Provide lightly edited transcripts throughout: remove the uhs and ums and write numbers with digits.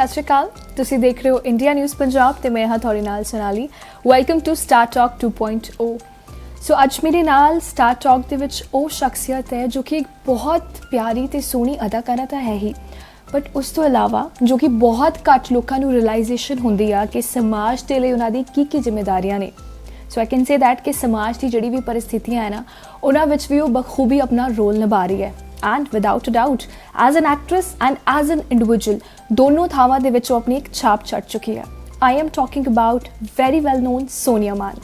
ਸਤਿ ਸ਼੍ਰੀ ਅਕਾਲ, ਤੁਸੀਂ ਦੇਖ ਰਹੇ ਹੋ ਇੰਡੀਆ ਨਿਊਜ਼ ਪੰਜਾਬ ਤੇ ਮੈਂ ਹਾਂ ਤੁਹਾਡੇ ਨਾਲ Sonali. Welcome to Star Talk 2.0। So ਅੱਜ ਮੇਰੇ ਨਾਲ ਸਟਾਰ ਟਾਕ ਦੇ ਵਿੱਚ ਉਹ ਸ਼ਖਸੀਅਤ ਹੈ ਜੋ ਕਿ ਇੱਕ ਬਹੁਤ ਪਿਆਰੀ ਤੇ ਸੋਹਣੀ ਅਦਾਕਾਰਾ ਤਾਂ ਹੈ ਹੀ, ਬਟ ਉਸ ਤੋਂ ਇਲਾਵਾ ਜੋ ਕਿ ਬਹੁਤ ਘੱਟ ਲੋਕਾਂ ਨੂੰ ਰਿਅਲਾਈਜੇਸ਼ਨ ਹੁੰਦੀ ਆ ਕਿ ਸਮਾਜ ਦੇ ਲਈ ਉਹਨਾਂ ਦੀ ਕੀ ਜ਼ਿੰਮੇਵਾਰੀਆਂ ਨੇ। So I can say that ਕਿ ਸਮਾਜ ਦੀ ਜਿਹੜੀ ਵੀ ਪਰਿਸਥਿਤੀਆਂ ਹੈ ਨਾ, ਉਹਨਾਂ ਵਿੱਚ ਵੀ ਉਹ ਬਖੂਬੀ ਆਪਣਾ ਰੋਲ ਨਿਭਾ ਰਹੀ ਹੈ। And without a doubt, as an actress and as an individual, ਦੋਨੋਂ ਥਾਵਾਂ ਦੇ ਵਿੱਚ ਉਹ ਆਪਣੀ ਇੱਕ ਛਾਪ ਛੱਡ ਚੁੱਕੀ ਹੈ। I am talking about very well known Sonia ਮਾਨ।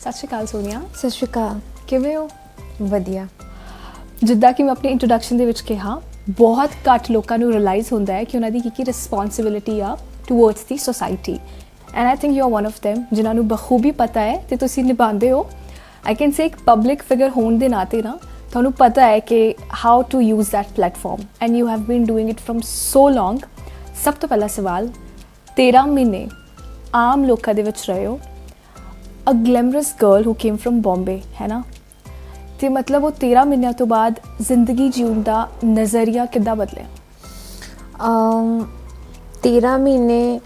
ਸਤਿ ਸ਼੍ਰੀ ਅਕਾਲ ਸੋਨੀਆ। ਸਤਿ ਸ਼੍ਰੀ ਅਕਾਲ। ਕਿਵੇਂ ਹੋ? ਵਧੀਆ। ਜਿੱਦਾਂ ਕਿ ਮੈਂ ਆਪਣੀ ਇੰਟਰੋਡਕਸ਼ਨ ਦੇ ਵਿੱਚ ਕਿਹਾ, ਬਹੁਤ ਘੱਟ ਲੋਕਾਂ ਨੂੰ ਰਿਅਲਾਈਜ਼ ਹੁੰਦਾ ਹੈ ਕਿ ਉਹਨਾਂ ਦੀ ਕੀ ਰਿਸਪੌਂਸਿਬਿਲਿਟੀ ਆ towards the society, and I think you are one of them ਜਿਨ੍ਹਾਂ ਨੂੰ ਬਖੂਬੀ ਪਤਾ ਹੈ ਤੇ ਤੁਸੀਂ ਨਿਭਾਉਂਦੇ ਹੋ। ਆਈ ਕੈਨ ਸੇ ਇੱਕ ਪਬਲਿਕ ਫਿਗਰ ਹੋਣ ਦੇ ਨਾਤੇ ਨਾ ਤੁਹਾਨੂੰ ਪਤਾ ਹੈ ਕਿ how to use that platform and you have been doing it from so long. ਸਭ ਤੋਂ ਪਹਿਲਾ ਸਵਾਲ, 13 ਮਹੀਨੇ ਆਮ ਲੋਕਾਂ ਦੇ ਵਿੱਚ ਰਹੇ ਹੋ, a glamorous girl who came from Bombay, ਹੈ ਨਾ, ਅਤੇ ਮਤਲਬ ਉਹ 13 ਮਹੀਨਿਆਂ ਤੋਂ ਬਾਅਦ ਜ਼ਿੰਦਗੀ ਜਿਉਣ ਦਾ ਨਜ਼ਰੀਆ ਕਿੱਦਾਂ ਬਦਲਿਆ? 13 ਮਹੀਨੇ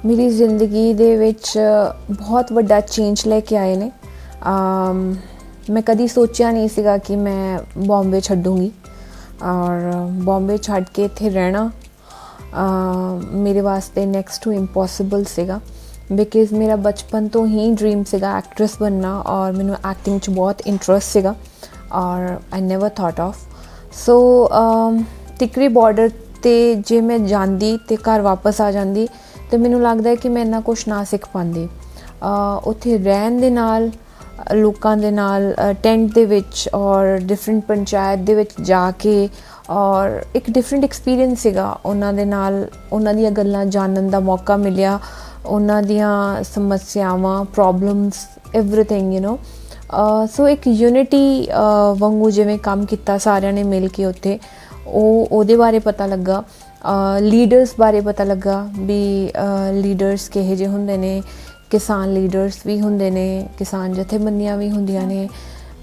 ਮੇਰੀ ਜ਼ਿੰਦਗੀ ਦੇ ਵਿੱਚ ਬਹੁਤ ਵੱਡਾ ਚੇਂਜ ਲੈ ਕੇ ਆਏ ਨੇ। ਮੈਂ ਕਦੀ ਸੋਚਿਆ ਨਹੀਂ ਸੀਗਾ ਕਿ ਮੈਂ ਬੰਬੇ ਛੱਡੂੰਗੀ, ਔਰ ਬੰਬੇ ਛੱਡ ਕੇ ਇੱਥੇ ਰਹਿਣਾ ਮੇਰੇ ਵਾਸਤੇ ਨੈਕਸਟ ਟੂ ਇੰਪੋਸੀਬਲ ਸੀਗਾ, ਬਿਕਾਜ਼ ਮੇਰਾ ਬਚਪਨ ਤੋਂ ਹੀ ਡ੍ਰੀਮ ਸੀਗਾ ਐਕਟਰੈਸ ਬਣਨਾ, ਔਰ ਮੈਨੂੰ ਐਕਟਿੰਗ 'ਚ ਬਹੁਤ ਇੰਟਰਸਟ ਸੀਗਾ, ਔਰ I never thought of. So Tikri border 'ਤੇ ਜੇ ਮੈਂ ਜਾਂਦੀ ਅਤੇ ਘਰ ਵਾਪਸ ਆ ਜਾਂਦੀ ਅਤੇ ਮੈਨੂੰ ਲੱਗਦਾ ਕਿ ਮੈਂ ਇੰਨਾ ਕੁਛ ਨਾ ਸਿੱਖ ਪਾਉਂਦੀ। ਉੱਥੇ ਰਹਿਣ ਦੇ ਨਾਲ, ਲੋਕਾਂ ਦੇ ਨਾਲ ਟੈਂਟ ਦੇ ਵਿੱਚ ਔਰ ਡਿਫਰੈਂਟ ਪੰਚਾਇਤ ਦੇ ਵਿੱਚ ਜਾ ਕੇ, ਔਰ ਇੱਕ ਡਿਫਰੈਂਟ ਐਕਸਪੀਰੀਅੰਸ ਸੀਗਾ ਉਹਨਾਂ ਦੇ ਨਾਲ। ਉਹਨਾਂ ਦੀਆਂ ਗੱਲਾਂ ਜਾਣਨ ਦਾ ਮੌਕਾ ਮਿਲਿਆ, ਉਹਨਾਂ ਦੀਆਂ ਸਮੱਸਿਆਵਾਂ, ਪ੍ਰੋਬਲਮਸ, ਐਵਰੀਥਿੰਗ, ਯੂ ਨੋ। ਸੋ ਇੱਕ ਯੂਨਿਟੀ ਵਾਂਗੂ ਜਿਵੇਂ ਕੰਮ ਕੀਤਾ ਸਾਰਿਆਂ ਨੇ ਮਿਲ ਕੇ ਉੱਥੇ, ਉਹਦੇ ਬਾਰੇ ਪਤਾ ਲੱਗਾ। ਲੀਡਰਸ ਬਾਰੇ ਪਤਾ ਲੱਗਾ ਵੀ ਲੀਡਰਸ ਕਿਹੋ ਜਿਹੇ ਹੁੰਦੇ ਨੇ, ਕਿਸਾਨ ਲੀਡਰਸ ਵੀ ਹੁੰਦੇ ਨੇ, ਕਿਸਾਨ ਜਥੇਬੰਦੀਆਂ ਵੀ ਹੁੰਦੀਆਂ ਨੇ।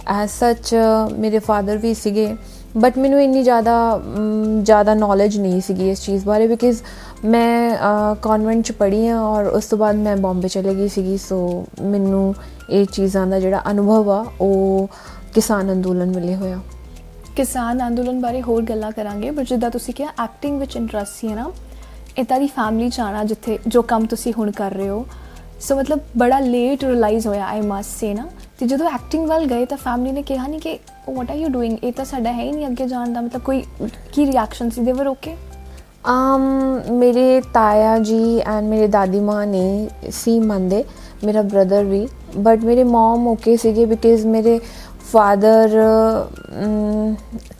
ਐਜ਼ ਸੱਚ ਮੇਰੇ ਫਾਦਰ ਵੀ ਸੀਗੇ, ਬਟ ਮੈਨੂੰ ਇੰਨੀ ਜ਼ਿਆਦਾ ਨੌਲੇਜ ਨਹੀਂ ਸੀਗੀ ਇਸ ਚੀਜ਼ ਬਾਰੇ, ਬਿਕਾਜ਼ ਮੈਂ ਕਨਵੈਂਟ 'ਚ ਪੜ੍ਹੀ ਹਾਂ ਔਰ ਉਸ ਤੋਂ ਬਾਅਦ ਮੈਂ ਬੰਬੇ ਚਲੇ ਗਈ ਸੀਗੀ। ਸੋ ਮੈਨੂੰ ਇਹ ਚੀਜ਼ਾਂ ਦਾ ਜਿਹੜਾ ਅਨੁਭਵ ਆ ਉਹ ਕਿਸਾਨ ਅੰਦੋਲਨ ਵੇਲੇ ਹੋਇਆ। ਕਿਸਾਨ ਅੰਦੋਲਨ ਬਾਰੇ ਹੋਰ ਗੱਲਾਂ ਕਰਾਂਗੇ, ਬਟ ਜਿੱਦਾਂ ਤੁਸੀਂ ਕਿਹਾ ਐਕਟਿੰਗ ਵਿੱਚ ਇੰਟਰਸਟ ਸੀ, ਹੈ ਨਾ, ਇੱਦਾਂ ਦੀ ਫੈਮਿਲੀ 'ਚ ਆਉਣਾ ਜਿੱਥੇ ਜੋ ਕੰਮ ਤੁਸੀਂ ਹੁਣ ਕਰ ਰਹੇ ਹੋ, ਸੋ ਮਤਲਬ ਬੜਾ ਲੇਟ ਰਿਅਲਾਈਜ਼ ਹੋਇਆ, ਆਈ ਮਸਟ ਸੇ ਨਾ। ਅਤੇ ਜਦੋਂ ਐਕਟਿੰਗ ਵੱਲ ਗਏ ਤਾਂ ਫੈਮਿਲੀ ਨੇ ਕਿਹਾ ਨਹੀਂ ਕਿ ਵਾਟ ਆਰ ਯੂ ਡੂਇੰਗ, ਇਹ ਤਾਂ ਸਾਡਾ ਹੈ ਹੀ ਨਹੀਂ ਅੱਗੇ ਜਾਣ ਦਾ, ਮਤਲਬ ਕੋਈ ਕੀ ਰਿਐਕਸ਼ਨ ਸੀ? ਦੇ ਵਰ ਓਕੇ? ਮੇਰੇ ਤਾਇਆ ਜੀ ਐਂਡ ਮੇਰੇ ਦਾਦੀ ਮਾਂ ਨੇ ਸੀ ਮੰਨਦੇ, ਮੇਰਾ ਬ੍ਰਦਰ ਵੀ, ਬਟ ਮੇਰੇ ਮੋਮ ਓਕੇ ਸੀਗੇ, ਬਿਕਾਜ਼ ਮੇਰੇ ਫਾਦਰ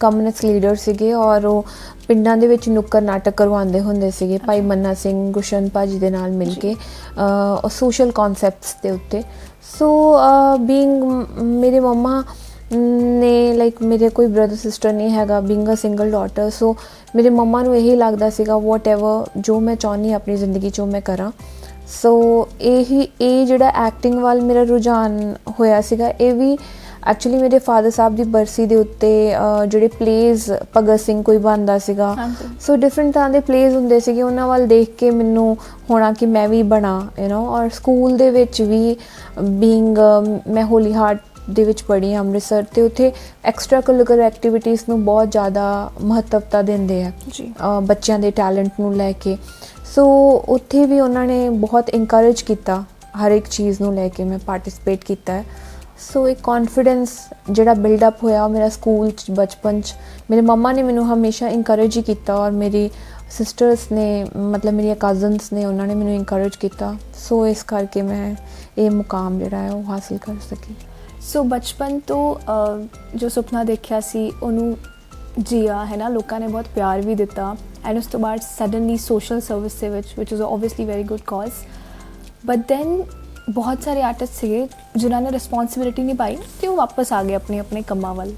ਕਮਿਊਨਿਸਟ ਲੀਡਰ ਸੀਗੇ, ਔਰ ਉਹ ਪਿੰਡਾਂ ਦੇ ਵਿੱਚ ਨੁੱਕਰ ਨਾਟਕ ਕਰਵਾਉਂਦੇ ਹੁੰਦੇ ਸੀਗੇ ਭਾਈ ਮੰਨਾ ਸਿੰਘ ਗੁਸ਼ਨ ਭਾਜੀ ਦੇ ਨਾਲ ਮਿਲ ਕੇ, ਸੋਸ਼ਲ ਕੌਨਸੈਪਟਸ ਦੇ ਉੱਤੇ। ਸੋ ਬੀਇੰਗ ਮੇਰੇ ਮੰਮਾ ਨੇ ਲਾਈਕ ਮੇਰੇ ਕੋਈ ਬ੍ਰਦਰ ਸਿਸਟਰ ਨਹੀਂ ਹੈਗਾ, ਬੀਇੰਗ ਅ ਸਿੰਗਲ ਡਾਟਰ, ਸੋ ਮੇਰੇ ਮੰਮਾ ਨੂੰ ਇਹੀ ਲੱਗਦਾ ਸੀਗਾ ਵਾਟ ਐਵਰ ਜੋ ਮੈਂ ਚਾਹੁੰਦੀ ਆਪਣੀ ਜ਼ਿੰਦਗੀ 'ਚੋਂ ਮੈਂ ਕਰਾਂ। ਸੋ ਇਹ ਜਿਹੜਾ ਐਕਟਿੰਗ ਵੱਲ ਮੇਰਾ ਰੁਝਾਨ ਹੋਇਆ ਸੀਗਾ, ਇਹ ਵੀ ਐਕਚੁਅਲੀ ਮੇਰੇ ਫਾਦਰ ਸਾਹਿਬ ਦੀ ਬਰਸੀ ਦੇ ਉੱਤੇ ਜਿਹੜੇ ਪਲੇਜ਼ ਭਗਤ ਸਿੰਘ ਕੋਈ ਬਣਦਾ ਸੀਗਾ, ਸੋ ਡਿਫਰੈਂਟ ਤਰ੍ਹਾਂ ਦੇ ਪਲੇਜ਼ ਹੁੰਦੇ ਸੀਗੇ, ਉਹਨਾਂ ਵੱਲ ਦੇਖ ਕੇ ਮੈਨੂੰ ਹੋਣਾ ਕਿ ਮੈਂ ਵੀ ਬਣਾ, ਯੂ ਨੋ। ਔਰ ਸਕੂਲ ਦੇ ਵਿੱਚ ਵੀ ਬੀਇੰਗ ਮੈਂ ਹੋਲੀ ਹਾਰਟ ਦੇ ਵਿੱਚ ਪੜ੍ਹੀ ਹਾਂ ਅੰਮ੍ਰਿਤਸਰ, ਅਤੇ ਉੱਥੇ ਐਕਸਟਰਾ ਕਰਿਕੂਲਰ ਐਕਟੀਵਿਟੀਜ਼ ਨੂੰ ਬਹੁਤ ਜ਼ਿਆਦਾ ਮਹੱਤਵਤਾ ਦਿੰਦੇ ਆ ਬੱਚਿਆਂ ਦੇ ਟੈਲੈਂਟ ਨੂੰ ਲੈ ਕੇ। ਸੋ ਉੱਥੇ ਵੀ ਉਹਨਾਂ ਨੇ ਬਹੁਤ ਇਨਕਰੇਜ ਕੀਤਾ, ਹਰ ਇੱਕ ਚੀਜ਼ ਨੂੰ ਲੈ ਕੇ ਮੈਂ ਪਾਰਟੀਸਪੇਟ ਕੀਤਾ ਹੈ। ਸੋ ਇੱਕ ਕੌਨਫੀਡੈਂਸ ਜਿਹੜਾ ਬਿਲਡਅਪ ਹੋਇਆ ਮੇਰਾ ਸਕੂਲ 'ਚ ਬਚਪਨ 'ਚ, ਮੇਰੇ ਮੰਮਾ ਨੇ ਮੈਨੂੰ ਹਮੇਸ਼ਾ ਇਨਕਰੇਜ ਹੀ ਕੀਤਾ, ਔਰ ਮੇਰੀ ਸਿਸਟਰਸ ਨੇ, ਮਤਲਬ ਮੇਰੀਆਂ ਕਜ਼ਨਸ ਨੇ, ਉਹਨਾਂ ਨੇ ਮੈਨੂੰ ਇਨਕਰੇਜ ਕੀਤਾ। ਸੋ ਇਸ ਕਰਕੇ ਮੈਂ ਇਹ ਮੁਕਾਮ ਜਿਹੜਾ ਹੈ ਉਹ ਹਾਸਿਲ ਕਰ ਸਕੀ। ਸੋ ਬਚਪਨ ਤੋਂ ਜੋ ਸੁਪਨਾ ਦੇਖਿਆ ਸੀ ਉਹਨੂੰ ਜੀਆ, ਹੈ ਨਾ, ਲੋਕਾਂ ਨੇ ਬਹੁਤ ਪਿਆਰ ਵੀ ਦਿੱਤਾ, ਐਂਡ ਉਸ ਤੋਂ ਬਾਅਦ ਸਡਨਲੀ ਸੋਸ਼ਲ ਸਰਵਿਸ ਦੇ ਵਿੱਚ, which is obviously very good cause, but then ਬਹੁਤ ਸਾਰੇ ਆਰਟਿਸਟ ਸੀਗੇ ਜਿਨ੍ਹਾਂ ਨੇ ਰਿਸਪੌਂਸਿਬਿਲਿਟੀ ਨਿਭਾਈ ਅਤੇ ਉਹ ਵਾਪਸ ਆ ਗਏ ਆਪਣੇ ਆਪਣੇ ਕੰਮਾਂ ਵੱਲ।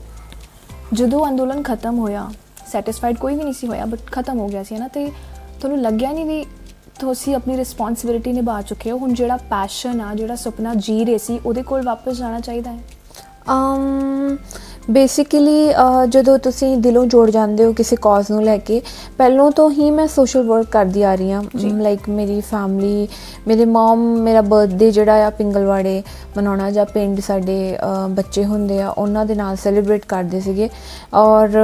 ਜਦੋਂ ਅੰਦੋਲਨ ਖਤਮ ਹੋਇਆ, ਸੈਟਿਸਫਾਈਡ ਕੋਈ ਵੀ ਨਹੀਂ ਸੀ ਹੋਇਆ, ਬਟ ਖਤਮ ਹੋ ਗਿਆ ਸੀ, ਹੈ ਨਾ, ਅਤੇ ਤੁਹਾਨੂੰ ਲੱਗਿਆ ਨਹੀਂ ਵੀ ਤੁਸੀਂ ਆਪਣੀ ਰਿਸਪੌਂਸਿਬਿਲਿਟੀ ਨਿਭਾ ਚੁੱਕੇ ਹੋ, ਹੁਣ ਜਿਹੜਾ ਪੈਸ਼ਨ ਆ, ਜਿਹੜਾ ਸੁਪਨਾ ਜੀ ਰਹੇ ਸੀ, ਉਹਦੇ ਕੋਲ ਵਾਪਸ ਜਾਣਾ ਚਾਹੀਦਾ ਹੈ? ਬੇਸਿਕਲੀ ਜਦੋਂ ਤੁਸੀਂ ਦਿਲੋਂ ਜੁੜ ਜਾਂਦੇ ਹੋ ਕਿਸੇ ਕਾਜ਼ ਨੂੰ ਲੈ ਕੇ, ਪਹਿਲੋਂ ਤੋਂ ਹੀ ਮੈਂ ਸੋਸ਼ਲ ਵਰਕ ਕਰਦੀ ਆ ਰਹੀ ਹਾਂ। ਲਾਈਕ ਮੇਰੀ ਫੈਮਿਲੀ, ਮੇਰੇ ਮਮ ਮੇਰਾ ਬਰਥਡੇ ਜਿਹੜਾ ਆ ਪਿੰਗਲਵਾੜੇ ਮਨਾਉਣਾ, ਜਾਂ ਪਿੰਡ ਸਾਡੇ ਬੱਚੇ ਹੁੰਦੇ ਆ ਉਹਨਾਂ ਦੇ ਨਾਲ ਸੈਲੀਬ੍ਰੇਟ ਕਰਦੇ ਸੀਗੇ, ਔਰ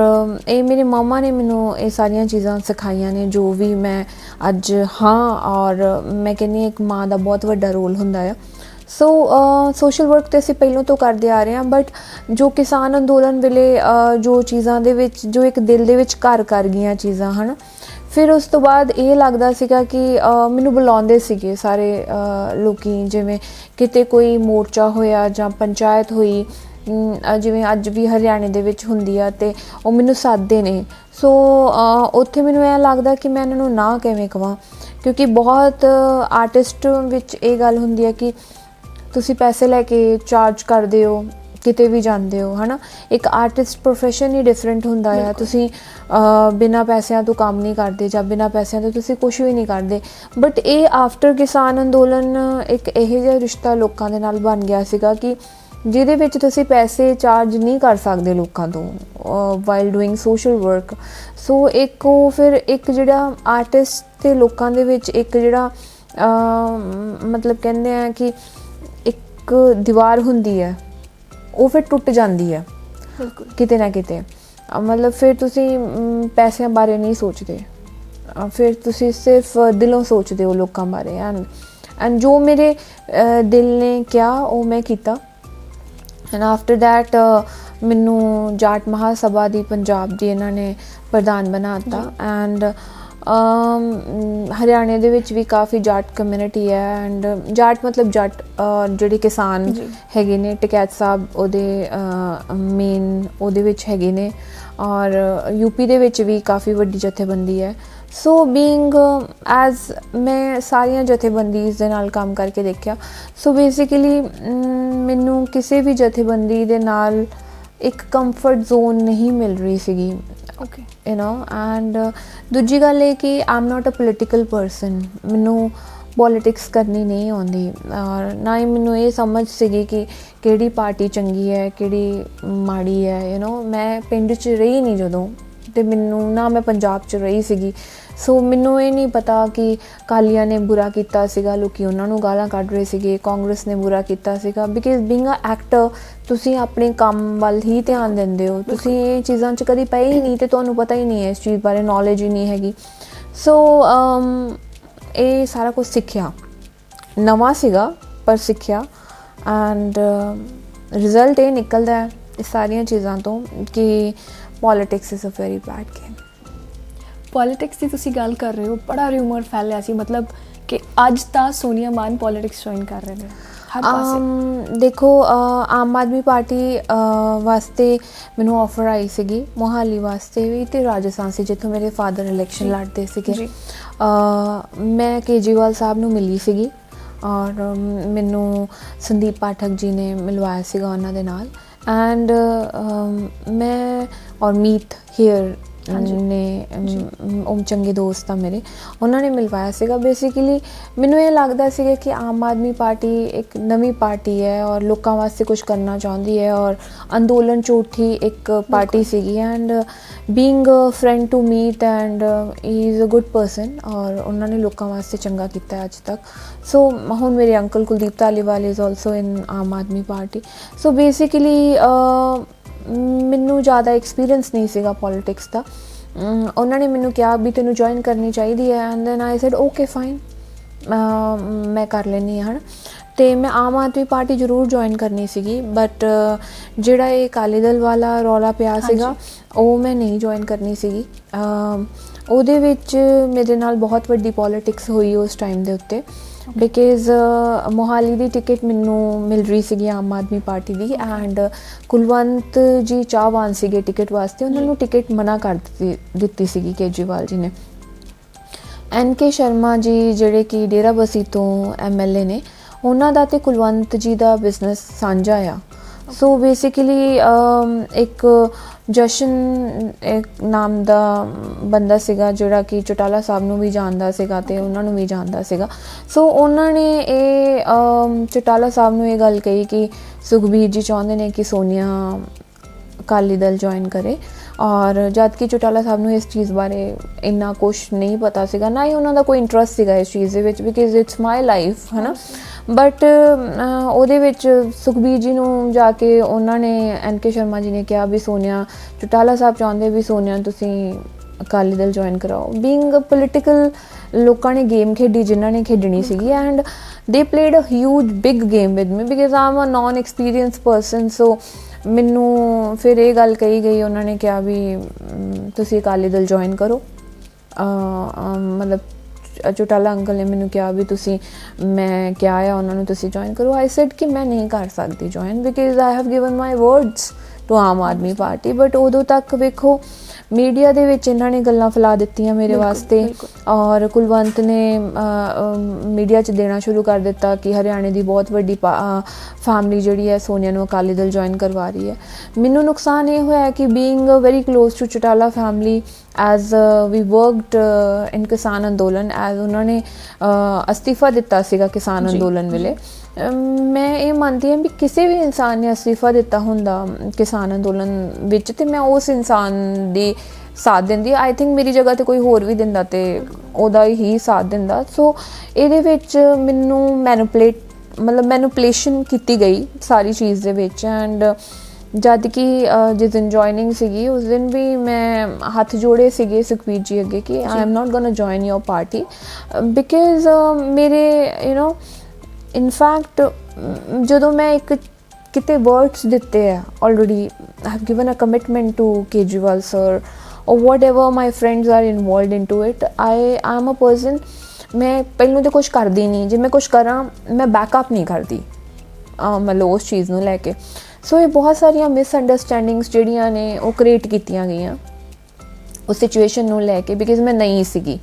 ਇਹ ਮੇਰੇ ਮਾਮਾ ਨੇ ਮੈਨੂੰ ਇਹ ਸਾਰੀਆਂ ਚੀਜ਼ਾਂ ਸਿਖਾਈਆਂ ਨੇ ਜੋ ਵੀ ਮੈਂ ਅੱਜ ਹਾਂ। ਔਰ ਮੈਂ ਕਹਿੰਦੀ ਹਾਂ ਇੱਕ ਮਾਂ ਦਾ ਬਹੁਤ ਵੱਡਾ ਰੋਲ ਹੁੰਦਾ ਆ। ਸੋ ਸੋਸ਼ਲ ਵਰਕ ਤਾਂ ਅਸੀਂ ਪਹਿਲਾਂ ਤੋਂ ਕਰਦੇ ਆ ਰਹੇ ਹਾਂ, ਬਟ ਜੋ ਕਿਸਾਨ ਅੰਦੋਲਨ ਵੇਲੇ ਜੋ ਚੀਜ਼ਾਂ ਦੇ ਵਿੱਚ ਜੋ ਇੱਕ ਦਿਲ ਦੇ ਵਿੱਚ ਘਰ ਕਰ ਗਈਆਂ ਚੀਜ਼ਾਂ ਹਨ, ਫਿਰ ਉਸ ਤੋਂ ਬਾਅਦ ਇਹ ਲੱਗਦਾ ਸੀਗਾ ਕਿ ਮੈਨੂੰ ਬੁਲਾਉਂਦੇ ਸੀਗੇ ਸਾਰੇ ਲੋਕੀ, ਜਿਵੇਂ ਕਿਤੇ ਕੋਈ ਮੋਰਚਾ ਹੋਇਆ ਜਾਂ ਪੰਚਾਇਤ ਹੋਈ, ਜਿਵੇਂ ਅੱਜ ਵੀ ਹਰਿਆਣੇ ਦੇ ਵਿੱਚ ਹੁੰਦੀ ਆ, ਅਤੇ ਉਹ ਮੈਨੂੰ ਸੱਦਦੇ ਨੇ। ਸੋ ਉੱਥੇ ਮੈਨੂੰ ਇਹ ਲੱਗਦਾ ਕਿ ਮੈਂ ਇਹਨਾਂ ਨੂੰ ਨਾ ਕਿਵੇਂ ਕਹਾਂ, ਕਿਉਂਕਿ ਬਹੁਤ ਆਰਟਿਸਟ ਵਿੱਚ ਇਹ ਗੱਲ ਹੁੰਦੀ ਹੈ ਕਿ ਤੁਸੀਂ ਪੈਸੇ ਲੈ ਕੇ ਚਾਰਜ ਕਰਦੇ ਹੋ ਕਿਤੇ ਵੀ ਜਾਂਦੇ ਹੋ, ਹੈ ਨਾ। ਇੱਕ ਆਰਟਿਸਟ ਪ੍ਰੋਫੈਸ਼ਨ ਹੀ ਡਿਫਰੈਂਟ ਹੁੰਦਾ ਆ। ਤੁਸੀਂ ਬਿਨਾਂ ਪੈਸਿਆਂ ਤੋਂ ਕੰਮ ਨਹੀਂ ਕਰਦੇ, ਜਾਂ ਬਿਨਾਂ ਪੈਸਿਆਂ ਤੋਂ ਤੁਸੀਂ ਕੁਛ ਵੀ ਨਹੀਂ ਕਰਦੇ। ਬਟ ਇਹ ਆਫਟਰ ਕਿਸਾਨ ਅੰਦੋਲਨ ਇੱਕ ਇਹੋ ਜਿਹਾ ਰਿਸ਼ਤਾ ਲੋਕਾਂ ਦੇ ਨਾਲ ਬਣ ਗਿਆ ਸੀਗਾ ਕਿ ਜਿਹਦੇ ਵਿੱਚ ਤੁਸੀਂ ਪੈਸੇ ਚਾਰਜ ਨਹੀਂ ਕਰ ਸਕਦੇ ਲੋਕਾਂ ਤੋਂ ਵਾਈਲ ਡੂਇੰਗ ਸੋਸ਼ਲ ਵਰਕ। ਸੋ ਇੱਕ ਉਹ ਫਿਰ ਇੱਕ ਜਿਹੜਾ ਆਰਟਿਸਟ ਅਤੇ ਲੋਕਾਂ ਦੇ ਵਿੱਚ ਇੱਕ ਜਿਹੜਾ ਮਤਲਬ ਕਹਿੰਦੇ ਆ ਕਿ ਇੱਕ ਦੀਵਾਰ ਹੁੰਦੀ ਹੈ, ਉਹ ਫਿਰ ਟੁੱਟ ਜਾਂਦੀ ਹੈ ਬਿਲਕੁਲ ਕਿਤੇ ਨਾ ਕਿਤੇ। ਮਤਲਬ ਫਿਰ ਤੁਸੀਂ ਪੈਸਿਆਂ ਬਾਰੇ ਨਹੀਂ ਸੋਚਦੇ, ਫਿਰ ਤੁਸੀਂ ਸਿਰਫ ਦਿਲੋਂ ਸੋਚਦੇ ਹੋ ਲੋਕਾਂ ਬਾਰੇ। ਐਂਡ ਜੋ ਮੇਰੇ ਦਿਲ ਨੇ ਕਿਹਾ ਉਹ ਮੈਂ ਕੀਤਾ। ਐਂਡ ਆਫਟਰ ਦੈਟ ਮੈਨੂੰ ਜਾਟ ਮਹਾਸਭਾ ਦੀ ਪੰਜਾਬ ਦੀ ਇਹਨਾਂ ਨੇ ਪ੍ਰਧਾਨ ਬਣਾ ਦਿੱਤਾ। ਐਂਡ ਹਰਿਆਣੇ ਦੇ ਵਿੱਚ ਵੀ ਕਾਫੀ ਜਾਟ ਕਮਿਊਨਿਟੀ ਹੈ, ਐਂਡ ਜਾਟ ਮਤਲਬ ਜੱਟ ਜਿਹੜੇ ਕਿਸਾਨ ਹੈਗੇ ਨੇ, ਟਕੈਤ ਸਾਹਿਬ ਉਹਦੇ ਮੇਨ ਉਹਦੇ ਵਿੱਚ ਹੈਗੇ ਨੇ, ਔਰ ਯੂਪੀ ਦੇ ਵਿੱਚ ਵੀ ਕਾਫੀ ਵੱਡੀ ਜਥੇਬੰਦੀ ਹੈ। ਸੋ ਬੀਇੰਗ ਐਜ਼ ਮੈਂ ਸਾਰੀਆਂ ਜਥੇਬੰਦੀਜ਼ ਦੇ ਨਾਲ ਕੰਮ ਕਰਕੇ ਦੇਖਿਆ। ਸੋ ਬੇਸਿਕਲੀ ਮੈਨੂੰ ਕਿਸੇ ਵੀ ਜਥੇਬੰਦੀ ਦੇ ਨਾਲ ਇੱਕ ਕੰਫਰਟ ਜ਼ੋਨ ਨਹੀਂ ਮਿਲ ਰਹੀ ਸੀਗੀ, ਓਕੇ ਯੂ ਨੋ। ਐਂਡ ਦੂਜੀ ਗੱਲ ਇਹ ਕਿ I am not a political person, ਮੈਨੂੰ ਪੋਲੀਟਿਕਸ ਕਰਨੀ ਨਹੀਂ ਆਉਂਦੀ, ਔਰ ਨਾ ਹੀ ਮੈਨੂੰ ਇਹ ਸਮਝ ਸੀਗੀ ਕਿ ਕਿਹੜੀ ਪਾਰਟੀ ਚੰਗੀ ਹੈ ਕਿਹੜੀ ਮਾੜੀ ਹੈ, ਯੂ ਨੋ। ਮੈਂ ਪਿੰਡ 'ਚ ਰਹੀ ਨਹੀਂ ਜਦੋਂ, ਅਤੇ ਮੈਨੂੰ ਨਾ ਮੈਂ ਪੰਜਾਬ 'ਚ ਰਹੀ ਸੀਗੀ। ਸੋ ਮੈਨੂੰ ਇਹ ਨਹੀਂ ਪਤਾ ਕਿ ਅਕਾਲੀਆਂ ਨੇ ਬੁਰਾ ਕੀਤਾ ਸੀਗਾ, ਲੋਕੀ ਉਹਨਾਂ ਨੂੰ ਗਾਲਾਂ ਕੱਢ ਰਹੇ ਸੀਗੇ, ਕਾਂਗਰਸ ਨੇ ਬੁਰਾ ਕੀਤਾ ਸੀਗਾ। ਬਿਕਾਜ਼ ਬੀਇੰਗ ਅ ਐਕਟਰ ਤੁਸੀਂ ਆਪਣੇ ਕੰਮ ਵੱਲ ਹੀ ਧਿਆਨ ਦਿੰਦੇ ਹੋ, ਤੁਸੀਂ ਇਹ ਚੀਜ਼ਾਂ 'ਚ ਕਦੀ ਪਏ ਹੀ ਨਹੀਂ, ਅਤੇ ਤੁਹਾਨੂੰ ਪਤਾ ਹੀ ਨਹੀਂ ਹੈ ਇਸ ਚੀਜ਼ ਬਾਰੇ, ਨੌਲੇਜ ਹੀ ਨਹੀਂ ਹੈਗੀ। ਸੋ ਇਹ ਸਾਰਾ ਕੁਝ ਸਿੱਖਿਆ, ਨਵਾਂ ਸੀਗਾ ਪਰ ਸਿੱਖਿਆ। ਐਂਡ ਰਿਜ਼ਲਟ ਇਹ ਨਿਕਲਦਾ ਹੈ ਇਸ ਸਾਰੀਆਂ ਚੀਜ਼ਾਂ ਤੋਂ ਕਿ politics is a very bad game. Politics ਦੀ ਤੁਸੀਂ ਗੱਲ ਕਰ ਰਹੇ ਹੋ, ਬੜਾ ਰਿਊਮਰ ਫੈਲਿਆ ਸੀ ਮਤਲਬ ਕਿ ਅੱਜ ਤਾਂ ਸੋਨੀਆ ਮਾਨ ਪੋਲੀਟਿਕਸ ਜੁਆਇਨ ਕਰ ਰਹੇ ਨੇ ਹਰ ਪਾਸੇ। ਦੇਖੋ ਆਮ ਆਦਮੀ ਪਾਰਟੀ ਵਾਸਤੇ ਮੈਨੂੰ ਆਫਰ ਆਈ ਸੀਗੀ, ਮੋਹਾਲੀ ਵਾਸਤੇ ਵੀ ਅਤੇ ਰਾਜਸਥਾਨ ਸੀ ਜਿੱਥੋਂ ਮੇਰੇ ਫਾਦਰ ਇਲੈਕਸ਼ਨ ਲੜਦੇ ਸੀਗੇ। ਮੈਂ ਕੇਜਰੀਵਾਲ ਸਾਹਿਬ ਨੂੰ ਮਿਲੀ ਸੀਗੀ, ਔਰ ਮੈਨੂੰ ਸੰਦੀਪ ਪਾਠਕ ਜੀ ਨੇ ਮਿਲਵਾਇਆ ਸੀਗਾ ਉਹਨਾਂ ਦੇ ਨਾਲ। ਐਂਡ ਮੈਂ ਔਰ ਮੀਤ ਹੇਅਰ ਨੇ ਉਹ ਚੰਗੇ ਦੋਸਤ ਆ ਮੇਰੇ, ਉਹਨਾਂ ਨੇ ਮਿਲਵਾਇਆ ਸੀਗਾ। ਬੇਸਿਕਲੀ ਮੈਨੂੰ ਇਹ ਲੱਗਦਾ ਸੀਗਾ ਕਿ ਆਮ ਆਦਮੀ ਪਾਰਟੀ ਇੱਕ ਨਵੀਂ ਪਾਰਟੀ ਹੈ ਔਰ ਲੋਕਾਂ ਵਾਸਤੇ ਕੁਝ ਕਰਨਾ ਚਾਹੁੰਦੀ ਹੈ, ਔਰ ਅੰਦੋਲਨ ਝੂਠੀ ਇੱਕ ਪਾਰਟੀ ਸੀਗੀ। And being friend to Meet, and he is a good person, ਔਰ ਉਹਨਾਂ ਨੇ ਲੋਕਾਂ ਵਾਸਤੇ ਚੰਗਾ ਕੀਤਾ ਅੱਜ ਤੱਕ। ਸੋ ਹੁਣ ਮੇਰੇ uncle Kuldeep Dhaliwal is also in Aam Aadmi party. So basically ਮੈਨੂੰ ਜ਼ਿਆਦਾ ਐਕਸਪੀਰੀਅੰਸ ਨਹੀਂ ਸੀਗਾ ਪੋਲੀਟਿਕਸ ਦਾ। ਉਹਨਾਂ ਨੇ ਮੈਨੂੰ ਕਿਹਾ ਵੀ ਤੈਨੂੰ ਜੁਆਇਨ ਕਰਨੀ ਚਾਹੀਦੀ ਹੈ, and then I said okay fine, ਮੈਂ ਕਰ ਲੈਂਦੀ ਹਾਂ। ਅਤੇ ਮੈਂ ਆਮ ਆਦਮੀ ਪਾਰਟੀ ਜ਼ਰੂਰ ਜੁਆਇਨ ਕਰਨੀ ਸੀਗੀ, ਬਟ ਜਿਹੜਾ ਇਹ ਅਕਾਲੀ ਦਲ ਵਾਲਾ ਰੌਲਾ ਪਿਆ ਸੀਗਾ ਉਹ ਮੈਂ ਨਹੀਂ ਜੁਆਇਨ ਕਰਨੀ ਸੀਗੀ। ਉਹਦੇ ਵਿੱਚ ਮੇਰੇ ਨਾਲ ਬਹੁਤ ਵੱਡੀ ਪੋਲੀਟਿਕਸ ਹੋਈ ਉਸ ਟਾਈਮ ਦੇ ਉੱਤੇ, ਬਿਕਾਜ਼ ਮੋਹਾਲੀ ਦੀ ਟਿਕਟ ਮੈਨੂੰ ਮਿਲ ਰਹੀ ਸੀਗੀ ਆਮ Aadmi party the, and Kulwant ਜੀ ਚਾਹਵਾਨ ਸੀਗੇ ਟਿਕਟ ਵਾਸਤੇ, ਉਹਨਾਂ ਨੂੰ ਟਿਕਟ ਮਨਾ ਕਰ ਦਿੱਤੀ ਸੀਗੀ ਕੇਜਰੀਵਾਲ ਜੀ ਨੇ। NK ਸ਼ਰਮਾ ਜੀ ਜਿਹੜੇ ਕਿ ਡੇਰਾਬੱਸੀ ਤੋਂ MLA ਨੇ, ਉਹਨਾਂ ਦਾ ਅਤੇ ਕੁਲਵੰਤ ਜੀ ਦਾ ਬਿਜ਼ਨਸ ਸਾਂਝਾ ਆ। ਸੋ ਬੇਸਿਕਲੀ ਇੱਕ ਜਸ਼ਨ ਇੱਕ ਨਾਮ ਦਾ ਬੰਦਾ ਸੀਗਾ ਜਿਹੜਾ ਕਿ ਚੌਟਾਲਾ ਸਾਹਿਬ ਨੂੰ ਵੀ ਜਾਣਦਾ ਸੀਗਾ ਅਤੇ ਉਹਨਾਂ ਨੂੰ ਵੀ ਜਾਣਦਾ ਸੀਗਾ। ਸੋ ਉਹਨਾਂ ਨੇ ਇਹ ਚੌਟਾਲਾ ਸਾਹਿਬ ਨੂੰ ਇਹ ਗੱਲ ਕਹੀ ਕਿ ਸੁਖਬੀਰ ਜੀ ਚਾਹੁੰਦੇ ਨੇ ਕਿ ਸੋਨੀਆ ਅਕਾਲੀ ਦਲ ਜੁਆਇਨ ਕਰੇ। ਔਰ ਜਦ ਕਿ ਚੌਟਾਲਾ ਸਾਹਿਬ ਨੂੰ ਇਸ ਚੀਜ਼ ਬਾਰੇ ਇੰਨਾ ਕੁਛ ਨਹੀਂ ਪਤਾ ਸੀਗਾ, ਨਾ ਹੀ ਉਹਨਾਂ ਦਾ ਕੋਈ ਇੰਟਰਸਟ ਸੀਗਾ ਇਸ ਚੀਜ਼ ਦੇ ਵਿੱਚ, ਬਿਕਾਜ਼ ਇਟਸ ਮਾਈ ਲਾਈਫ, ਹੈ ਨਾ। ਬਟ ਉਹਦੇ ਵਿੱਚ ਸੁਖਬੀਰ ਜੀ ਨੂੰ ਜਾ ਕੇ ਉਹਨਾਂ ਨੇ NK ਸ਼ਰਮਾ ਜੀ ਨੇ ਕਿਹਾ ਵੀ ਸੋਨੀਆ, ਚੌਟਾਲਾ ਸਾਹਿਬ ਚਾਹੁੰਦੇ ਵੀ ਸੋਨੀਆ ਤੁਸੀਂ ਅਕਾਲੀ ਦਲ ਜੁਆਇਨ ਕਰਾਓ। ਬੀਇੰਗ ਪੋਲੀਟੀਕਲ ਲੋਕਾਂ ਨੇ ਗੇਮ ਖੇਡੀ ਜਿਨ੍ਹਾਂ ਨੇ ਖੇਡਣੀ ਸੀਗੀ, and they played a huge big game with me because I am a non experience person. So ਮੈਨੂੰ ਫਿਰ ਇਹ ਗੱਲ ਕਹੀ ਗਈ, ਉਹਨਾਂ ਨੇ ਕਿਹਾ ਵੀ ਤੁਸੀਂ ਅਕਾਲੀ ਦਲ ਜੁਆਇਨ ਕਰੋ। ਮਤਲਬ ਚੌਟਾਲਾ ਅੰਕਲ ਨੇ ਮੈਨੂੰ ਕਿਹਾ ਵੀ ਤੁਸੀਂ, ਮੈਂ ਕਿਹਾ ਆ ਉਹਨਾਂ ਨੂੰ ਤੁਸੀਂ ਜੁਆਇਨ ਕਰੋ। ਆਈ ਸੈਡ ਕਿ ਮੈਂ ਨਹੀਂ ਕਰ ਸਕਦੀ join because I have given my words to Aam Aadmi Party. But ਉਦੋਂ ਤੱਕ ਵੇਖੋ ਮੀਡੀਆ ਦੇ ਵਿੱਚ ਇਹਨਾਂ ਨੇ ਗੱਲਾਂ ਫੈਲਾ ਦਿੱਤੀਆਂ ਮੇਰੇ ਵਾਸਤੇ, ਔਰ ਕੁਲਵੰਤ ਨੇ ਮੀਡੀਆ 'ਚ ਦੇਣਾ ਸ਼ੁਰੂ ਕਰ ਦਿੱਤਾ ਕਿ ਹਰਿਆਣੇ ਦੀ ਬਹੁਤ ਵੱਡੀ ਫੈਮਿਲੀ ਜਿਹੜੀ ਹੈ ਸੋਨੀਆ ਨੂੰ ਅਕਾਲੀ ਦਲ ਜੁਆਇਨ ਕਰਵਾ ਰਹੀ ਹੈ। ਮੈਨੂੰ ਨੁਕਸਾਨ ਇਹ ਹੋਇਆ ਕਿ being very close to Chautala family, as we worked in kisan andolan, as ਉਹਨਾਂ ਨੇ ਅਸਤੀਫਾ ਦਿੱਤਾ ਸੀਗਾ ਕਿਸਾਨ ਅੰਦੋਲਨ ਵੇਲੇ। ਮੈਂ ਇਹ ਮੰਨਦੀ ਹਾਂ ਵੀ ਕਿਸੇ ਵੀ ਇਨਸਾਨ ਨੇ ਅਸਤੀਫਾ ਦਿੱਤਾ ਹੁੰਦਾ ਕਿਸਾਨ ਅੰਦੋਲਨ ਵਿੱਚ ਤੇ ਮੈਂ ਉਸ ਇਨਸਾਨ ਦੀ ਸਾਥ ਦਿੰਦੀ। ਆਈ ਥਿੰਕ ਮੇਰੀ ਜਗ੍ਹਾ 'ਤੇ ਕੋਈ ਹੋਰ ਵੀ ਦਿੰਦਾ ਤੇ ਉਹਦਾ ਹੀ ਸਾਥ ਦਿੰਦਾ। ਸੋ ਇਹਦੇ ਵਿੱਚ ਮੈਨੂੰ ਮੈਨੂਪਲੇਸ਼ਨ ਕੀਤੀ ਗਈ ਸਾਰੀ ਚੀਜ਼ ਦੇ ਵਿੱਚ। ਐਂਡ ਜਦ ਕਿ ਜਿਸ ਦਿਨ ਜੁਆਇਨਿੰਗ ਸੀਗੀ ਉਸ ਦਿਨ ਵੀ ਮੈਂ ਹੱਥ ਜੋੜੇ ਸੀਗੇ ਸੁਖਬੀਰ ਜੀ ਅੱਗੇ ਕਿ I am not gonna join your party because ਮੇਰੇ ਇਨਫੈਕਟ ਜਦੋਂ ਮੈਂ ਇੱਕ ਕਿਤੇ ਵਰਡਸ ਦਿੱਤੇ ਆ already, I have given a commitment to Kejriwal sir or whatever my friends are involved into it, I am a person, ਮੈਂ ਪਹਿਲਾਂ ਤਾਂ ਕੁਛ ਕਰਦੀ ਨਹੀਂ, ਜੇ ਮੈਂ ਕੁਛ ਕਰਾਂ ਮੈਂ ਬੈਕਅਪ ਨਹੀਂ ਕਰਦੀ ਮਤਲਬ ਉਸ ਚੀਜ਼ ਨੂੰ ਲੈ ਕੇ। ਸੋ ਇਹ ਬਹੁਤ ਸਾਰੀਆਂ ਮਿਸਅੰਡਰਸਟੈਂਡਿੰਗਸ ਜਿਹੜੀਆਂ ਨੇ ਉਹ ਕ੍ਰੀਏਟ ਕੀਤੀਆਂ ਗਈਆਂ ਉਸ ਸਿਚੁਏਸ਼ਨ ਨੂੰ ਲੈ ਕੇ ਬਿਕਾਜ਼ ਮੈਂ ਨਹੀਂ ਸੀਗੀ।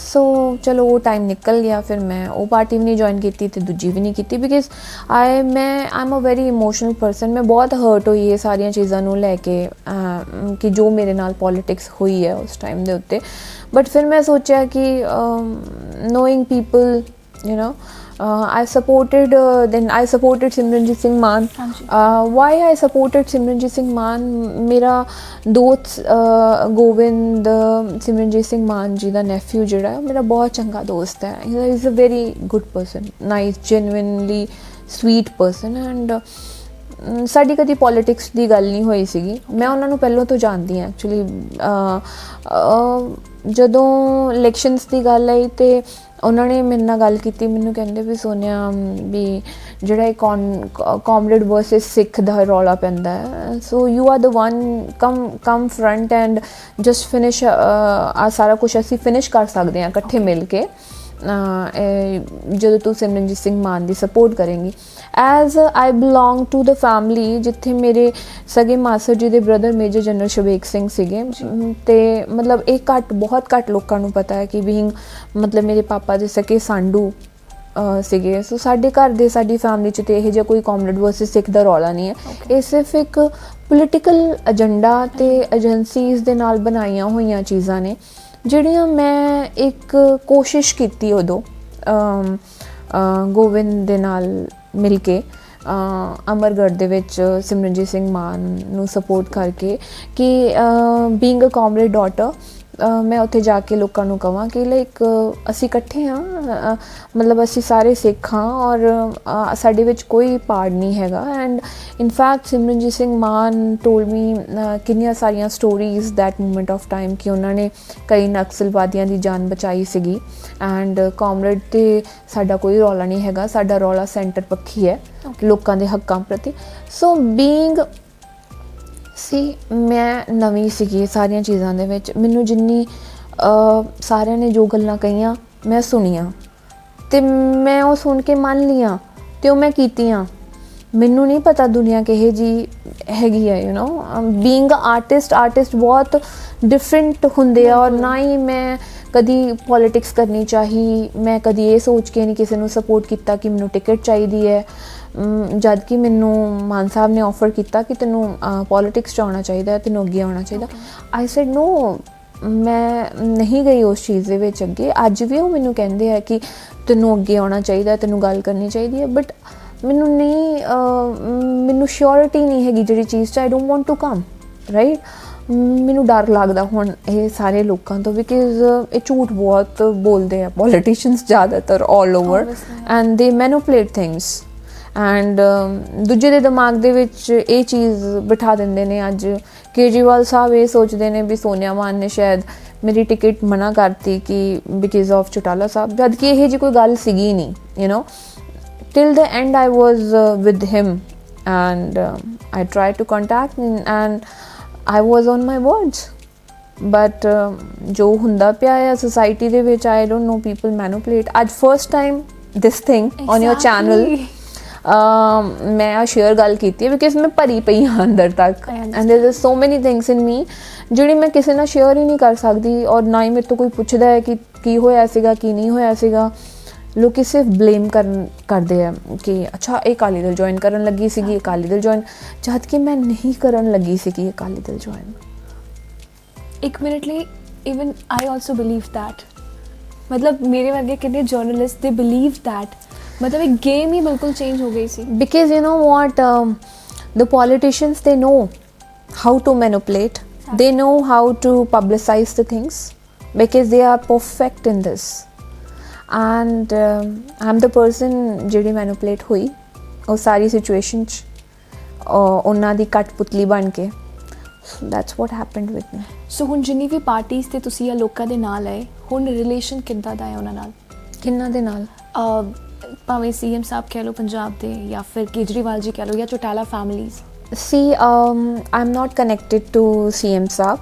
ਸੋ ਚਲੋ ਉਹ ਟਾਈਮ ਨਿਕਲ ਗਿਆ, ਫਿਰ ਮੈਂ ਉਹ ਪਾਰਟੀ ਵੀ ਨਹੀਂ ਜੁਆਇਨ ਕੀਤੀ ਅਤੇ ਦੂਜੀ ਵੀ ਨਹੀਂ ਕੀਤੀ because I am a very emotional person. ਮੈਂ ਬਹੁਤ ਹਰਟ ਹੋਈ ਇਹ ਸਾਰੀਆਂ ਚੀਜ਼ਾਂ ਨੂੰ ਲੈ ਕੇ ਕਿ ਜੋ ਮੇਰੇ ਨਾਲ ਪੋਲੀਟਿਕਸ ਹੋਈ ਹੈ ਉਸ ਟਾਈਮ ਦੇ ਉੱਤੇ। ਬਟ ਫਿਰ ਮੈਂ ਸੋਚਿਆ ਕਿ knowing people I supported Simranjit Singh Mann. Why I supported Simranjit Singh Mann? ਮੇਰਾ ਦੋਸਤ ਗੋਵਿੰਦ ਸਿਮਰਨਜੀਤ ਸਿੰਘ ਮਾਨ ਜੀ ਦਾ ਨੈਫਿਊ ਜਿਹੜਾ ਮੇਰਾ ਬਹੁਤ ਚੰਗਾ ਦੋਸਤ ਹੈ। He is a very good person, nice, genuinely sweet person. And ਸਾਡੀ ਕਦੀ ਪੋਲੀਟਿਕਸ ਦੀ ਗੱਲ ਨਹੀਂ ਹੋਈ ਸੀਗੀ। ਮੈਂ ਉਹਨਾਂ ਨੂੰ ਪਹਿਲਾਂ ਤੋਂ ਜਾਣਦੀ ਹਾਂ ਐਕਚੁਅਲੀ। ਜਦੋਂ ਇਲੈਕਸ਼ਨਸ ਦੀ ਗੱਲ ਆਈ ਅਤੇ ਉਹਨਾਂ ਨੇ ਮੇਰੇ ਨਾਲ ਗੱਲ ਕੀਤੀ, ਮੈਨੂੰ ਕਹਿੰਦੇ ਵੀ ਸੋਨੀਆ ਵੀ ਜਿਹੜਾ ਇਹ ਕਾਮਰੇਡ ਵਰਸਸ ਸਿੱਖ ਦਾ ਰੌਲਾ ਪੈਂਦਾ ਹੈ, so you are the one, come front and just finish ਆ ਸਾਰਾ ਕੁਛ ਅਸੀਂ ਫਿਨਿਸ਼ ਕਰ ਸਕਦੇ ਹਾਂ ਇਕੱਠੇ ਮਿਲ ਕੇ ਜਦੋਂ ਤੂੰ ਸਿਮਰਨਜੀਤ ਸਿੰਘ ਮਾਨ ਦੀ ਸਪੋਰਟ ਕਰੇਂਗੀ। As I belong to the family ਜਿੱਥੇ ਮੇਰੇ ਸਗੇ ਮਾਸੜ ਜੀ ਦੇ brother major general Shabeg Singh ਸੀਗੇ, ਅਤੇ ਮਤਲਬ ਇਹ ਬਹੁਤ ਘੱਟ ਲੋਕਾਂ ਨੂੰ ਪਤਾ ਹੈ ਕਿ ਬੀਇੰਗ ਮਤਲਬ ਮੇਰੇ ਪਾਪਾ ਦੇ ਸਕੇ ਸਾਂਢੂ ਸੀਗੇ। ਸੋ ਸਾਡੇ ਘਰ ਦੇ, ਸਾਡੀ ਫੈਮਿਲੀ 'ਚ ਤਾਂ ਇਹੋ ਜਿਹਾ ਕੋਈ ਕਾਮਰੇਡ ਵਰਸਸ ਸਿੱਖ ਦਾ ਰੌਲਾ ਨਹੀਂ ਹੈ। ਇਹ ਸਿਰਫ ਇੱਕ ਪੋਲੀਟੀਕਲ ਏਜੰਡਾ ਅਤੇ ਏਜੰਸੀਜ਼ ਦੇ ਨਾਲ ਬਣਾਈਆਂ ਹੋਈਆਂ ਚੀਜ਼ਾਂ ਨੇ ਜਿਹੜੀਆਂ ਮੈਂ ਇੱਕ ਕੋਸ਼ਿਸ਼ ਕੀਤੀ ਉਦੋਂ ਗੋਬਿੰਦ ਦੇ ਨਾਲ ਮਿਲ ਕੇ ਅਮਰਗੜ੍ਹ ਦੇ ਵਿੱਚ ਸਿਮਰਨਜੀਤ ਸਿੰਘ ਮਾਨ ਨੂੰ ਸਪੋਰਟ ਕਰਕੇ ਕਿ ਬੀਇੰਗ ਅ ਕਾਮਰੇਡ ਡਾਟਰ ਮੈਂ ਉੱਥੇ ਜਾ ਕੇ ਲੋਕਾਂ ਨੂੰ ਕਹਾਂ ਕਿ ਲਾਈਕ ਅਸੀਂ ਇਕੱਠੇ ਹਾਂ, ਮਤਲਬ ਅਸੀਂ ਸਾਰੇ ਸਿੱਖ ਹਾਂ ਔਰ ਸਾਡੇ ਵਿੱਚ ਕੋਈ ਪਾੜ ਨਹੀਂ ਹੈਗਾ। And in fact Simranjit Singh Mann told me ਕਿੰਨੀਆਂ ਸਾਰੀਆਂ stories that moment of time ਕਿ ਉਹਨਾਂ ਨੇ ਕਈ ਨਕਸਲਵਾਦੀਆਂ ਦੀ ਜਾਨ ਬਚਾਈ ਸੀਗੀ। ਐਂਡ ਕਾਮਰੇਡ 'ਤੇ ਸਾਡਾ ਕੋਈ ਰੌਲਾ ਨਹੀਂ ਹੈਗਾ, ਸਾਡਾ ਰੌਲਾ ਸੈਂਟਰ ਪੱਖੀ ਹੈ ਲੋਕਾਂ ਦੇ ਹੱਕਾਂ ਪ੍ਰਤੀ। ਸੋ ਬੀਇੰਗ ਮੈਂ ਨਵੀਂ ਸੀਗੀ ਸਾਰੀਆਂ ਚੀਜ਼ਾਂ ਦੇ ਵਿੱਚ, ਮੈਨੂੰ ਜਿੰਨੀ ਸਾਰਿਆਂ ਨੇ ਜੋ ਗੱਲਾਂ ਕਹੀਆਂ ਮੈਂ ਸੁਣੀਆਂ ਅਤੇ ਮੈਂ ਉਹ ਸੁਣ ਕੇ ਮੰਨ ਲਈਆਂ ਅਤੇ ਉਹ ਮੈਂ ਕੀਤੀਆਂ। ਮੈਨੂੰ ਨਹੀਂ ਪਤਾ ਦੁਨੀਆ ਕਿਹੋ ਜਿਹੀ ਹੈਗੀ ਆ, ਬੀਇੰਗ ਆਰਟਿਸਟ ਬਹੁਤ ਡਿਫਰੈਂਟ ਹੁੰਦੇ ਆ। ਔਰ ਨਾ ਹੀ ਮੈਂ ਕਦੀ ਪੋਲੀਟਿਕਸ ਕਰਨੀ ਚਾਹੀ, ਮੈਂ ਕਦੀ ਇਹ ਸੋਚ ਕੇ ਨਹੀਂ ਕਿਸੇ ਨੂੰ ਸਪੋਰਟ ਕੀਤਾ ਕਿ ਮੈਨੂੰ ਟਿਕਟ ਚਾਹੀਦੀ ਹੈ, ਜਦ ਕਿ ਮੈਨੂੰ ਮਾਨ ਸਾਹਿਬ ਨੇ ਆਫਰ ਕੀਤਾ ਕਿ ਤੈਨੂੰ ਪੋਲੀਟਿਕਸ 'ਚ ਆਉਣਾ ਚਾਹੀਦਾ, ਤੈਨੂੰ ਅੱਗੇ ਆਉਣਾ ਚਾਹੀਦਾ। ਆਈ ਸੈਡ ਨੋ, ਮੈਂ ਨਹੀਂ ਗਈ ਉਸ ਚੀਜ਼ ਦੇ ਵਿੱਚ ਅੱਗੇ। ਅੱਜ ਵੀ ਉਹ ਮੈਨੂੰ ਕਹਿੰਦੇ ਆ ਕਿ ਤੈਨੂੰ ਅੱਗੇ ਆਉਣਾ ਚਾਹੀਦਾ, ਤੈਨੂੰ ਗੱਲ ਕਰਨੀ ਚਾਹੀਦੀ ਹੈ, ਬਟ ਮੈਨੂੰ ਨਹੀਂ ਮੈਨੂੰ ਸ਼ੋਰਿਟੀ ਨਹੀਂ ਹੈਗੀ ਜਿਹੜੀ ਚੀਜ਼ 'ਚ I don't want to come right. ਮੈਨੂੰ ਡਰ ਲੱਗਦਾ ਹੁਣ ਇਹ ਸਾਰੇ ਲੋਕਾਂ ਤੋਂ ਬਿਕਾਜ਼ ਇਹ ਝੂਠ ਬਹੁਤ ਬੋਲਦੇ ਆ ਪੋਲੀਟੀਸ਼ੀਅਨਸ ਜ਼ਿਆਦਾਤਰ ਆਲ ਓਵਰ ਐਂਡ ਦੇ ਮੈਨੂਪਲੇਟ ਥਿੰਗਸ ਐਂਡ ਦੂਜੇ ਦੇ ਦਿਮਾਗ ਦੇ ਵਿੱਚ ਇਹ ਚੀਜ਼ ਬਿਠਾ ਦਿੰਦੇ ਨੇ। ਅੱਜ ਕੇਜਰੀਵਾਲ ਸਾਹਿਬ ਇਹ ਸੋਚਦੇ ਨੇ ਵੀ ਸੋਨੀਆ ਮਾਨ ਨੇ ਸ਼ਾਇਦ ਮੇਰੀ ਟਿਕਟ ਮਨਾ ਕਰਤੀ ਕਿ ਬਿਕਾਜ਼ ਆਫ ਚੌਟਾਲਾ ਸਾਹਿਬ, ਜਦ ਕਿ ਇਹ ਜੀ ਕੋਈ ਗੱਲ ਸੀਗੀ ਨਹੀਂ। You know till the end I was with him and I tried to contact him and I was on my words but ਜੋ ਹੁੰਦਾ ਪਿਆ ਹੈ society ਦੇ ਵਿੱਚ I don't know people manipulate। ਅੱਜ first time this thing on your channel ਮੈਂ ਆ share ਗੱਲ ਕੀਤੀ ਹੈ ਬਿਕਾਜ਼ ਮੈਂ ਭਰੀ ਪਈ ਹਾਂ ਅੰਦਰ ਤੱਕ and ਦੇयर are so many things in ਮੀ ਜਿਹੜੀ ਮੈਂ ਕਿਸੇ ਨਾਲ ਸ਼ੇਅਰ ਹੀ ਨਹੀਂ ਕਰ ਸਕਦੀ ਔਰ ਨਾ ਹੀ ਮੇਰੇ ਤੋਂ ਕੋਈ ਪੁੱਛਦਾ ਹੈ ਕਿ ਕੀ ਹੋਇਆ ਸੀਗਾ ਕੀ ਨਹੀਂ ਹੋਇਆ ਸੀਗਾ। ਲੋਕੀ ਸਿਰਫ ਬਲੇਮ ਕਰਦੇ ਆ ਕਿ ਅੱਛਾ ਇਹ ਅਕਾਲੀ ਦਲ ਜੁਆਇਨ ਕਰਨ ਲੱਗੀ ਸੀਗੀ, ਅਕਾਲੀ ਦਲ ਜੁਆਇਨ, ਜਦ ਕਿ ਮੈਂ ਨਹੀਂ ਕਰਨ ਲੱਗੀ ਸੀਗੀ ਅਕਾਲੀ ਦਲ ਜੁਆਇਨ। ਇੱਕ ਮਿੰਟ ਲਈ even I also believe that, ਮਤਲਬ ਮੇਰੇ ਵਰਗੇ ਕਿੰਨੇ ਜਰਨਲਿਸਟ ਦੇ ਬਿਲੀਵ ਦੈਟ, मतलब एक गेम ही बिल्कुल चेंज हो गई सी। Because you know what, the politicians, they know how to manipulate, they know how to publicize the things because they are perfect in this and I'm the person ਜਿਹੜੀ manipulate ਹੋਈ ਉਹ ਸਾਰੀ situation ਚ ਉਹਨਾਂ ਦੀ ਕਠਪੁਤਲੀ ਬਣ ਕੇ। So that's what happened with me. So ਹੁਣ ਜਿੰਨੀ ਵੀ ਪਾਰਟੀਆਂ ਤੇ ਤੁਸੀਂ ਜਾਂ ਲੋਕਾਂ ਦੇ ਨਾਲ ਆਏ, ਹੁਣ ਰਿਲੇਸ਼ਨ ਕਿੱਦਾਂ ਦਾ ਹੈ ਉਹਨਾਂ ਨਾਲ? ਕਿੰਨਾਂ ਦੇ ਨਾਲ? ਭਾਵੇਂ ਸੀਐਮ ਸਾਹਿਬ ਕਹਿ ਲਓ ਪੰਜਾਬ ਦੇ ਜਾਂ ਫਿਰ ਕੇਜਰੀਵਾਲ ਜੀ ਕਹਿ ਲਓ ਜਾਂ Chautala families. See, I'm not connected to CM ਸਾਹਿਬ।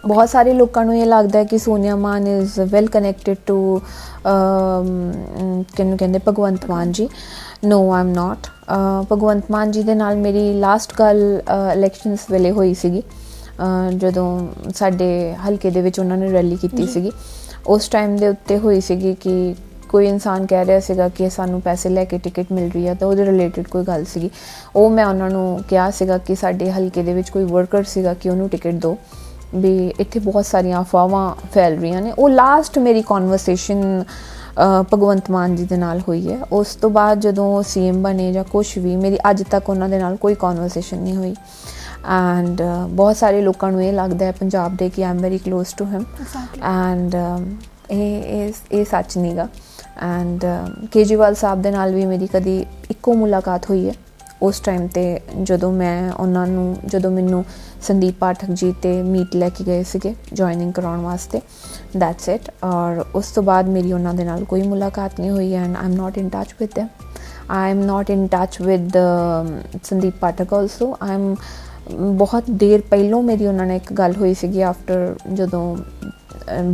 ਬਹੁਤ ਸਾਰੇ ਲੋਕਾਂ ਨੂੰ ਇਹ ਲੱਗਦਾ ਹੈ ਕਿ Sonia Mann is well connected to ਕਿਹਨੂੰ ਕਹਿੰਦੇ ਭਗਵੰਤ ਮਾਨ ਜੀ। ਨੋ ਆਈ ਐਮ ਨਾਟ। ਭਗਵੰਤ ਮਾਨ ਜੀ ਦੇ ਨਾਲ ਮੇਰੀ ਲਾਸਟ ਗੱਲ ਇਲੈਕਸ਼ਨਸ ਵੇਲੇ ਹੋਈ ਸੀਗੀ ਜਦੋਂ ਸਾਡੇ ਹਲਕੇ ਦੇ ਵਿੱਚ ਉਹਨਾਂ ਨੇ ਰੈਲੀ ਕੀਤੀ ਸੀਗੀ। ਉਸ ਟਾਈਮ ਦੇ ਉੱਤੇ ਹੋਈ ਸੀਗੀ ਕਿ ਕੋਈ ਇਨਸਾਨ ਕਹਿ ਰਿਹਾ ਸੀਗਾ ਕਿ ਸਾਨੂੰ ਪੈਸੇ ਲੈ ਕੇ ਟਿਕਟ ਮਿਲ ਰਹੀ ਹੈ ਤਾਂ ਉਹਦੇ ਰਿਲੇਟਡ ਕੋਈ ਗੱਲ ਸੀਗੀ। ਉਹ ਮੈਂ ਉਹਨਾਂ ਨੂੰ ਕਿਹਾ ਸੀਗਾ ਕਿ ਸਾਡੇ ਹਲਕੇ ਦੇ ਵਿੱਚ ਕੋਈ ਵਰਕਰ ਸੀਗਾ ਕਿ ਉਹਨੂੰ ਟਿਕਟ ਦਿਓ ਵੀ ਇੱਥੇ ਬਹੁਤ ਸਾਰੀਆਂ ਅਫਵਾਹਾਂ ਫੈਲ ਰਹੀਆਂ ਨੇ। ਉਹ ਲਾਸਟ ਮੇਰੀ ਕਨਵਰਸੇਸ਼ਨ ਭਗਵੰਤ ਮਾਨ ਜੀ ਦੇ ਨਾਲ ਹੋਈ ਹੈ। ਉਸ ਤੋਂ ਬਾਅਦ ਜਦੋਂ ਉਹ ਸੀਐਮ ਬਣੇ ਜਾਂ ਕੁਛ ਵੀ, ਮੇਰੀ ਅੱਜ ਤੱਕ ਉਹਨਾਂ ਦੇ ਨਾਲ ਕੋਈ ਕਨਵਰਸੇਸ਼ਨ ਨਹੀਂ ਹੋਈ ਐਂਡ ਬਹੁਤ ਸਾਰੇ ਲੋਕਾਂ ਨੂੰ ਇਹ ਲੱਗਦਾ ਹੈ ਪੰਜਾਬ ਦੇ ਕਿ I am very close to him and ਇਹ ਸੱਚ ਨਹੀਂਗਾ। ਐਂਡ ਕੇਜਰੀਵਾਲ ਸਾਹਿਬ ਦੇ ਨਾਲ ਵੀ ਮੇਰੀ ਕਦੀ ਇੱਕੋ ਮੁਲਾਕਾਤ ਹੋਈ ਹੈ ਉਸ ਟਾਈਮ 'ਤੇ ਜਦੋਂ ਮੈਂ ਉਹਨਾਂ ਨੂੰ ਜਦੋਂ ਮੈਨੂੰ ਸੰਦੀਪ ਪਾਠਕ ਜੀ ਤੇ ਮੀਟ ਲੈ ਕੇ ਗਏ ਸੀਗੇ ਜੁਆਇਨਿੰਗ ਕਰਾਉਣ ਵਾਸਤੇ, ਦੈਟਸ ਇਟ। ਔਰ ਉਸ ਤੋਂ ਬਾਅਦ ਮੇਰੀ ਉਹਨਾਂ ਦੇ ਨਾਲ ਕੋਈ ਮੁਲਾਕਾਤ ਨਹੀਂ ਹੋਈ and I am not in touch with them. I am not in touch with Sandeep Pathak also. I am ਬਹੁਤ ਦੇਰ ਪਹਿਲੋਂ ਮੇਰੀ ਉਹਨਾਂ ਨਾਲ ਇੱਕ ਗੱਲ ਹੋਈ ਸੀਗੀ ਆਫਟਰ ਜਦੋਂ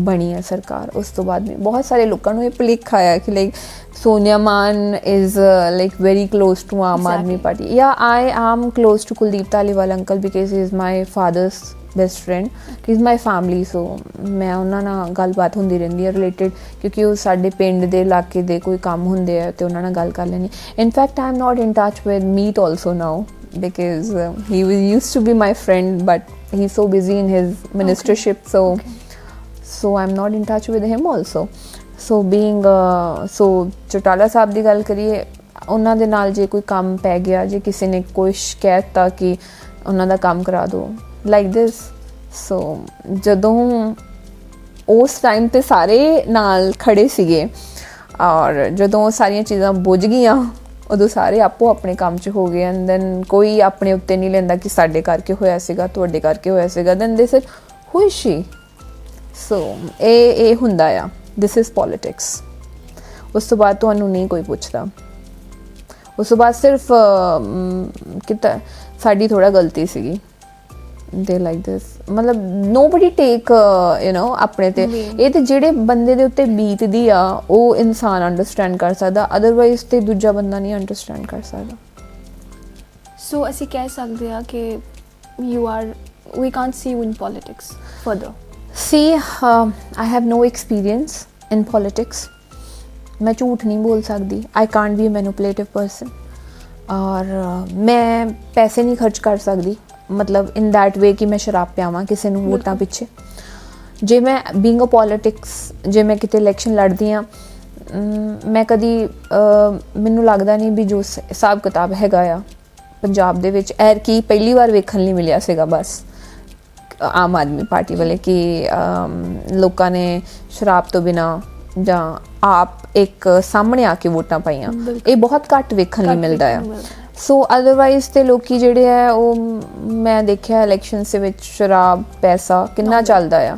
ਬਣੀ ਹੈ ਸਰਕਾਰ। ਉਸ ਤੋਂ ਬਾਅਦ ਵੀ ਬਹੁਤ ਸਾਰੇ ਲੋਕਾਂ ਨੂੰ ਇਹ ਭੁਲੇਖਾ ਆਇਆ ਕਿ like Sonia Mann is like very close to Aam Aadmi party. ਯਾ I am close to Kuldeep Dhaliwal uncle because he is my father's best friend, he is my family. So ਮੈਂ ਉਹਨਾਂ ਨਾਲ ਗੱਲਬਾਤ ਹੁੰਦੀ ਰਹਿੰਦੀ ਹੈ ਰਿਲੇਟਡ ਕਿਉਂਕਿ ਉਹ ਸਾਡੇ ਪਿੰਡ ਦੇ ਇਲਾਕੇ ਦੇ ਕੋਈ ਕੰਮ ਹੁੰਦੇ ਆ ਅਤੇ ਉਹਨਾਂ ਨਾਲ ਗੱਲ ਕਰ ਲੈਂਦੀ। In fact I am not in touch with Meet also now because he used to be my friend but he's so busy in his ministership so I'm not in touch with him also. So being so Chautala ਸਾਹਿਬ ਦੀ ਗੱਲ ਕਰੀਏ, ਉਹਨਾਂ ਦੇ ਨਾਲ ਜੇ ਕੋਈ ਕੰਮ ਪੈ ਗਿਆ, ਜੇ ਕਿਸੇ ਨੇ ਕੋਈ ਸ਼ਿਕਾਇਤ ਤਾਂ ਕਿ ਉਹਨਾਂ ਦਾ ਕੰਮ ਕਰਾ ਦਿਓ like this। so ਜਦੋਂ ਉਸ ਟਾਈਮ 'ਤੇ ਸਾਰੇ ਨਾਲ ਖੜੇ ਸੀਗੇ ਔਰ ਜਦੋਂ ਸਾਰੀਆਂ ਚੀਜ਼ਾਂ ਬੁੱਝ ਗਈਆਂ ਉਦੋਂ ਸਾਰੇ ਆਪੋ ਆਪਣੇ ਕੰਮ 'ਚ ਹੋ ਗਏ ਐਂਡ ਦੈਨ ਕੋਈ ਆਪਣੇ ਉੱਤੇ ਨਹੀਂ ਲੈਂਦਾ ਕਿ ਸਾਡੇ ਕਰਕੇ ਹੋਇਆ ਸੀਗਾ, ਤੁਹਾਡੇ ਕਰਕੇ ਹੋਇਆ ਸੀਗਾ। Then they said who is she. So ਇਹ ਹੁੰਦਾ ਆ, ਦਿਸ ਇਜ਼ ਪੋਲੀਟਿਕਸ। ਉਸ ਤੋਂ ਬਾਅਦ ਤੁਹਾਨੂੰ ਨਹੀਂ ਕੋਈ ਪੁੱਛਦਾ। ਉਸ ਤੋਂ ਬਾਅਦ ਸਿਰਫ ਕਿਤਾ ਸਾਡੀ ਥੋੜ੍ਹਾ ਗਲਤੀ ਸੀਗੀ ਦੇ ਲਾਈਕ ਦਿਸ, ਮਤਲਬ ਨੋਬਡੀ ਟੇਕ ਯੂ ਨੋ ਆਪਣੇ 'ਤੇ। ਇਹ ਤਾਂ ਜਿਹੜੇ ਬੰਦੇ ਦੇ ਉੱਤੇ ਬੀਤਦੀ ਆ ਉਹ ਇਨਸਾਨ ਅੰਡਰਸਟੈਂਡ ਕਰ ਸਕਦਾ, ਅਦਰਵਾਈਜ਼ ਤੇ ਦੂਜਾ ਬੰਦਾ ਨਹੀਂ ਅੰਡਰਸਟੈਂਡ ਕਰ ਸਕਦਾ। ਸੋ ਅਸੀਂ ਕਹਿ ਸਕਦੇ ਹਾਂ ਕਿ we can't see you in politics further. See, I have no experience in politics. मैं झूठ नहीं बोल सकती। I can't be a manipulative person. और मैं पैसे नहीं खर्च कर सकती, मतलब in that way कि मैं शराब पियावां किसी नूं वोटां पिछे। जे मैं being a politics, जे मैं किते इलेक्शन लड़दी हाँ ਮੈਂ ਕਦੀ ਮੈਨੂੰ ਲੱਗਦਾ ਨਹੀਂ ਵੀ ਜੋ ਹਿਸਾਬ ਕਿਤਾਬ ਹੈਗਾ ਆ ਪੰਜਾਬ ਦੇ ਵਿੱਚ ਐਰਕੀ ਪਹਿਲੀ ਵਾਰ ਵੇਖਣ ਲਈ ਮਿਲਿਆ ਸੀਗਾ ਬਸ ਆਮ ਆਦਮੀ ਪਾਰਟੀ ਵਾਲੇ ਕਿ ਲੋਕਾਂ ਨੇ ਸ਼ਰਾਬ ਤੋਂ ਬਿਨਾਂ ਜਾਂ ਆਪ ਇੱਕ ਸਾਹਮਣੇ ਆ ਕੇ ਵੋਟਾਂ ਪਾਈਆਂ, ਇਹ ਬਹੁਤ ਘੱਟ ਵੇਖਣ ਲਈ ਮਿਲਦਾ ਆ। ਸੋ ਅਦਰਵਾਈਜ਼ ਤੇ ਲੋਕੀ ਜਿਹੜੇ ਆ ਉਹ ਮੈਂ ਦੇਖਿਆ ਇਲੈਕਸ਼ਨਸ ਦੇ ਵਿੱਚ ਸ਼ਰਾਬ ਪੈਸਾ ਕਿੰਨਾ ਚੱਲਦਾ ਆ।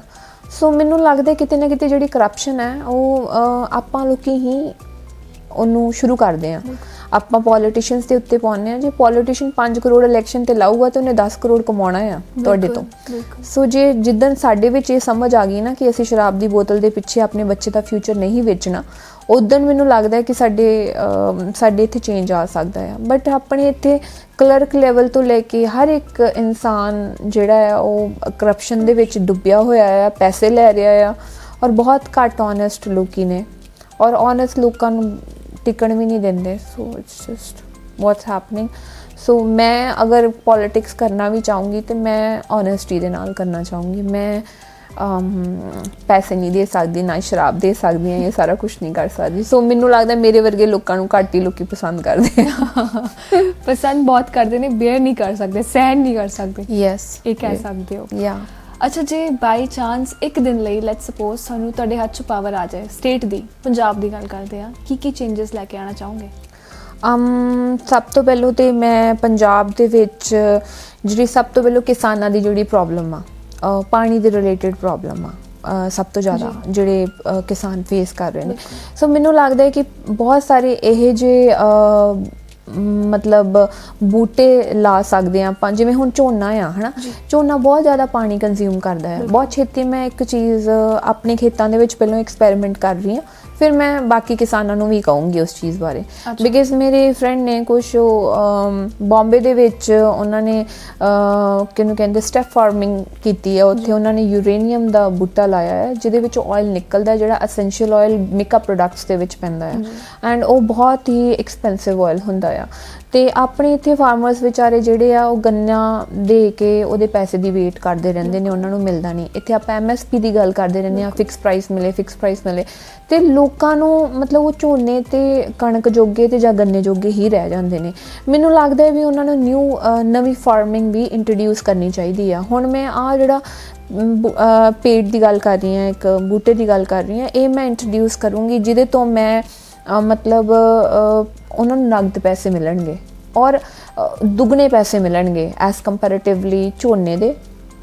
ਸੋ ਮੈਨੂੰ ਲੱਗਦਾ ਕਿਤੇ ਨਾ ਕਿਤੇ ਜਿਹੜੀ ਕਰਪਸ਼ਨ ਹੈ ਉਹ ਆਪਾਂ ਲੋਕੀ ਹੀ ਉਹਨੂੰ ਸ਼ੁਰੂ ਕਰਦੇ ਆ। ਆਪਾਂ ਪੋਲੀਟੀਸ਼ੀਅਨਸ ਦੇ ਉੱਤੇ ਪਾਉਂਦੇ ਆ, ਜੇ ਪੋਲੀਟੀਸ਼ੀਅਨ 5 ਕਰੋੜ ਇਲੈਕਸ਼ਨ ਤੇ ਲਾਊਗਾ ਤਾਂ ਉਹਨੇ 10 ਕਰੋੜ ਕਮਾਉਣਾ ਆ ਤੁਹਾਡੇ ਤੋਂ। ਸੋ ਜੇ ਜਿੱਦਣ ਸਾਡੇ ਵਿੱਚ ਇਹ ਸਮਝ ਆ ਗਈ ਨਾ ਕਿ ਅਸੀਂ ਸ਼ਰਾਬ ਦੀ ਬੋਤਲ ਦੇ ਪਿੱਛੇ ਆਪਣੇ ਬੱਚੇ ਦਾ ਫਿਊਚਰ ਨਹੀਂ ਵੇਚਣਾ, ਉਦੋਂ ਮੈਨੂੰ ਲੱਗਦਾ ਹੈ ਕਿ ਸਾਡੇ ਇੱਥੇ ਚੇਂਜ ਆ ਸਕਦਾ ਆ। ਬਟ ਆਪਣੇ ਇੱਥੇ ਕਲਰਕ ਲੈਵਲ ਤੋਂ ਲੈ ਕੇ ਹਰ ਇੱਕ ਇਨਸਾਨ ਜਿਹੜਾ ਆ ਉਹ ਕਰਪਸ਼ਨ ਦੇ ਵਿੱਚ ਡੁੱਬਿਆ ਹੋਇਆ ਆ, ਪੈਸੇ ਲੈ ਰਿਹਾ ਆ, ਔਰ ਬਹੁਤ ਘੱਟ ਓਨੈਸਟ ਲੋਕੀ ਨੇ, ਔਰ ਓਨੈਸਟ ਲੋਕਾਂ ਨੂੰ ਟਿਕਣ ਵੀ ਨਹੀਂ ਦਿੰਦੇ। So it's just what's happening. So ਮੈਂ ਅਗਰ ਪੋਲੀਟਿਕਸ ਕਰਨਾ ਵੀ ਚਾਹੂੰਗੀ ਤੇ ਮੈਂ ਓਨੈਸਟੀ ਦੇ ਨਾਲ ਕਰਨਾ ਚਾਹੂੰਗੀ। ਮੈਂ ਪੈਸੇ ਨਹੀਂ ਦੇ ਸਕਦੀ, ਨਾ ਸ਼ਰਾਬ ਦੇ ਸਕਦੀ ਹਾਂ, ਇਹ ਸਾਰਾ ਕੁਝ ਨਹੀਂ ਕਰ ਸਕਦੀ। ਸੋ ਮੈਨੂੰ ਲੱਗਦਾ ਮੇਰੇ ਵਰਗੇ ਲੋਕਾਂ ਨੂੰ ਘੱਟ ਹੀ ਲੋਕੀ ਪਸੰਦ ਕਰਦੇ ਆ। ਪਸੰਦ ਬਹੁਤ ਕਰਦੇ ਨੇ, ਬੇਅਰ ਨਹੀਂ ਕਰ ਸਕਦੇ, ਸਹਿਨ ਨਹੀਂ ਕਰ ਸਕਦੇ। ਯੈਸ, ਇਹ ਕਹਿ ਸਕਦੇ ਹੋ। ਯਾ ਅੱਛਾ, ਜੇ ਬਾਈ ਚਾਂਸ ਇੱਕ ਦਿਨ ਲਈ ਲੈਟਸ ਸਪੋਜ਼ ਤੁਹਾਨੂੰ ਤੁਹਾਡੇ ਹੱਥ 'ਚ ਪਾਵਰ ਆ ਜਾਏ, ਸਟੇਟ ਦੀ, ਪੰਜਾਬ ਦੀ ਗੱਲ ਕਰਦੇ ਆ, ਕੀ ਚੇਂਜਸ ਲੈ ਕੇ ਆਉਣਾ ਚਾਹੋਗੇ? ਸਭ ਤੋਂ ਪਹਿਲਾਂ ਤੇ ਮੈਂ ਪੰਜਾਬ ਦੇ ਵਿੱਚ ਜਿਹੜੀ ਸਭ ਤੋਂ ਪਹਿਲਾਂ ਕਿਸਾਨਾਂ ਦੀ ਜਿਹੜੀ ਪ੍ਰੋਬਲਮ ਆ, ਪਾਣੀ ਦੇ ਰਿਲੇਟਡ ਪ੍ਰੋਬਲਮ ਆ ਸਭ ਤੋਂ ਜ਼ਿਆਦਾ ਜਿਹੜੇ ਕਿਸਾਨ ਫੇਸ ਕਰ ਰਹੇ ਨੇ। ਸੋ ਮੈਨੂੰ ਲੱਗਦਾ ਹੈ ਕਿ ਬਹੁਤ ਸਾਰੇ ਇਹ ਜਿਹੇ ਮਤਲਬ ਬੂਟੇ ਲਾ ਸਕਦੇ ਆ ਆਪਾਂ, ਜਿਵੇਂ ਹੁਣ ਝੋਨਾ ਆ ਹੈ ਨਾ, ਝੋਨਾ ਬਹੁਤ ਜ਼ਿਆਦਾ ਪਾਣੀ ਕੰਜ਼ਿਊਮ ਕਰਦਾ ਹੈ। ਬਹੁਤ ਛੇਤੀ ਮੈਂ ਇੱਕ ਚੀਜ਼ ਆਪਣੇ ਖੇਤਾਂ ਦੇ ਵਿੱਚ ਪਹਿਲਾਂ ਐਕਸਪੈਰੀਮੈਂਟ ਕਰ ਰਹੀ ਹਾਂ, ਫਿਰ ਮੈਂ ਬਾਕੀ ਕਿਸਾਨਾਂ ਨੂੰ ਵੀ ਕਹੂੰਗੀ ਉਸ ਚੀਜ਼ ਬਾਰੇ। ਬਿਕਾਜ਼ ਮੇਰੇ ਫਰੈਂਡ ਨੇ ਕੁਛ ਬੰਬੇ ਦੇ ਵਿੱਚ ਉਹਨਾਂ ਨੇ ਕਿਹਨੂੰ ਕਹਿੰਦੇ ਸਟੈਪ ਫਾਰਮਿੰਗ ਕੀਤੀ ਹੈ। ਉੱਥੇ ਉਹਨਾਂ ਨੇ ਯੂਰੇਨੀਅਮ ਦਾ ਬੂਟਾ ਲਾਇਆ ਹੈ ਜਿਹਦੇ ਵਿੱਚ ਆਇਲ ਨਿਕਲਦਾ, ਜਿਹੜਾ ਐਸੈਂਸ਼ੀਅਲ ਆਇਲ ਮੇਕਅਪ ਪ੍ਰੋਡਕਟਸ ਦੇ ਵਿੱਚ ਪੈਂਦਾ ਹੈ, ਐਂਡ ਉਹ ਬਹੁਤ ਹੀ ਐਕਸਪੈਂਸਿਵ ਆਇਲ ਹੁੰਦਾ ਆ। ਤੇ ਆਪਣੇ ਇੱਥੇ ਫਾਰਮਰਸ ਵਿਚਾਰੇ ਜਿਹੜੇ ਆ ਉਹ ਗੰਨਾ ਦੇ ਕੇ ਉਹਦੇ ਪੈਸੇ ਦੀ ਵੇਟ ਕਰਦੇ ਰਹਿੰਦੇ ਨੇ, ਉਹਨਾਂ ਨੂੰ ਮਿਲਦਾ ਨਹੀਂ। ਇੱਥੇ ਆਪਾਂ MSP ਦੀ ਗੱਲ ਕਰਦੇ ਰਹਿੰਦੇ ਆ, ਫਿਕਸ ਪ੍ਰਾਈਸ ਮਿਲੇ, ਤੇ ਲੋਕਾਂ ਨੂੰ ਮਤਲਬ ਉਹ ਝੋਨੇ ਤੇ ਕਣਕ ਜੋਗੇ ਤੇ ਜਾਂ ਗੰਨੇ ਜੋਗੇ ਹੀ ਰਹਿ ਜਾਂਦੇ ਨੇ। ਮੈਨੂੰ ਲੱਗਦਾ ਹੈ ਵੀ ਉਹਨਾਂ ਨੂੰ ਨਵੀਂ ਫਾਰਮਿੰਗ ਵੀ ਇੰਟਰੋਡਿਊਸ ਕਰਨੀ ਚਾਹੀਦੀ ਆ। ਹੁਣ ਮੈਂ ਆ ਜਿਹੜਾ ਪੇੜ ਦੀ ਗੱਲ ਕਰ ਰਹੀ ਹਾਂ, ਇੱਕ ਬੂਟੇ ਦੀ ਗੱਲ ਕਰ ਰਹੀ ਹਾਂ, ਇਹ ਮੈਂ ਇੰਟਰੋਡਿਊਸ ਕਰੂੰਗੀ ਜਿਹਦੇ ਤੋਂ ਮੈਂ ਮਤਲਬ ਉਹਨਾਂ ਨੂੰ ਨਗਦ ਪੈਸੇ ਮਿਲਣਗੇ ਔਰ ਦੁੱਗਣੇ ਪੈਸੇ ਮਿਲਣਗੇ ਐਸ ਕੰਪੈਰੇਟਿਵਲੀ ਝੋਨੇ ਦੇ,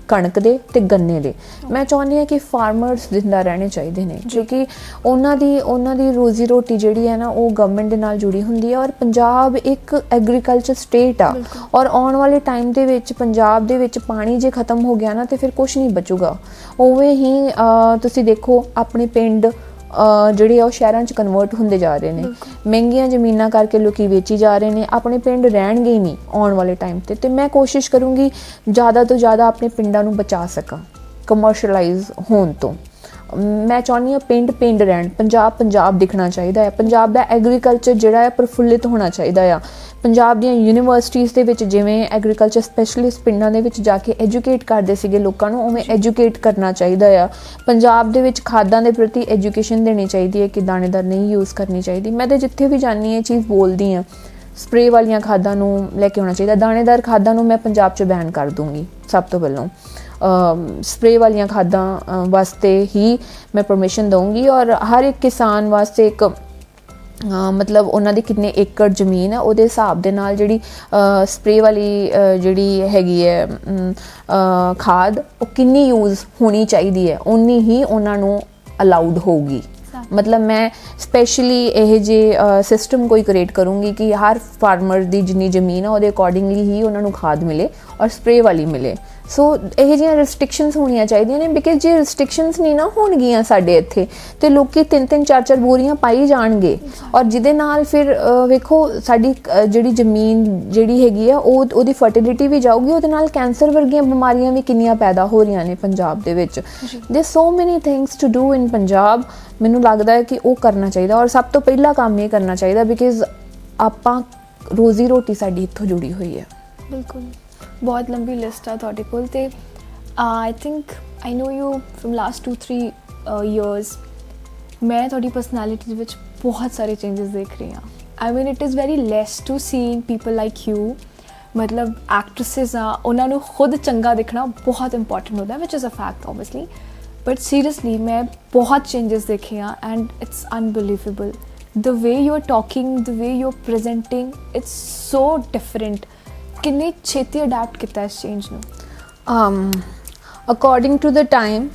ਕਣਕ ਦੇ ਤੇ ਗੰਨੇ ਦੇ। ਮੈਂ ਚਾਹੁੰਦੀ ਹਾਂ ਕਿ ਫਾਰਮਰਸ ਜ਼ਿੰਦਾ ਰਹਿਣੇ ਚਾਹੀਦੇ ਨੇ, ਕਿਉਂਕਿ ਉਹਨਾਂ ਦੀ ਰੋਜ਼ੀ ਰੋਟੀ ਜਿਹੜੀ ਹੈ ਨਾ ਉਹ ਗਵਰਨਮੈਂਟ ਦੇ ਨਾਲ ਜੁੜੀ ਹੁੰਦੀ ਹੈ। ਔਰ ਪੰਜਾਬ ਇੱਕ ਐਗਰੀਕਲਚਰ ਸਟੇਟ ਆ, ਔਰ ਆਉਣ ਵਾਲੇ ਟਾਈਮ ਦੇ ਵਿੱਚ ਪੰਜਾਬ ਦੇ ਵਿੱਚ ਪਾਣੀ ਜੇ ਖਤਮ ਹੋ ਗਿਆ ਨਾ ਤੇ ਫਿਰ ਕੁਝ ਨਹੀਂ ਬਚੂਗਾ। ਉਵੇਂ ਹੀ ਤੁਸੀਂ ਦੇਖੋ ਆਪਣੇ ਪਿੰਡ ਜਿਹੜੇ ਆ ਉਹ ਸ਼ਹਿਰਾਂ 'ਚ ਕਨਵਰਟ ਹੁੰਦੇ ਜਾ ਰਹੇ ਨੇ, ਮਹਿੰਗੀਆਂ ਜ਼ਮੀਨਾਂ ਕਰਕੇ ਲੋਕੀ ਵੇਚੀ ਜਾ ਰਹੇ ਨੇ, ਆਪਣੇ ਪਿੰਡ ਰਹਿਣਗੇ ਹੀ ਨਹੀਂ ਆਉਣ ਵਾਲੇ ਟਾਈਮ ਤੇ ਮੈਂ ਕੋਸ਼ਿਸ਼ ਕਰੂੰਗੀ ਜ਼ਿਆਦਾ ਤੋਂ ਜ਼ਿਆਦਾ ਆਪਣੇ ਪਿੰਡਾਂ ਨੂੰ ਬਚਾ ਸਕਾਂ ਕਮਰਸ਼ੀਅਲਾਈਜ਼ ਹੋਣ ਤੋਂ। ਮੈਂ ਚਾਹੁੰਦੀ ਹਾਂ ਪਿੰਡ ਰਹਿਣ, ਪੰਜਾਬ ਦਿਖਣਾ ਚਾਹੀਦਾ ਹੈ। ਪੰਜਾਬ ਦਾ ਐਗਰੀਕਲਚਰ ਜਿਹੜਾ ਹੈ ਪ੍ਰਫੁੱਲਿਤ ਹੋਣਾ ਚਾਹੀਦਾ ਆ। ਪੰਜਾਬ ਦੀਆਂ ਯੂਨੀਵਰਸਿਟੀਜ਼ ਦੇ ਵਿੱਚ ਜਿਵੇਂ ਐਗਰੀਕਲਚਰ ਸਪੈਸ਼ਲਿਸਟ ਪਿੰਡਾਂ ਦੇ ਵਿੱਚ ਜਾ ਕੇ ਐਜੂਕੇਟ ਕਰਦੇ ਸੀਗੇ ਲੋਕਾਂ ਨੂੰ, ਉਵੇਂ ਐਜੂਕੇਟ ਕਰਨਾ ਚਾਹੀਦਾ ਆ। ਪੰਜਾਬ ਦੇ ਵਿੱਚ ਖਾਦਾਂ ਦੇ ਪ੍ਰਤੀ ਐਜੂਕੇਸ਼ਨ ਦੇਣੀ ਚਾਹੀਦੀ ਹੈ ਕਿ ਦਾਣੇਦਾਰ ਨਹੀਂ ਯੂਜ਼ ਕਰਨੀ ਚਾਹੀਦੀ। ਮੈਂ ਤਾਂ ਜਿੱਥੇ ਵੀ ਜਾਂਦੀ ਇਹ ਚੀਜ਼ ਬੋਲਦੀ ਹਾਂ, ਸਪਰੇ ਵਾਲੀਆਂ ਖਾਦਾਂ ਨੂੰ ਲੈ ਕੇ ਆਉਣਾ ਚਾਹੀਦਾ। ਦਾਣੇਦਾਰ ਖਾਦਾਂ ਨੂੰ ਮੈਂ ਪੰਜਾਬ 'ਚ ਬੈਨ ਕਰ ਦੂੰਗੀ ਸਭ ਤੋਂ ਪਹਿਲਾਂ। ਸਪਰੇ ਵਾਲੀਆਂ ਖਾਦਾਂ ਵਾਸਤੇ ਹੀ ਮੈਂ ਪਰਮਿਸ਼ਨ ਦਊਂਗੀ, ਔਰ ਹਰ ਇੱਕ ਕਿਸਾਨ ਵਾਸਤੇ ਇੱਕ ਮਤਲਬ ਉਹਨਾਂ ਦੀ ਕਿੰਨੇ ਏਕੜ ਜ਼ਮੀਨ ਹੈ ਉਹਦੇ ਹਿਸਾਬ ਦੇ ਨਾਲ ਜਿਹੜੀ ਸਪਰੇ ਵਾਲੀ ਜਿਹੜੀ ਹੈਗੀ ਹੈ ਖਾਦ ਉਹ ਕਿੰਨੀ ਯੂਜ਼ ਹੋਣੀ ਚਾਹੀਦੀ ਹੈ, ਉਨੀ ਹੀ ਉਹਨਾਂ ਨੂੰ ਅਲਾਉਡ ਹੋਊਗੀ। ਮਤਲਬ ਮੈਂ ਸਪੈਸ਼ਲੀ ਇਹ ਜੇ ਸਿਸਟਮ ਕੋਈ ਕ੍ਰੀਏਟ ਕਰੂੰਗੀ ਕਿ ਹਰ ਫਾਰਮਰ ਦੀ ਜਿੰਨੀ ਜ਼ਮੀਨ ਆ ਉਹਦੇ ਅਕੋਰਡਿੰਗਲੀ ਹੀ ਉਹਨਾਂ ਨੂੰ ਖਾਦ ਮਿਲੇ ਔਰ ਸਪਰੇ ਵਾਲੀ ਮਿਲੇ। ਸੋ ਇਹ ਜਿਹੀਆਂ ਰਿਸਟ੍ਰਿਕਸ਼ਨਸ ਹੋਣੀਆਂ ਚਾਹੀਦੀਆਂ ਨੇ, ਬਿਕਾਜ਼ ਜੇ ਰਿਸਟ੍ਰਿਕਸ਼ਨਸ ਨਹੀਂ ਨਾ ਹੋਣਗੀਆਂ ਸਾਡੇ ਇੱਥੇ ਤੇ ਲੋਕੀ 3-3 4-4 ਬੋਰੀਆਂ ਪਾਈ ਜਾਣਗੇ, ਔਰ ਜਿਹਦੇ ਨਾਲ ਫਿਰ ਵੇਖੋ ਸਾਡੀ ਜਿਹੜੀ ਜ਼ਮੀਨ ਜਿਹੜੀ ਹੈਗੀ ਆ ਉਹਦੀ ਫਰਟੀਲਿਟੀ ਵੀ ਜਾਊਗੀ, ਉਹਦੇ ਨਾਲ ਕੈਂਸਰ ਵਰਗੀਆਂ ਬਿਮਾਰੀਆਂ ਵੀ ਕਿੰਨੀਆਂ ਪੈਦਾ ਹੋ ਰਹੀਆਂ ਨੇ ਪੰਜਾਬ ਦੇ ਵਿੱਚ। There so many things to do in Punjab. ਮੈਨੂੰ ਲੱਗਦਾ ਹੈ ਕਿ ਉਹ ਕਰਨਾ ਚਾਹੀਦਾ, ਔਰ ਸਭ ਤੋਂ ਪਹਿਲਾ ਕੰਮ ਇਹ ਕਰਨਾ ਚਾਹੀਦਾ ਬਿਕਾਜ਼ ਆਪਾਂ ਰੋਜ਼ੀ ਰੋਟੀ ਸਾਡੀ ਇੱਥੋਂ ਜੁੜੀ ਹੋਈ ਹੈ। ਬਿਲਕੁਲ, ਬਹੁਤ ਲੰਬੀ ਲਿਸਟ ਆ ਤੁਹਾਡੇ ਕੋਲ ਤੇ I think I know you from last 2-3 years। ਮੈਂ ਤੁਹਾਡੀ ਪਰਸਨੈਲਿਟੀ ਦੇ ਵਿੱਚ बहुत सारे चेंजेस देख रही हाँ. I mean it is very less to seeing people like you. मतलब एक्ट्रेसिस आ उन्होंने खुद चंगा दिखना बहुत इंपॉर्टेंट होता है which is a fact obviously. But seriously मैं बहुत चेंजेस देखे हैं and it's unbelievable. The way you are talking, the way you are presenting, it's so different. किन्ने छेती अडैप्ट किया इस चेंज ਨੂੰ? ਅਕੋਰਡਿੰਗ ਟੂ ਦ ਟਾਈਮ,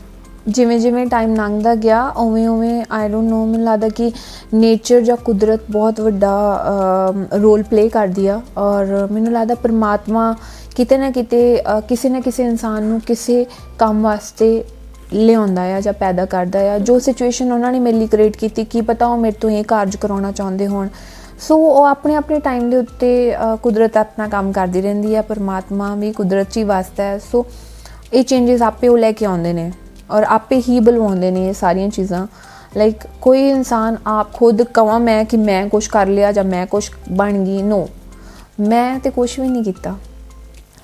ਜਿਵੇਂ ਜਿਵੇਂ ਟਾਈਮ ਲੰਘਦਾ ਗਿਆ ਉਵੇਂ ਉਵੇਂ ਆਈ ਡੋਂਟ ਨੋ, ਮੈਨੂੰ ਲੱਗਦਾ ਕਿ ਨੇਚਰ ਜਾਂ ਕੁਦਰਤ ਬਹੁਤ ਵੱਡਾ ਰੋਲ ਪਲੇ ਕਰਦੀ ਆ. ਔਰ ਮੈਨੂੰ ਲੱਗਦਾ ਪਰਮਾਤਮਾ ਕਿਤੇ ਨਾ ਕਿਤੇ ਕਿਸੇ ਨਾ ਕਿਸੇ ਇਨਸਾਨ ਨੂੰ ਕਿਸੇ ਕੰਮ ਵਾਸਤੇ ਲਿਆਉਂਦਾ ਆ ਜਾਂ ਪੈਦਾ ਕਰਦਾ ਆ. ਜੋ ਸਿਚੁਏਸ਼ਨ ਉਹਨਾਂ ਨੇ ਮੇਰੇ ਲਈ ਕ੍ਰੀਏਟ ਕੀਤੀ, ਕੀ ਪਤਾ ਉਹ ਮੇਰੇ ਤੋਂ ਇਹ ਕਾਰਜ ਕਰਾਉਣਾ ਚਾਹੁੰਦੇ ਹੋਣ. ਸੋ ਉਹ ਆਪਣੇ ਆਪਣੇ ਟਾਈਮ ਦੇ ਉੱਤੇ ਕੁਦਰਤ ਆਪਣਾ ਕੰਮ ਕਰਦੀ ਰਹਿੰਦੀ ਹੈ. ਪਰਮਾਤਮਾ ਵੀ ਕੁਦਰਤ 'ਚ ਹੀ ਵਸਦਾ ਹੈ. ਸੋ ਇਹ ਚੇਂਜਸ ਆਪੇ ਉਹ ਲੈ ਕੇ ਆਉਂਦੇ ਨੇ ਔਰ ਆਪੇ ਹੀ ਬੁਲਵਾਉਂਦੇ ਨੇ ਇਹ ਸਾਰੀਆਂ ਚੀਜ਼ਾਂ. ਲਾਈਕ ਕੋਈ ਇਨਸਾਨ ਆਪ ਖੁਦ ਕਹਾਂ ਮੈਂ ਕਿ ਮੈਂ ਕੁਛ ਕਰ ਲਿਆ ਜਾਂ ਮੈਂ ਕੁਛ ਬਣ ਗਈ, ਨੋ, ਮੈਂ ਤਾਂ ਕੁਛ ਵੀ ਨਹੀਂ ਕੀਤਾ.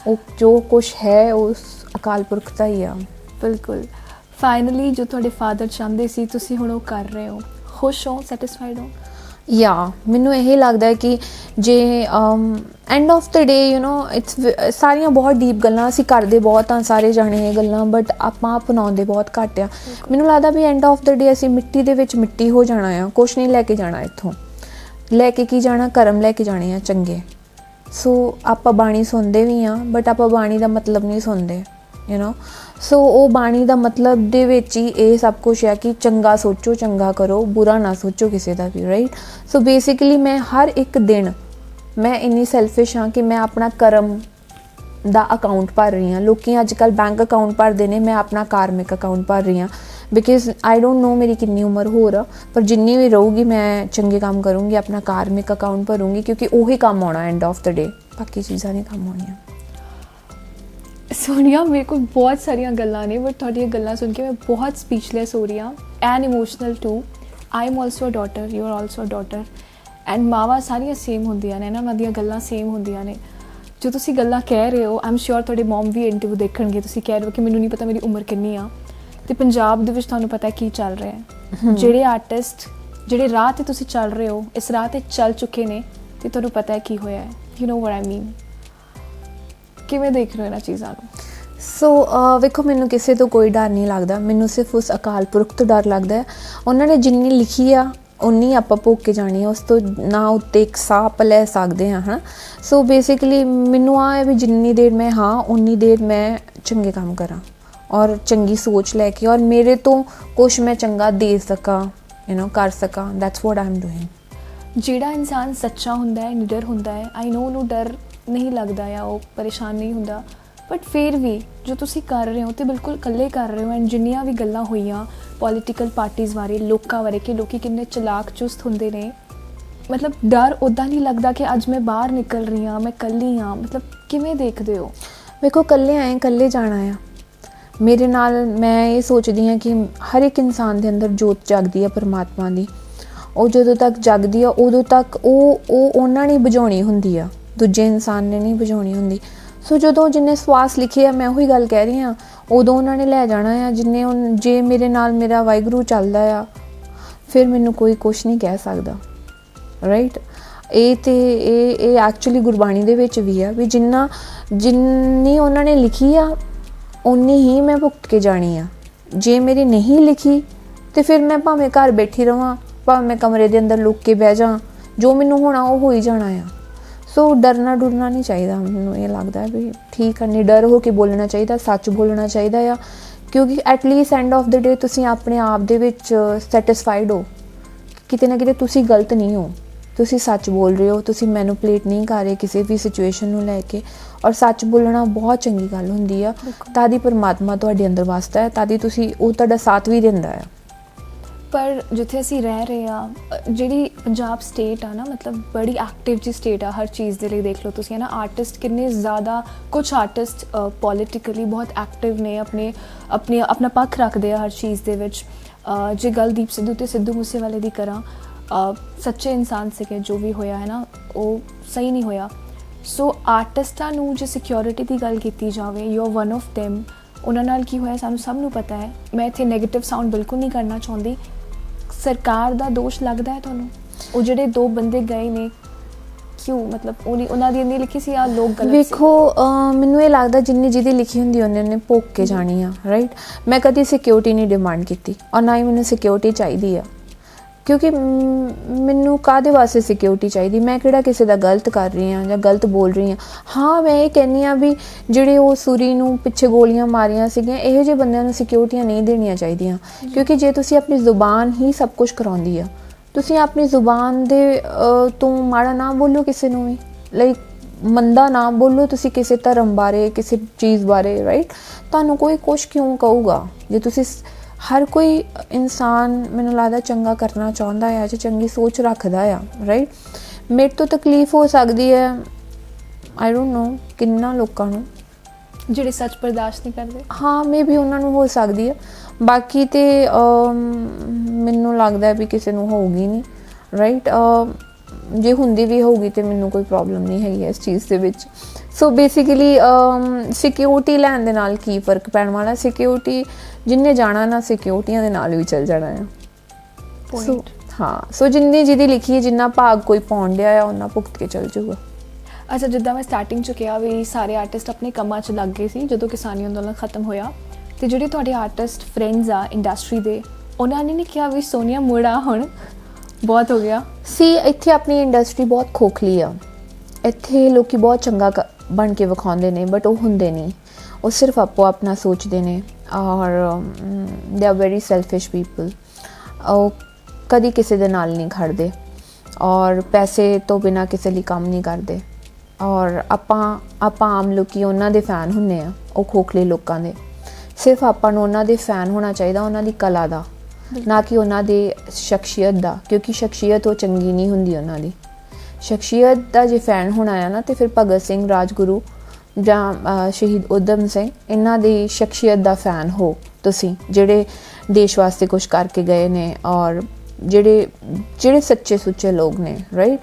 ਉਹ ਜੋ ਕੁਛ ਹੈ ਉਸ ਅਕਾਲ ਪੁਰਖ ਦਾ ਹੀ ਆ. ਬਿਲਕੁਲ. ਫਾਈਨਲੀ ਜੋ ਤੁਹਾਡੇ ਫਾਦਰ ਚਾਹੁੰਦੇ ਸੀ ਤੁਸੀਂ ਹੁਣ ਉਹ ਕਰ ਰਹੇ ਹੋ, ਖੁਸ਼ ਹੋ, ਸੈਟਿਸਫਾਈਡ ਹੋ? ਯਾ ਮੈਨੂੰ ਇਹ ਲੱਗਦਾ ਹੈ ਕਿ ਜੇ end of the day you know it's ਸਾਰੀਆਂ ਬਹੁਤ ਡੀਪ ਗੱਲਾਂ ਅਸੀਂ ਕਰਦੇ ਬਹੁਤ ਹਾਂ ਸਾਰੇ ਜਾਣੇ ਇਹ ਗੱਲਾਂ, ਬਟ ਆਪਾਂ ਅਪਣਾਉਂਦੇ ਬਹੁਤ ਘੱਟ ਆ. ਮੈਨੂੰ ਲੱਗਦਾ ਵੀ ਐਂਡ ਆਫ ਦ ਡੇ ਅਸੀਂ ਮਿੱਟੀ ਦੇ ਵਿੱਚ ਮਿੱਟੀ ਹੋ ਜਾਣਾ ਆ. ਕੁਛ ਨਹੀਂ ਲੈ ਕੇ ਜਾਣਾ ਇੱਥੋਂ. ਲੈ ਕੇ ਕੀ ਜਾਣਾ? ਕਰਮ ਲੈ ਕੇ ਜਾਣੇ ਆ ਚੰਗੇ. ਸੋ ਆਪਾਂ ਬਾਣੀ ਸੁਣਦੇ ਵੀ ਹਾਂ ਬਟ ਆਪਾਂ ਬਾਣੀ ਦਾ ਮਤਲਬ ਨਹੀਂ ਸੁਣਦੇ, ਯੂ ਨੋ. ਸੋ ਉਹ ਬਾਣੀ ਦਾ ਮਤਲਬ ਦੇ ਵਿੱਚ ਹੀ ਇਹ ਸਭ ਕੁਛ ਹੈ ਕਿ ਚੰਗਾ ਸੋਚੋ, ਚੰਗਾ ਕਰੋ, ਬੁਰਾ ਨਾ ਸੋਚੋ ਕਿਸੇ ਦਾ ਵੀ, ਰਾਈਟ. ਸੋ ਬੇਸਿਕਲੀ ਮੈਂ ਹਰ ਇੱਕ ਦਿਨ ਮੈਂ ਇੰਨੀ ਸੈਲਫਿਸ਼ ਹਾਂ ਕਿ ਮੈਂ ਆਪਣਾ ਕਰਮ ਦਾ ਅਕਾਊਂਟ ਭਰ ਰਹੀ ਹਾਂ. ਲੋਕੀ ਅੱਜ ਕੱਲ੍ਹ ਬੈਂਕ ਅਕਾਊਂਟ ਭਰਦੇ ਨੇ, ਮੈਂ ਆਪਣਾ ਕਾਰਮਿਕ ਅਕਾਊਂਟ ਭਰ ਰਹੀ ਹਾਂ. ਬਿਕਾਜ਼ ਆਈ ਡੋਂਟ ਨੋ ਮੇਰੀ ਕਿੰਨੀ ਉਮਰ ਹੋਰ ਆ, ਪਰ ਜਿੰਨੀ ਵੀ ਰਹੂਗੀ ਮੈਂ ਚੰਗੇ ਕੰਮ ਕਰੂੰਗੀ, ਆਪਣਾ ਕਾਰਮਿਕ ਅਕਾਊਂਟ ਭਰੂੰਗੀ, ਕਿਉਂਕਿ ਉਹੀ ਕੰਮ ਆਉਣਾ ਐਂਡ ਆਫ ਦ ਡੇ. ਬਾਕੀ ਚੀਜ਼ਾਂ ਨਹੀਂ ਕੰਮ ਆਉਣੀਆਂ. ਸੋਨੀਆ ਮੇਰੇ ਕੋਲ ਬਹੁਤ ਸਾਰੀਆਂ ਗੱਲਾਂ ਨੇ ਬਟ ਤੁਹਾਡੀਆਂ ਗੱਲਾਂ ਸੁਣ ਕੇ ਮੈਂ ਬਹੁਤ ਸਪੀਚਲੈਸ ਹੋ ਰਹੀ ਹਾਂ and emotional too. I am also a daughter, you are also a daughter and ਮਾਵਾਂ ਸਾਰੀਆਂ ਸੇਮ ਹੁੰਦੀਆਂ ਨੇ ਨਾ, ਉਹਨਾਂ ਦੀਆਂ ਗੱਲਾਂ ਸੇਮ ਹੁੰਦੀਆਂ ਨੇ. ਜੋ ਤੁਸੀਂ ਗੱਲਾਂ ਕਹਿ ਰਹੇ ਹੋ ਆਈ ਐਮ ਸ਼ੋਰ ਤੁਹਾਡੇ ਮਮ ਵੀ ਇੰਟਰਵਿਊ ਦੇਖਣਗੇ. ਤੁਸੀਂ ਕਹਿ ਰਹੇ ਹੋ ਕਿ ਮੈਨੂੰ ਨਹੀਂ ਪਤਾ ਮੇਰੀ ਉਮਰ ਕਿੰਨੀ ਆ, ਅਤੇ ਪੰਜਾਬ ਦੇ ਵਿੱਚ ਤੁਹਾਨੂੰ ਪਤਾ ਕੀ ਚੱਲ ਰਿਹਾ ਹੈ. ਜਿਹੜੇ ਆਰਟਿਸਟ ਜਿਹੜੇ ਰਾਹ 'ਤੇ ਤੁਸੀਂ ਚੱਲ ਰਹੇ ਹੋ ਇਸ ਰਾਹ 'ਤੇ ਚੱਲ ਚੁੱਕੇ ਨੇ ਅਤੇ ਤੁਹਾਨੂੰ ਪਤਾ ਹੈ ਕੀ ਹੋਇਆ ਹੈ. ਯੂ ਨੋ ਵਾਟ ਆਈ ਮੀਨ. ਕਿਵੇਂ ਦੇਖ ਰਹੇ ਹੋ ਇਹਨਾਂ ਚੀਜ਼ਾਂ ਨੂੰ? ਸੋ ਵੇਖੋ ਮੈਨੂੰ ਕਿਸੇ ਤੋਂ ਕੋਈ ਡਰ ਨਹੀਂ ਲੱਗਦਾ. ਮੈਨੂੰ ਸਿਰਫ ਉਸ ਅਕਾਲ ਪੁਰਖ ਤੋਂ ਡਰ ਲੱਗਦਾ ਹੈ. ਉਹਨਾਂ ਨੇ ਜਿੰਨੀ ਲਿਖੀ ਆ ਉਨੀ ਆਪਾਂ ਭੋਗ ਕੇ ਜਾਣੀ ਆ, ਉਸ ਤੋਂ ਨਾ ਉੱਤੇ ਇੱਕ ਸਾਹ ਆਪਾਂ ਲੈ ਸਕਦੇ ਹਾਂ, ਹੈ ਨਾ. ਸੋ ਬੇਸਿਕਲੀ ਮੈਨੂੰ ਆ ਹੈ ਵੀ ਜਿੰਨੀ ਦੇਰ ਮੈਂ ਹਾਂ ਉਨੀ ਦੇਰ ਮੈਂ ਚੰਗੇ ਕੰਮ ਕਰਾਂ ਔਰ ਚੰਗੀ ਸੋਚ ਲੈ ਕੇ ਔਰ ਮੇਰੇ ਤੋਂ ਕੁਛ ਮੈਂ ਚੰਗਾ ਦੇ ਸਕਾਂ, ਯੂ ਨੋ, ਕਰ ਸਕਾਂ. That's what I M doing. ਜਿਹੜਾ ਇਨਸਾਨ ਸੱਚਾ ਹੁੰਦਾ ਹੈ, ਨਿਡਰ ਹੁੰਦਾ ਹੈ, ਆਈ ਨੋ ਉਹਨੂੰ ਡਰ ਨਹੀਂ ਲੱਗਦਾ ਜਾਂ ਉਹ ਪਰੇਸ਼ਾਨ ਨਹੀਂ ਹੁੰਦਾ, ਬਟ ਫਿਰ ਵੀ ਜੋ ਤੁਸੀਂ ਕਰ ਰਹੇ ਹੋ ਤੇ ਬਿਲਕੁਲ ਇਕੱਲੇ ਕਰ ਰਹੇ ਹੋ. ਐਂਡ ਜਿੰਨੀਆਂ ਵੀ ਗੱਲਾਂ ਹੋਈਆਂ ਪੋਲੀਟੀਕਲ ਪਾਰਟੀਜ਼ ਬਾਰੇ, ਲੋਕਾਂ ਬਾਰੇ ਕਿ ਲੋਕੀ ਕਿੰਨੇ ਚਲਾਕ ਚੁਸਤ ਹੁੰਦੇ ਨੇ, ਮਤਲਬ ਡਰ ਉੱਦਾਂ ਨਹੀਂ ਲੱਗਦਾ ਕਿ ਅੱਜ ਮੈਂ ਬਾਹਰ ਨਿਕਲ ਰਹੀ ਹਾਂ, ਮੈਂ ਇਕੱਲੀ ਹਾਂ, ਮਤਲਬ ਕਿਵੇਂ ਦੇਖਦੇ ਹੋ? ਵੇਖੋ ਇਕੱਲੇ ਆਏ, ਇਕੱਲੇ ਜਾਣਾ ਆ. ਮੇਰੇ ਨਾਲ ਮੈਂ ਇਹ ਸੋਚਦੀ ਹਾਂ ਕਿ ਹਰ ਇੱਕ ਇਨਸਾਨ ਦੇ ਅੰਦਰ ਜੋਤ ਜਗਦੀ ਹੈ ਪਰਮਾਤਮਾ ਦੀ. ਉਹ ਜਦੋਂ ਤੱਕ ਜਗਦੀ ਆ ਉਦੋਂ ਤੱਕ ਉਹ ਉਹਨਾਂ ਨੇ ਬੁਝਾਉਣੀ ਹੁੰਦੀ ਆ, ਦੂਜੇ ਇਨਸਾਨ ਨੇ ਨਹੀਂ ਬੁਝਾਉਣੀ ਹੁੰਦੀ. ਸੋ ਜਦੋਂ ਜਿੰਨੇ ਸਵਾਸ ਲਿਖੇ ਆ, ਮੈਂ ਉਹੀ ਗੱਲ ਕਹਿ ਰਹੀ ਹਾਂ, ਉਦੋਂ ਉਹਨਾਂ ਨੇ ਲੈ ਜਾਣਾ ਆ. ਜੇ ਮੇਰੇ ਨਾਲ ਮੇਰਾ ਵਾਹਿਗੁਰੂ ਚੱਲਦਾ ਆ ਫਿਰ ਮੈਨੂੰ ਕੋਈ ਕੁਛ ਨਹੀਂ ਕਹਿ ਸਕਦਾ, ਰਾਈਟ. ਇਹ ਐਕਚੁਅਲੀ ਗੁਰਬਾਣੀ ਦੇ ਵਿੱਚ ਵੀ ਆ ਵੀ ਜਿੰਨੀ ਉਹਨਾਂ ਨੇ ਲਿਖੀ ਆ ਉਨੀ ਹੀ ਮੈਂ ਭੁਗਤ ਕੇ ਜਾਣੀ ਆ. ਜੇ ਮੇਰੀ ਨਹੀਂ ਲਿਖੀ ਤਾਂ ਫਿਰ ਮੈਂ ਭਾਵੇਂ ਘਰ ਬੈਠੀ ਰਹਾਂ, ਭਾਵੇਂ ਮੈਂ ਕਮਰੇ ਦੇ ਅੰਦਰ ਲੁੱਕ ਕੇ ਬਹਿ ਜਾ, ਜੋ ਮੈਨੂੰ ਹੋਣਾ ਉਹ ਹੋ ਹੀ ਜਾਣਾ ਆ. ਸੋ ਡਰਨਾ ਡੁਰਨਾ ਨਹੀਂ ਚਾਹੀਦਾ. ਮੈਨੂੰ ਇਹ ਲੱਗਦਾ ਵੀ ਠੀਕ ਆ, ਨਿਡਰ ਹੋ ਕੇ ਬੋਲਣਾ ਚਾਹੀਦਾ, ਸੱਚ ਬੋਲਣਾ ਚਾਹੀਦਾ ਆ, ਕਿਉਂਕਿ ਐਟਲੀਸਟ ਐਂਡ ਆਫ ਦ ਡੇ ਤੁਸੀਂ ਆਪਣੇ ਆਪ ਦੇ ਵਿੱਚ ਸੈਟਿਸਫਾਈਡ ਹੋ, ਕਿਤੇ ਨਾ ਕਿਤੇ ਤੁਸੀਂ ਗਲਤ ਨਹੀਂ ਹੋ, ਤੁਸੀਂ ਸੱਚ ਬੋਲ ਰਹੇ ਹੋ, ਤੁਸੀਂ ਮੈਨੂਪਲੇਟ ਨਹੀਂ ਕਰ ਰਹੇ ਕਿਸੇ ਵੀ ਸਿਚੁਏਸ਼ਨ ਨੂੰ ਲੈ ਕੇ. ਔਰ ਸੱਚ ਬੋਲਣਾ ਬਹੁਤ ਚੰਗੀ ਗੱਲ ਹੁੰਦੀ ਆ. ਤਾਂ ਦੀ ਪਰਮਾਤਮਾ ਤੁਹਾਡੇ ਅੰਦਰ ਵਸਦਾ ਹੈ, ਤਾਂ ਦੀ ਤੁਸੀਂ ਉਹ ਤੁਹਾਡਾ ਸਾਥ ਵੀ ਦਿੰਦਾ ਆ. ਪਰ ਜਿੱਥੇ ਅਸੀਂ ਰਹਿ ਰਹੇ ਹਾਂ, ਜਿਹੜੀ ਪੰਜਾਬ ਸਟੇਟ ਆ ਨਾ, ਮਤਲਬ ਬੜੀ ਐਕਟਿਵ ਜੀ ਸਟੇਟ ਆ ਹਰ ਚੀਜ਼ ਦੇ ਲਈ. ਦੇਖ ਲਓ ਤੁਸੀਂ ਹੈ ਨਾ, ਆਰਟਿਸਟ ਕਿੰਨੇ ਜ਼ਿਆਦਾ, ਕੁਛ ਆਰਟਿਸਟ ਪੋਲੀਟੀਕਲੀ ਬਹੁਤ ਐਕਟਿਵ ਨੇ, ਆਪਣਾ ਪੱਖ ਰੱਖਦੇ ਆ ਹਰ ਚੀਜ਼ ਦੇ ਵਿੱਚ. ਜੇ ਗੱਲ ਦੀਪ ਸਿੱਧੂ ਅਤੇ ਸਿੱਧੂ ਮੂਸੇਵਾਲੇ ਦੀ ਕਰਾਂ, ਸੱਚੇ ਇਨਸਾਨ ਸੀਗੇ, ਜੋ ਵੀ ਹੋਇਆ ਹੈ ਨਾ ਉਹ ਸਹੀ ਨਹੀਂ ਹੋਇਆ. ਸੋ ਆਰਟਿਸਟਾਂ ਨੂੰ ਜੇ ਸਿਕਿਉਰਿਟੀ ਦੀ ਗੱਲ ਕੀਤੀ ਜਾਵੇ, you are one of them, ਉਹਨਾਂ ਨਾਲ ਕੀ ਹੋਇਆ ਸਾਨੂੰ ਸਭ ਨੂੰ ਪਤਾ ਹੈ. ਮੈਂ ਇੱਥੇ ਨੈਗੇਟਿਵ ਸਾਊਂਡ ਬਿਲਕੁਲ ਨਹੀਂ ਕਰਨਾ ਚਾਹੁੰਦੀ. ਸਰਕਾਰ ਦਾ ਦੋਸ਼ ਲੱਗਦਾ ਹੈ ਤੁਹਾਨੂੰ? ਉਹ ਜਿਹੜੇ 2 ਬੰਦੇ ਗਏ ਨੇ ਕਿਉਂ, ਮਤਲਬ ਉਹਨਾਂ ਦੀ ਇੰਨੀ ਲਿਖੀ ਸੀ ਜਾਂ ਲੋਕ ਗਲਤ ਸੀ? ਵੇਖੋ ਮੈਨੂੰ ਇਹ ਲੱਗਦਾ ਜਿੰਨੀ ਜਿਹਦੀ ਲਿਖੀ ਹੁੰਦੀ ਉਹਨੇ ਭੋਗ ਕੇ ਜਾਣੀ ਆ, ਰਾਈਟ। ਮੈਂ ਕਦੀ ਸਿਕਿਉਰਿਟੀ ਨਹੀਂ ਡਿਮਾਂਡ ਕੀਤੀ ਔਰ ਨਾ ਹੀ ਮੈਨੂੰ ਸਿਕਿਉਰਿਟੀ ਚਾਹੀਦੀ ਆ, ਕਿਉਂਕਿ ਮੈਨੂੰ ਕਾਹਦੇ ਵਾਸਤੇ ਸਿਕਿਉਰਿਟੀ ਚਾਹੀਦੀ? ਮੈਂ ਕਿਹੜਾ ਕਿਸੇ ਦਾ ਗਲਤ ਕਰ ਰਹੀ ਹਾਂ ਜਾਂ ਗਲਤ ਬੋਲ ਰਹੀ ਹਾਂ। ਹਾਂ ਮੈਂ ਇਹ ਕਹਿੰਦੀ ਹਾਂ ਵੀ ਜਿਹੜੇ ਉਹ ਸੂਰੀ ਨੂੰ ਪਿੱਛੇ ਗੋਲੀਆਂ ਮਾਰੀਆਂ ਸੀਗੀਆਂ, ਇਹੋ ਜਿਹੇ ਬੰਦਿਆਂ ਨੂੰ ਸਿਕਿਉਰਿਟੀਆਂ ਨਹੀਂ ਦੇਣੀਆਂ ਚਾਹੀਦੀਆਂ, ਕਿਉਂਕਿ ਜੇ ਤੁਸੀਂ ਆਪਣੀ ਜ਼ੁਬਾਨ ਹੀ ਸਭ ਕੁਝ ਕਰਾਉਂਦੀ ਆ, ਤੁਸੀਂ ਆਪਣੀ ਜ਼ੁਬਾਨ ਦੇ ਤੋਂ ਮਾੜਾ ਨਾ ਬੋਲੋ ਕਿਸੇ ਨੂੰ ਵੀ, ਲਾਈਕ ਮੰਦਾ ਨਾ ਬੋਲੋ ਤੁਸੀਂ ਕਿਸੇ ਧਰਮ ਬਾਰੇ, ਕਿਸੇ ਚੀਜ਼ ਬਾਰੇ, ਰਾਈਟ। ਤੁਹਾਨੂੰ ਕੋਈ ਕੁਛ ਕਿਉਂ ਕਹੂਗਾ ਜੇ ਤੁਸੀਂ ਹਰ ਕੋਈ ਇਨਸਾਨ ਮੈਨੂੰ ਲੱਗਦਾ ਚੰਗਾ ਕਰਨਾ ਚਾਹੁੰਦਾ ਹੈ ਜਾਂ ਚੰਗੀ ਸੋਚ ਰੱਖਦਾ ਆ, ਰਾਈਟ। ਮੇਰੇ ਤੋਂ ਤਕਲੀਫ ਹੋ ਸਕਦੀ ਹੈ ਆਈ ਡੋਂਟ ਨੋ ਕਿੰਨਾ ਲੋਕਾਂ ਨੂੰ ਜਿਹੜੇ ਸੱਚ ਬਰਦਾਸ਼ਤ ਨਹੀਂ ਕਰਦੇ। ਹਾਂ ਮੇ ਵੀ ਉਹਨਾਂ ਨੂੰ ਹੋ ਸਕਦੀ ਹੈ, ਬਾਕੀ ਤੇ ਮੈਨੂੰ ਲੱਗਦਾ ਵੀ ਕਿਸੇ ਨੂੰ ਹੋਊਗੀ ਨਹੀਂ, ਰਾਈਟ। ਜੇ ਹੁੰਦੀ ਵੀ ਹੋਊਗੀ ਤੇ ਮੈਨੂੰ ਕੋਈ ਪ੍ਰੋਬਲਮ ਨਹੀਂ ਹੈਗੀ ਇਸ ਚੀਜ਼ ਦੇ ਵਿੱਚ। ਸੋ ਬੇਸਿਕਲੀ ਸਿਕਿਉਰਿਟੀ ਲੈਣ ਦੇ ਨਾਲ ਕੀ ਫਰਕ ਪੈਣ ਵਾਲਾ? ਸਿਕਿਉਰਿਟੀ ਜਿੰਨੇ ਜਾਣਾ ਨਾ ਸਿਕਿਉਰਿਟੀਆਂ ਦੇ ਨਾਲ ਵੀ ਚੱਲ ਜਾਣਾ ਆ। ਸੋ ਹਾਂ, ਸੋ ਜਿੰਨੀ ਜਿਹਦੀ ਲਿਖੀ ਹੈ, ਜਿੰਨਾ ਭਾਗ ਕੋਈ ਪਾਉਣ ਡਿਆ ਆ ਉਹਨਾਂ ਭੁਗਤ ਕੇ ਚੱਲ ਜਾਊਗਾ। ਅੱਛਾ, ਜਿੱਦਾਂ ਮੈਂ ਸਟਾਰਟਿੰਗ 'ਚ ਕਿਹਾ ਵੀ ਸਾਰੇ ਆਰਟਿਸਟ ਆਪਣੇ ਕੰਮਾਂ 'ਚ ਲੱਗ ਗਏ ਸੀ ਜਦੋਂ ਕਿਸਾਨੀ ਅੰਦੋਲਨ ਖਤਮ ਹੋਇਆ, ਅਤੇ ਜਿਹੜੇ ਤੁਹਾਡੇ ਆਰਟਿਸਟ ਫਰੈਂਡਸ ਆ ਇੰਡਸਟਰੀ ਦੇ, ਉਹਨਾਂ ਨੇ ਨਹੀਂ ਕਿਹਾ ਵੀ ਸੋਨੀਆ ਮੁੜਾ ਹੁਣ ਬਹੁਤ ਹੋ ਗਿਆ ਸੀ? ਇੱਥੇ ਆਪਣੀ ਇੰਡਸਟਰੀ ਬਹੁਤ ਖੋਖਲੀ ਆ, ਇੱਥੇ ਲੋਕੀ ਬਹੁਤ ਚੰਗਾ ਬਣ ਕੇ ਵਿਖਾਉਂਦੇ ਨੇ ਬਟ ਉਹ ਹੁੰਦੇ ਨਹੀਂ, ਉਹ ਸਿਰਫ ਆਪੋ ਆਪਣਾ ਸੋਚਦੇ ਨੇ ਔਰ they are very selfish people. ਉਹ ਕਦੀ ਕਿਸੇ ਦੇ ਨਾਲ ਨਹੀਂ ਖੜਦੇ ਔਰ ਪੈਸੇ ਤੋਂ ਬਿਨਾਂ ਕਿਸੇ ਲਈ ਕੰਮ ਨਹੀਂ ਕਰਦੇ, ਔਰ ਆਪਾਂ ਆਮ ਲੋਕੀ ਉਹਨਾਂ ਦੇ ਫੈਨ ਹੁੰਦੇ ਆ, ਉਹ ਖੋਖਲੇ ਲੋਕਾਂ ਦੇ। ਸਿਰਫ ਆਪਾਂ ਨੂੰ ਉਹਨਾਂ ਦੇ ਫੈਨ ਹੋਣਾ ਚਾਹੀਦਾ, ਉਹਨਾਂ ਦੀ ਕਲਾ ਦਾ, ਨਾ ਕਿ ਉਹਨਾਂ ਦੀ ਸ਼ਖਸੀਅਤ ਦਾ, ਕਿਉਂਕਿ ਸ਼ਖਸੀਅਤ ਉਹ ਚੰਗੀ ਨਹੀਂ ਹੁੰਦੀ ਉਹਨਾਂ ਦੀ। ਸ਼ਖਸੀਅਤ ਦਾ ਜੇ ਫੈਨ ਹੋਣਾ ਆ ਨਾ ਤੇ ਫਿਰ ਭਗਤ ਸਿੰਘ, ਰਾਜਗੁਰੂ ਜਾਂ ਸ਼ਹੀਦ ਊਧਮ ਸਿੰਘ, ਇਹਨਾਂ ਦੀ ਸ਼ਖਸੀਅਤ ਦਾ ਫੈਨ ਹੋ ਤੁਸੀਂ, ਜਿਹੜੇ ਦੇਸ਼ ਵਾਸਤੇ ਕੁਝ ਕਰਕੇ ਗਏ ਨੇ ਔਰ ਜਿਹੜੇ ਸੱਚੇ ਸੁੱਚੇ ਲੋਕ ਨੇ, ਰਾਈਟ।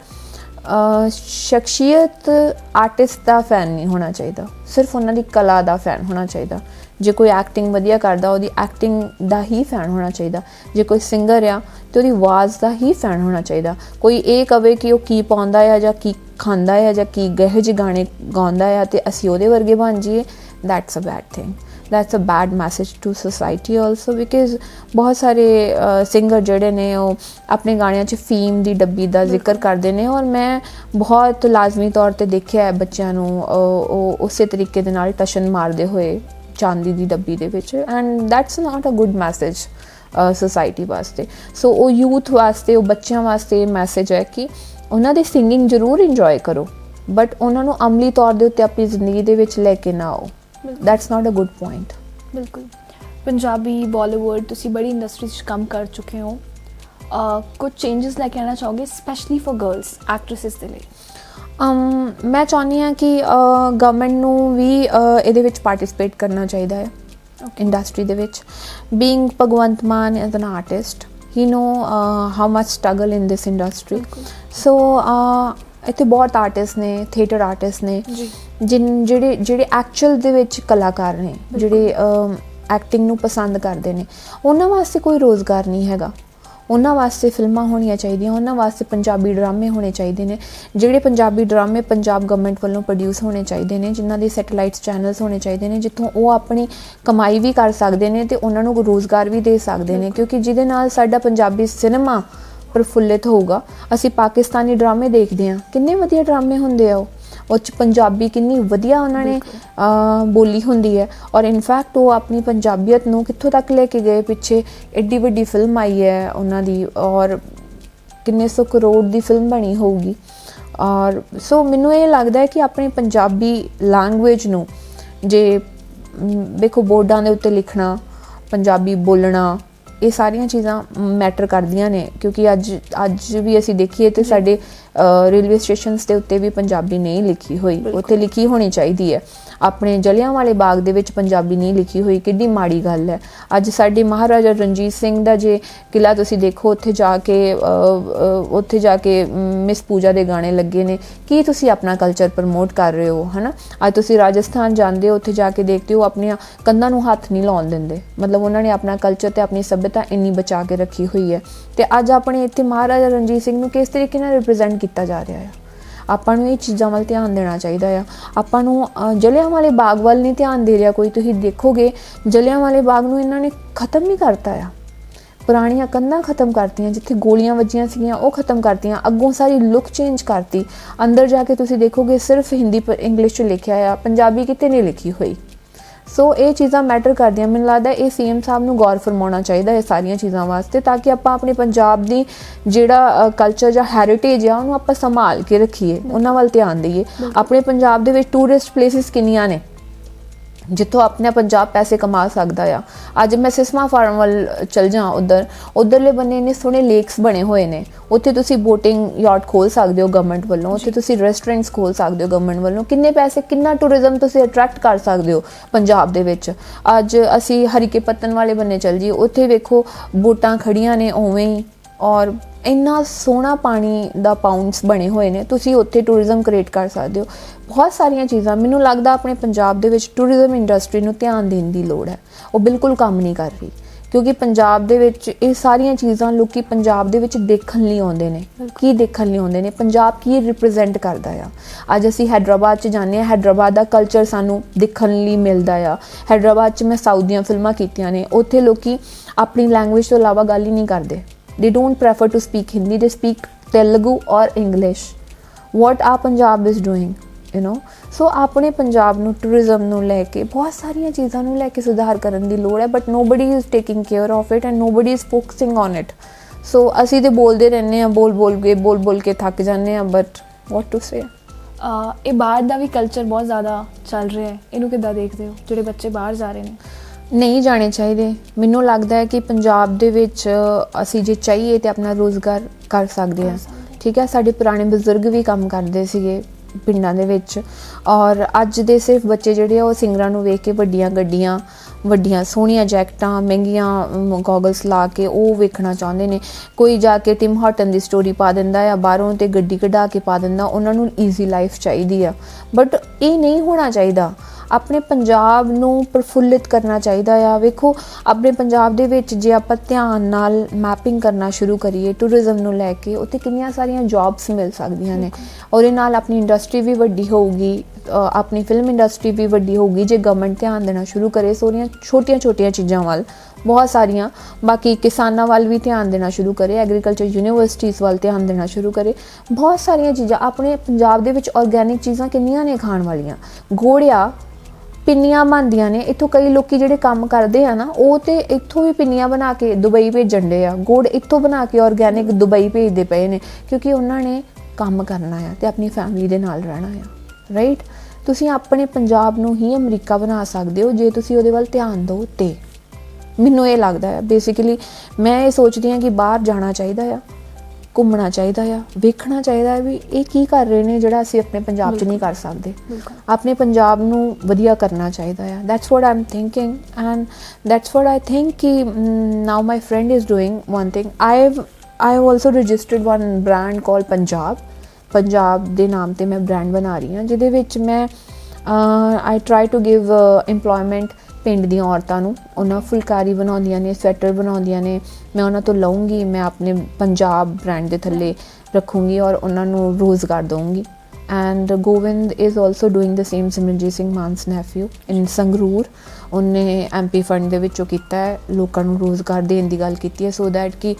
ਸ਼ਖਸੀਅਤ ਆਰਟਿਸਟ ਦਾ ਫੈਨ ਨਹੀਂ ਹੋਣਾ ਚਾਹੀਦਾ, ਸਿਰਫ ਉਹਨਾਂ ਦੀ ਕਲਾ ਦਾ ਫੈਨ ਹੋਣਾ ਚਾਹੀਦਾ। ਜੇ ਕੋਈ ਐਕਟਿੰਗ ਵਧੀਆ ਕਰਦਾ ਉਹਦੀ ਐਕਟਿੰਗ ਦਾ ਹੀ ਫੈਨ ਹੋਣਾ ਚਾਹੀਦਾ, ਜੇ ਕੋਈ ਸਿੰਗਰ ਆ ਤੇ ਉਹਦੀ ਆਵਾਜ਼ ਦਾ ਹੀ ਫੈਨ ਹੋਣਾ ਚਾਹੀਦਾ। ਕੋਈ ਇਹ ਕਵੇ ਕਿ ਉਹ ਕੀ ਪਾਉਂਦਾ ਆ ਜਾਂ ਕੀ ਖਾਂਦਾ ਆ ਜਾਂ ਕੀ ਗਹਿ ਜਿਹੇ ਗਾਣੇ ਗਾਉਂਦਾ ਆ ਤੇ ਅਸੀਂ ਉਹਦੇ ਵਰਗੇ ਬਣ ਜਾਈਏ, that's a bad thing, that's a bad message to society also. Because ਬਹੁਤ ਸਾਰੇ ਸਿੰਗਰ ਜਿਹੜੇ ਨੇ ਉਹ ਆਪਣੇ ਗਾਣਿਆਂ 'ਚ ਫੀਮ ਦੀ ਡੱਬੀ ਦਾ ਜ਼ਿਕਰ ਕਰਦੇ ਨੇ, ਔਰ ਮੈਂ ਬਹੁਤ ਲਾਜ਼ਮੀ ਤੌਰ 'ਤੇ ਦੇਖਿਆ ਹੈ ਬੱਚਿਆਂ ਨੂੰ ਉਹ ਉਸੇ ਤਰੀਕੇ ਦੇ ਨਾਲ ਟਸ਼ਨ ਮਾਰਦੇ ਹੋਏ ਚਾਂਦੀ ਦੀ ਡੱਬੀ ਦੇ ਵਿੱਚ, and that's not a good message society ਵਾਸਤੇ। ਸੋ ਉਹ ਯੂਥ ਵਾਸਤੇ, ਉਹ ਬੱਚਿਆਂ ਵਾਸਤੇ ਮੈਸੇਜ ਹੈ ਕਿ ਉਹਨਾਂ ਦੀ ਸਿੰਗਿੰਗ ਜ਼ਰੂਰ ਇੰਜੋਏ ਕਰੋ ਬਟ ਉਹਨਾਂ ਨੂੰ ਅਮਲੀ ਤੌਰ ਦੇ ਉੱਤੇ ਆਪਣੀ ਜ਼ਿੰਦਗੀ ਦੇ ਵਿੱਚ ਲੈ ਕੇ ਨਾ ਆਓ, that's not a good point. ਬਿਲਕੁਲ। ਪੰਜਾਬੀ, ਬਾਲੀਵੁੱਡ, ਤੁਸੀਂ ਬੜੀ ਇੰਡਸਟਰੀ 'ਚ ਕੰਮ ਕਰ ਚੁੱਕੇ ਹੋ, ਕੁਝ ਚੇਂਜਸ ਲੈ ਕੇ ਆਉਣਾ ਚਾਹੋਗੇ ਸਪੈਸ਼ਲੀ ਫॉर ਗਰਲਸ ਐਕਟ੍ਰੈਸਿਸ ਦੇ ਲਈ? ਮੈਂ ਚਾਹੁੰਦੀ ਹਾਂ ਕਿ ਗਵਰਨਮੈਂਟ ਨੂੰ ਵੀ ਇਹਦੇ ਵਿੱਚ ਪਾਰਟਿਸਿਪੇਟ ਕਰਨਾ ਚਾਹੀਦਾ ਹੈ ਇੰਡਸਟਰੀ ਦੇ ਵਿੱਚ। Being Bhagwant Mann as an artist, he know how much struggle in this industry. So ਇੱਥੇ ਬਹੁਤ ਆਰਟਿਸਟ ਨੇ, ਥੀਏਟਰ ਆਰਟਿਸਟ ਨੇ ਜਿਹੜੇ ਐਕਚੁਅਲ ਦੇ ਵਿੱਚ ਕਲਾਕਾਰ ਨੇ, ਜਿਹੜੇ ਐਕਟਿੰਗ ਨੂੰ ਪਸੰਦ ਕਰਦੇ ਨੇ, ਉਹਨਾਂ ਵਾਸਤੇ ਕੋਈ ਰੋਜ਼ਗਾਰ ਨਹੀਂ ਹੈਗਾ। ਉਹਨਾਂ ਵਾਸਤੇ ਫਿਲਮਾਂ ਹੋਣੀਆਂ ਚਾਹੀਦੀਆਂ, ਉਹਨਾਂ ਵਾਸਤੇ ਪੰਜਾਬੀ ਡਰਾਮੇ ਹੋਣੇ ਚਾਹੀਦੇ ਨੇ, ਜਿਹੜੇ ਪੰਜਾਬੀ ਡਰਾਮੇ ਪੰਜਾਬ ਗਵਰਨਮੈਂਟ ਵੱਲੋਂ ਪ੍ਰੋਡਿਊਸ ਹੋਣੇ ਚਾਹੀਦੇ ਨੇ, ਜਿਨ੍ਹਾਂ ਦੇ ਸੈਟੇਲਾਈਟਸ ਚੈਨਲਸ ਹੋਣੇ ਚਾਹੀਦੇ ਨੇ, ਜਿੱਥੋਂ ਉਹ ਆਪਣੀ ਕਮਾਈ ਵੀ ਕਰ ਸਕਦੇ ਨੇ ਤੇ ਉਹਨਾਂ ਨੂੰ ਰੋਜ਼ਗਾਰ ਵੀ ਦੇ ਸਕਦੇ ਨੇ, ਕਿਉਂਕਿ ਜਿਹਦੇ ਨਾਲ ਸਾਡਾ ਪੰਜਾਬੀ ਸਿਨੇਮਾ ਪ੍ਰਫੁੱਲਿਤ ਹੋਊਗਾ। ਅਸੀਂ ਪਾਕਿਸਤਾਨੀ ਡਰਾਮੇ ਦੇਖਦੇ ਹਾਂ, ਕਿੰਨੇ ਵਧੀਆ ਡਰਾਮੇ ਹੁੰਦੇ ਆ, ਉਹ 'ਚ ਪੰਜਾਬੀ ਕਿੰਨੀ ਵਧੀਆ ਉਹਨਾਂ ਨੇ ਬੋਲੀ ਹੁੰਦੀ ਹੈ, ਔਰ ਇਨਫੈਕਟ ਉਹ ਆਪਣੀ ਪੰਜਾਬੀਅਤ ਨੂੰ ਕਿੱਥੋਂ ਤੱਕ ਲੈ ਕੇ ਗਏ। ਪਿੱਛੇ ਐਡੀ ਵੱਡੀ ਫਿਲਮ ਆਈ ਹੈ ਉਹਨਾਂ ਦੀ, ਔਰ ਕਿੰਨੇ 100 ਕਰੋੜ ਦੀ ਫਿਲਮ ਬਣੀ ਹੋਊਗੀ। ਔਰ ਸੋ ਮੈਨੂੰ ਇਹ ਲੱਗਦਾ ਹੈ ਕਿ ਆਪਣੀ ਪੰਜਾਬੀ ਲੈਂਗੁਏਜ ਨੂੰ, ਜੇ ਦੇਖੋ ਬੋਰਡਾਂ ਦੇ ਉੱਤੇ ਲਿਖਣਾ, ਪੰਜਾਬੀ ਬੋਲਣਾ, ਇਹ ਸਾਰੀਆਂ ਚੀਜ਼ਾਂ ਮੈਟਰ ਕਰਦੀਆਂ ਨੇ, ਕਿਉਂਕਿ ਅੱਜ ਵੀ ਅਸੀਂ ਦੇਖੀਏ ਤਾਂ ਸਾਡੇ ਰੇਲਵੇ ਸਟੇਸ਼ਨਸ ਦੇ ਉੱਤੇ ਵੀ ਪੰਜਾਬੀ ਨਹੀਂ ਲਿਖੀ ਹੋਈ, ਉੱਥੇ ਲਿਖੀ ਹੋਣੀ ਚਾਹੀਦੀ ਹੈ। ਆਪਣੇ ਜਲਿਆਂਵਾਲੇ ਬਾਗ ਦੇ ਵਿੱਚ ਪੰਜਾਬੀ ਨਹੀਂ ਲਿਖੀ ਹੋਈ, ਕਿੱਡੀ ਮਾੜੀ ਗੱਲ ਹੈ। ਅੱਜ ਸਾਡੇ ਮਹਾਰਾਜਾ ਰਣਜੀਤ ਸਿੰਘ ਦਾ ਜੇ ਕਿਲ੍ਹਾ ਤੁਸੀਂ ਦੇਖੋ, ਉੱਥੇ ਜਾ ਕੇ ਮਿਸ ਪੂਜਾ ਦੇ ਗਾਣੇ ਲੱਗੇ ਨੇ। ਕੀ ਤੁਸੀਂ ਆਪਣਾ ਕਲਚਰ ਪ੍ਰਮੋਟ ਕਰ ਰਹੇ ਹੋ, ਹੈ ਨਾ? ਅੱਜ ਤੁਸੀਂ ਰਾਜਸਥਾਨ ਜਾਂਦੇ ਹੋ, ਉੱਥੇ ਜਾ ਕੇ ਦੇਖਦੇ ਹੋ ਆਪਣੀਆਂ ਕੰਧਾਂ ਨੂੰ ਹੱਥ ਨਹੀਂ ਲਾਉਣ ਦਿੰਦੇ, ਮਤਲਬ ਉਹਨਾਂ ਨੇ ਆਪਣਾ ਕਲਚਰ ਅਤੇ ਆਪਣੀ ਸੱਭਿਅਤਾ ਸੱਭਿਅਤਾ ਇੰਨੀ ਬਚਾ ਕੇ ਰੱਖੀ ਹੋਈ ਹੈ। ਤੇ ਅੱਜ ਆਪਣੇ ਇੱਥੇ ਮਹਾਰਾਜਾ ਰਣਜੀਤ ਸਿੰਘ ਨੂੰ ਕਿਸ ਤਰੀਕੇ ਨਾਲ ਰਿਪਰੈਜ਼ੈਂਟ ਕੀਤਾ ਜਾ ਰਿਹਾ ਆ। ਆਪਾਂ ਨੂੰ ਇਹ ਚੀਜ਼ਾਂ ਵੱਲ ਧਿਆਨ ਦੇਣਾ ਚਾਹੀਦਾ ਆ। ਆਪਾਂ ਨੂੰ ਜਲਿਆਂਵਾਲੇ ਬਾਗ ਵੱਲ ਨਹੀਂ ਧਿਆਨ ਦੇ ਰਿਹਾ ਕੋਈ। ਤੁਸੀਂ ਦੇਖੋਗੇ ਜਲਿਆਂਵਾਲੇ ਬਾਗ ਨੂੰ ਇਹਨਾਂ ਨੇ ਖਤਮ ਨਹੀਂ ਕਰਤਾ ਆ। ਪੁਰਾਣੀਆਂ ਕੰਧਾਂ ਖਤਮ ਕਰਤੀਆਂ, ਜਿੱਥੇ ਗੋਲੀਆਂ ਵੱਜੀਆਂ ਸੀਗੀਆਂ ਉਹ ਖਤਮ ਕਰਤੀਆਂ, ਅੱਗੋਂ ਸਾਰੀ ਲੁੱਕ ਚੇਂਜ ਕਰਤੀ। ਅੰਦਰ ਜਾ ਕੇ ਤੁਸੀਂ ਦੇਖੋਗੇ ਸਿਰਫ ਹਿੰਦੀ ਇੰਗਲਿਸ਼ 'ਚ ਲਿਖਿਆ ਆ, ਪੰਜਾਬੀ ਕਿਤੇ ਨਹੀਂ ਲਿਖੀ ਹੋਈ। ਸੋ ਇਹ ਚੀਜ਼ਾਂ ਮੈਟਰ ਕਰਦੀਆਂ। ਮੈਨੂੰ ਲੱਗਦਾ ਇਹ ਸੀਐਮ ਸਾਹਿਬ ਨੂੰ ਗੌਰ ਫਰਮਾਉਣਾ ਚਾਹੀਦਾ ਇਹ ਸਾਰੀਆਂ ਚੀਜ਼ਾਂ ਵਾਸਤੇ, ਤਾਂ ਕਿ ਆਪਾਂ ਆਪਣੇ ਪੰਜਾਬ ਦੀ ਜਿਹੜਾ ਕਲਚਰ ਜਾਂ ਹੈਰੀਟੇਜ ਆ ਉਹਨੂੰ ਆਪਾਂ ਸੰਭਾਲ ਕੇ ਰੱਖੀਏ, ਉਹਨਾਂ ਵੱਲ ਧਿਆਨ ਦਈਏ। ਆਪਣੇ ਪੰਜਾਬ ਦੇ ਵਿੱਚ ਟੂਰਿਸਟ ਪਲੇਸਿਸ ਕਿੰਨੀਆਂ ਨੇ ਜਿੱਥੋਂ ਆਪਣਾ ਪੰਜਾਬ ਪੈਸੇ ਕਮਾ ਸਕਦਾ ਆ। ਅੱਜ ਮੈਂ ਸਿਸਮਾ ਫਾਰਮ ਵੱਲ ਚਲ ਜਾਂ, ਉੱਧਰਲੇ ਬੰਨੇ ਇੰਨੇ ਸੋਹਣੇ ਲੇਕਸ ਬਣੇ ਹੋਏ ਨੇ। ਉੱਥੇ ਤੁਸੀਂ ਬੋਟਿੰਗ ਯਾਟ ਖੋਲ੍ਹ ਸਕਦੇ ਹੋ ਗਵਰਨਮੈਂਟ ਵੱਲੋਂ, ਉੱਥੇ ਤੁਸੀਂ ਰੈਸਟੋਰੈਂਟਸ ਖੋਲ੍ਹ ਸਕਦੇ ਹੋ ਗਵਰਨਮੈਂਟ ਵੱਲੋਂ। ਕਿੰਨੇ ਪੈਸੇ, ਕਿੰਨਾ ਟੂਰਿਜ਼ਮ ਤੁਸੀਂ ਅਟਰੈਕਟ ਕਰ ਸਕਦੇ ਹੋ ਪੰਜਾਬ ਦੇ ਵਿੱਚ। ਅੱਜ ਅਸੀਂ ਹਰੀਕੇ ਪੱਤਨ ਵਾਲੇ ਬੰਨੇ ਚਲ ਜੀ, ਉੱਥੇ ਵੇਖੋ ਬੋਟਾਂ ਖੜੀਆਂ ਨੇ ਉਵੇਂ ਹੀ, ਔਰ ਇੰਨਾ ਸੋਹਣਾ ਪਾਣੀ ਦਾ ਪਾਉਂਡਸ ਬਣੇ ਹੋਏ ਨੇ। ਤੁਸੀਂ ਉੱਥੇ ਟੂਰਿਜ਼ਮ ਕ੍ਰੀਏਟ ਕਰ ਸਕਦੇ ਹੋ। ਬਹੁਤ ਸਾਰੀਆਂ ਚੀਜ਼ਾਂ ਮੈਨੂੰ ਲੱਗਦਾ ਆਪਣੇ ਪੰਜਾਬ ਦੇ ਵਿੱਚ ਟੂਰਿਜ਼ਮ ਇੰਡਸਟਰੀ ਨੂੰ ਧਿਆਨ ਦੇਣ ਦੀ ਲੋੜ ਹੈ। ਉਹ ਬਿਲਕੁਲ ਕੰਮ ਨਹੀਂ ਕਰ ਰਹੀ, ਕਿਉਂਕਿ ਪੰਜਾਬ ਦੇ ਵਿੱਚ ਇਹ ਸਾਰੀਆਂ ਚੀਜ਼ਾਂ ਲੋਕੀ ਪੰਜਾਬ ਦੇ ਵਿੱਚ ਦੇਖਣ ਲਈ ਆਉਂਦੇ ਨੇ। ਕੀ ਦੇਖਣ ਲਈ ਆਉਂਦੇ ਨੇ? ਪੰਜਾਬ ਕੀ ਰਿਪਰੈਜ਼ੈਂਟ ਕਰਦਾ ਆ। ਅੱਜ ਅਸੀਂ ਹੈਦਰਾਬਾਦ 'ਚ ਜਾਂਦੇ ਹਾਂ, ਹੈਦਰਾਬਾਦ ਦਾ ਕਲਚਰ ਸਾਨੂੰ ਦੇਖਣ ਲਈ ਮਿਲਦਾ ਆ। ਹੈਦਰਾਬਾਦ 'ਚ ਮੈਂ ਸਾਊਥ ਦੀਆਂ ਫਿਲਮਾਂ ਕੀਤੀਆਂ ਨੇ, ਉੱਥੇ ਲੋਕੀ ਆਪਣੀ ਲੈਂਗੁਏਜ ਤੋਂ ਇਲਾਵਾ ਗੱਲ ਹੀ ਨਹੀਂ ਕਰਦੇ। They don't prefer to speak Hindi, they speak Telugu or English. What our Punjab is doing, you know? So ਆਪਣੇ ਪੰਜਾਬ ਨੂੰ ਟੂਰਿਜ਼ਮ ਨੂੰ ਲੈ ਕੇ ਬਹੁਤ ਸਾਰੀਆਂ ਚੀਜ਼ਾਂ ਨੂੰ ਲੈ ਕੇ ਸੁਧਾਰ ਕਰਨ ਦੀ ਲੋੜ ਹੈ, but nobody is taking care of it and nobody is focusing on it. So ਅਸੀਂ ਤੇ ਬੋਲਦੇ ਰਹਿੰਦੇ ਹਾਂ, ਬੋਲ ਕੇ ਥੱਕ ਜਾਂਦੇ ਹਾਂ, but what to say? ਇਹ ਬਾਹਰ ਦਾ ਵੀ ਕਲਚਰ ਬਹੁਤ ਜ਼ਿਆਦਾ ਚੱਲ ਰਿਹਾ ਹੈ, ਇਹਨੂੰ ਕਿੱਦਾਂ ਦੇਖਦੇ ਹੋ ਜਿਹੜੇ ਬੱਚੇ ਬਾਹਰ ਜਾ ਰਹੇ ਨੇ? ਨਹੀਂ ਜਾਣੇ ਚਾਹੀਦੇ। ਮੈਨੂੰ ਲੱਗਦਾ ਹੈ ਕਿ ਪੰਜਾਬ ਦੇ ਵਿੱਚ ਅਸੀਂ ਜੇ ਚਾਹੀਏ ਤਾਂ ਆਪਣਾ ਰੋਜ਼ਗਾਰ ਕਰ ਸਕਦੇ ਹਾਂ। ਠੀਕ ਹੈ, ਸਾਡੇ ਪੁਰਾਣੇ ਬਜ਼ੁਰਗ ਵੀ ਕੰਮ ਕਰਦੇ ਸੀਗੇ ਪਿੰਡਾਂ ਦੇ ਵਿੱਚ, ਔਰ ਅੱਜ ਦੇ ਸਿਰਫ ਬੱਚੇ ਜਿਹੜੇ ਆ ਉਹ ਸਿੰਗਰਾਂ ਨੂੰ ਵੇਖ ਕੇ ਵੱਡੀਆਂ ਗੱਡੀਆਂ, ਵੱਡੀਆਂ ਸੋਹਣੀਆਂ ਜੈਕਟਾਂ, ਮਹਿੰਗੀਆਂ ਗੋਗਲਸ ਲਾ ਕੇ ਉਹ ਵੇਖਣਾ ਚਾਹੁੰਦੇ ਨੇ। ਕੋਈ ਜਾ ਕੇ ਟਿਮ ਹਾਰਟਨ ਦੀ ਸਟੋਰੀ ਪਾ ਦਿੰਦਾ ਆ ਬਾਹਰੋਂ ਅਤੇ ਗੱਡੀ ਕਢਾ ਕੇ ਪਾ ਦਿੰਦਾ। ਉਹਨਾਂ ਨੂੰ ਈਜ਼ੀ ਲਾਈਫ ਚਾਹੀਦੀ ਆ, ਬਟ ਇਹ ਨਹੀਂ ਹੋਣਾ ਚਾਹੀਦਾ। ਆਪਣੇ ਪੰਜਾਬ ਨੂੰ ਪ੍ਰਫੁੱਲਿਤ ਕਰਨਾ ਚਾਹੀਦਾ ਆ। ਵੇਖੋ ਆਪਣੇ ਪੰਜਾਬ ਦੇ ਵਿੱਚ ਜੇ ਆਪਾਂ ਧਿਆਨ ਨਾਲ ਮੈਪਿੰਗ ਕਰਨਾ ਸ਼ੁਰੂ ਕਰੀਏ ਟੂਰਿਜ਼ਮ ਨੂੰ ਲੈ ਕੇ, ਉੱਥੇ ਕਿੰਨੀਆਂ ਸਾਰੀਆਂ ਜੌਬਸ ਮਿਲ ਸਕਦੀਆਂ ਨੇ। ਉਹਦੇ ਨਾਲ ਆਪਣੀ ਇੰਡਸਟਰੀ ਵੀ ਵੱਡੀ ਹੋਊਗੀ, ਆਪਣੀ ਫਿਲਮ ਇੰਡਸਟਰੀ ਵੀ ਵੱਡੀ ਹੋਊਗੀ ਜੇ ਗਵਰਨਮੈਂਟ ਧਿਆਨ ਦੇਣਾ ਸ਼ੁਰੂ ਕਰੇ ਸੋਹਣੀਆਂ ਛੋਟੀਆਂ ਚੀਜ਼ਾਂ ਵੱਲ, ਬਹੁਤ ਸਾਰੀਆਂ। ਬਾਕੀ ਕਿਸਾਨਾਂ ਵੱਲ ਵੀ ਧਿਆਨ ਦੇਣਾ ਸ਼ੁਰੂ ਕਰੇ, ਐਗਰੀਕਲਚਰ ਯੂਨੀਵਰਸਿਟੀਜ਼ ਵੱਲ ਧਿਆਨ ਦੇਣਾ ਸ਼ੁਰੂ ਕਰੇ। ਬਹੁਤ ਸਾਰੀਆਂ ਚੀਜ਼ਾਂ ਆਪਣੇ ਪੰਜਾਬ ਦੇ ਵਿੱਚ ਆਰਗੈਨਿਕ ਚੀਜ਼ਾਂ ਕਿੰਨੀਆਂ ਨੇ ਖਾਣ ਵਾਲੀਆਂ। ਗੋੜਿਆ ਪਿੰਨੀਆਂ ਬਣਦੀਆਂ ਨੇ ਇੱਥੋਂ। ਕਈ ਲੋਕੀ ਜਿਹੜੇ ਕੰਮ ਕਰਦੇ ਆ ਨਾ, ਉਹ ਤੇ ਇੱਥੋਂ ਵੀ ਪਿੰਨੀਆਂ ਬਣਾ ਕੇ ਦੁਬਈ ਭੇਜਣ ਡੇ ਆ। ਗੁੜ ਇੱਥੋਂ ਬਣਾ ਕੇ ਆਰਗੈਨਿਕ ਦੁਬਈ ਭੇਜਦੇ ਪਏ ਨੇ, ਕਿਉਂਕਿ ਉਹਨਾਂ ਨੇ ਕੰਮ ਕਰਨਾ ਆ ਤੇ ਆਪਣੀ ਫੈਮਿਲੀ ਦੇ ਨਾਲ ਰਹਿਣਾ ਆ। ਰਾਈਟ? ਤੁਸੀਂ ਆਪਣੇ ਪੰਜਾਬ ਨੂੰ ਹੀ ਅਮਰੀਕਾ ਬਣਾ ਸਕਦੇ ਹੋ ਜੇ ਤੁਸੀਂ ਉਹਦੇ ਵੱਲ ਧਿਆਨ ਦਿਓ ਤੇ। ਮੈਨੂੰ ਇਹ ਲੱਗਦਾ ਆ ਬੇਸਿਕਲੀ। ਮੈਂ ਇਹ ਸੋਚਦੀ ਹਾਂ ਕਿ ਬਾਹਰ ਜਾਣਾ ਚਾਹੀਦਾ ਆ, ਘੁੰਮਣਾ ਚਾਹੀਦਾ ਆ, ਵੇਖਣਾ ਚਾਹੀਦਾ ਹੈ ਵੀ ਇਹ ਕੀ ਕਰ ਰਹੇ ਨੇ ਜਿਹੜਾ ਅਸੀਂ ਆਪਣੇ ਪੰਜਾਬ 'ਚ ਨਹੀਂ ਕਰ ਸਕਦੇ। ਆਪਣੇ ਪੰਜਾਬ ਨੂੰ ਵਧੀਆ ਕਰਨਾ ਚਾਹੀਦਾ ਆ। That's what I am thinking and that's what I think ਕਿ now my friend is doing one thing. I have also registered one brand call Punjab ਦੇ ਨਾਮ 'ਤੇ ਮੈਂ ਬ੍ਰਾਂਡ ਬਣਾ ਰਹੀ ਹਾਂ, ਜਿਹਦੇ ਵਿੱਚ ਮੈਂ I try to give employment ਪਿੰਡ ਦੀਆਂ ਔਰਤਾਂ ਨੂੰ। ਉਹਨਾਂ ਫੁਲਕਾਰੀ ਬਣਾਉਂਦੀਆਂ ਨੇ, ਸਵੈਟਰ ਬਣਾਉਂਦੀਆਂ ਨੇ, ਮੈਂ ਉਹਨਾਂ ਤੋਂ ਲਊਂਗੀ, ਮੈਂ ਆਪਣੇ ਪੰਜਾਬ ਬ੍ਰਾਂਡ ਦੇ ਥੱਲੇ ਰੱਖੂੰਗੀ ਔਰ ਉਹਨਾਂ ਨੂੰ ਰੋਜ਼ਗਾਰ ਦਊਂਗੀ। And Govind is also doing the same. Simranjeet Singh Mann's nephew in Sangrur, ਉਹਨੇ MP ਫੰਡ ਦੇ ਵਿੱਚੋਂ ਕੀਤਾ ਹੈ, ਲੋਕਾਂ ਨੂੰ ਰੋਜ਼ਗਾਰ ਦੇਣ ਦੀ ਗੱਲ ਕੀਤੀ ਹੈ, ਸੋ ਦੈਟ ਕਿ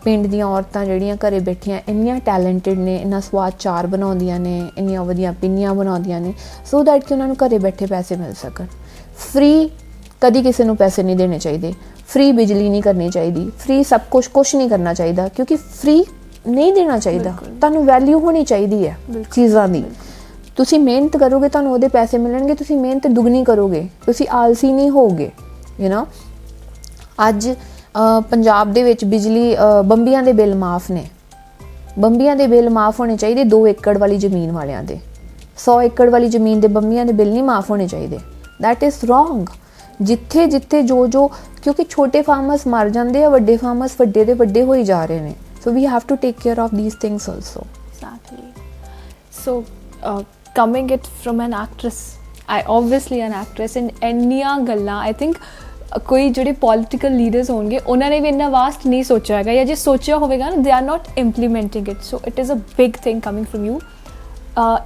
ਪਿੰਡ ਦੀਆਂ ਔਰਤਾਂ ਜਿਹੜੀਆਂ ਘਰੇ ਬੈਠੀਆਂ ਇੰਨੀਆਂ ਟੈਲੈਂਟਡ ਨੇ, ਇੰਨਾ ਸਵਾਦ ਚਾਰ ਬਣਾਉਂਦੀਆਂ ਨੇ, ਇੰਨੀਆਂ ਵਧੀਆ ਪਿੰਨੀਆਂ ਬਣਾਉਂਦੀਆਂ ਨੇ, ਸੋ ਦੈਟ ਕਿ ਉਹਨਾਂ ਨੂੰ ਘਰੇ ਬੈਠੇ ਪੈਸੇ ਮਿਲ ਸਕਣ। ਫ੍ਰੀ ਕਦੀ ਕਿਸੇ ਨੂੰ ਪੈਸੇ ਨਹੀਂ ਦੇਣੇ ਚਾਹੀਦੇ, ਫ੍ਰੀ ਬਿਜਲੀ ਨਹੀਂ ਕਰਨੀ ਚਾਹੀਦੀ, ਫ੍ਰੀ ਸਭ ਕੁਛ ਨਹੀਂ ਕਰਨਾ ਚਾਹੀਦਾ, ਕਿਉਂਕਿ ਫ੍ਰੀ ਨਹੀਂ ਦੇਣਾ ਚਾਹੀਦਾ। ਤੁਹਾਨੂੰ ਵੈਲਿਊ ਹੋਣੀ ਚਾਹੀਦੀ ਹੈ ਚੀਜ਼ਾਂ ਦੀ। ਤੁਸੀਂ ਮਿਹਨਤ ਕਰੋਗੇ ਤੁਹਾਨੂੰ ਉਹਦੇ ਪੈਸੇ ਮਿਲਣਗੇ, ਤੁਸੀਂ ਮਿਹਨਤ ਦੁੱਗਣੀ ਕਰੋਗੇ, ਤੁਸੀਂ ਆਲਸੀ ਨਹੀਂ ਹੋਵੋਗੇ। ਯੂ ਨੋ ਅੱਜ ਪੰਜਾਬ ਦੇ ਵਿੱਚ ਬਿਜਲੀ ਬੰਬੀਆਂ ਦੇ ਬਿੱਲ ਮਾਫ ਨੇ। ਬੰਬੀਆਂ ਦੇ ਬਿੱਲ ਮਾਫ ਹੋਣੇ ਚਾਹੀਦੇ 2 ਏਕੜ ਵਾਲੀ ਜ਼ਮੀਨ ਵਾਲਿਆਂ ਦੇ। 100 ਏਕੜ ਵਾਲੀ ਜ਼ਮੀਨ ਦੇ ਬੰਬੀਆਂ ਦੇ ਬਿੱਲ ਨਹੀਂ ਮਾਫ ਹੋਣੇ ਚਾਹੀਦੇ। That is wrong. ਜਿੱਥੇ ਜੋ ਕਿਉਂਕਿ ਛੋਟੇ ਫਾਰਮਰਸ ਮਰ ਜਾਂਦੇ ਆ, ਵੱਡੇ ਫਾਰਮਰਸ ਵੱਡੇ ਦੇ ਵੱਡੇ ਹੋਈ ਜਾ ਰਹੇ ਨੇ। So we have to take care of these things also. Exactly. So coming it from an actress, I obviously an actress, and ਇੰਨੀਆਂ ਗੱਲਾਂ I think ਕੋਈ ਜਿਹੜੇ ਪੋਲੀਟੀਕਲ ਲੀਡਰਸ ਹੋਣਗੇ ਉਹਨਾਂ ਨੇ ਵੀ ਇੰਨਾ ਵਾਸਟ ਨਹੀਂ ਸੋਚਿਆ ਹੈਗਾ, ਜਾਂ ਜੇ ਸੋਚਿਆ ਹੋਵੇਗਾ ਨਾ, they are not implementing it. So it is a big thing coming from you.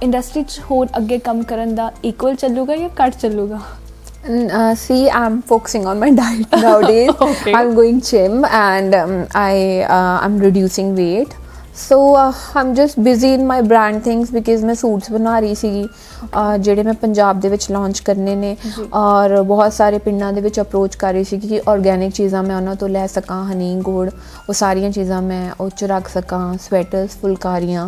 Industry 'ਚ ਹੋਰ ਅੱਗੇ ਕੰਮ ਕਰਨ ਦਾ ਇਕੁਅਲ ਚੱਲੂਗਾ ਜਾਂ ਘੱਟ ਚੱਲੂਗਾ? See, I'm focusing on my diet nowadays. Okay. I'm going gym and I'm reducing weight. So I'm just busy in my brand things because मैं सूट्स बना रही ਸੀਗੀ ਜਿਹੜੇ ਮੈਂ ਪੰਜਾਬ ਦੇ ਵਿੱਚ ਲਾਂਚ ਕਰਨੇ ਨੇ, ਔਰ ਬਹੁਤ ਸਾਰੇ ਪਿੰਡਾਂ ਦੇ ਵਿੱਚ ਅਪਰੋਚ ਕਰ ਰਹੀ ਸੀ ਕਿ ਆਰਗੈਨਿਕ ਚੀਜ਼ਾਂ ਮੈਂ ਉਹਨਾਂ ਤੋਂ ਲੈ ਸਕਾਂ, ਹਨੀ, ਗੁੜ, ਉਹ ਸਾਰੀਆਂ ਚੀਜ਼ਾਂ ਮੈਂ ਉਹ 'ਚ ਰੱਖ ਸਕਾਂ, ਸਵੈਟਰਸ, ਫੁਲਕਾਰੀਆਂ।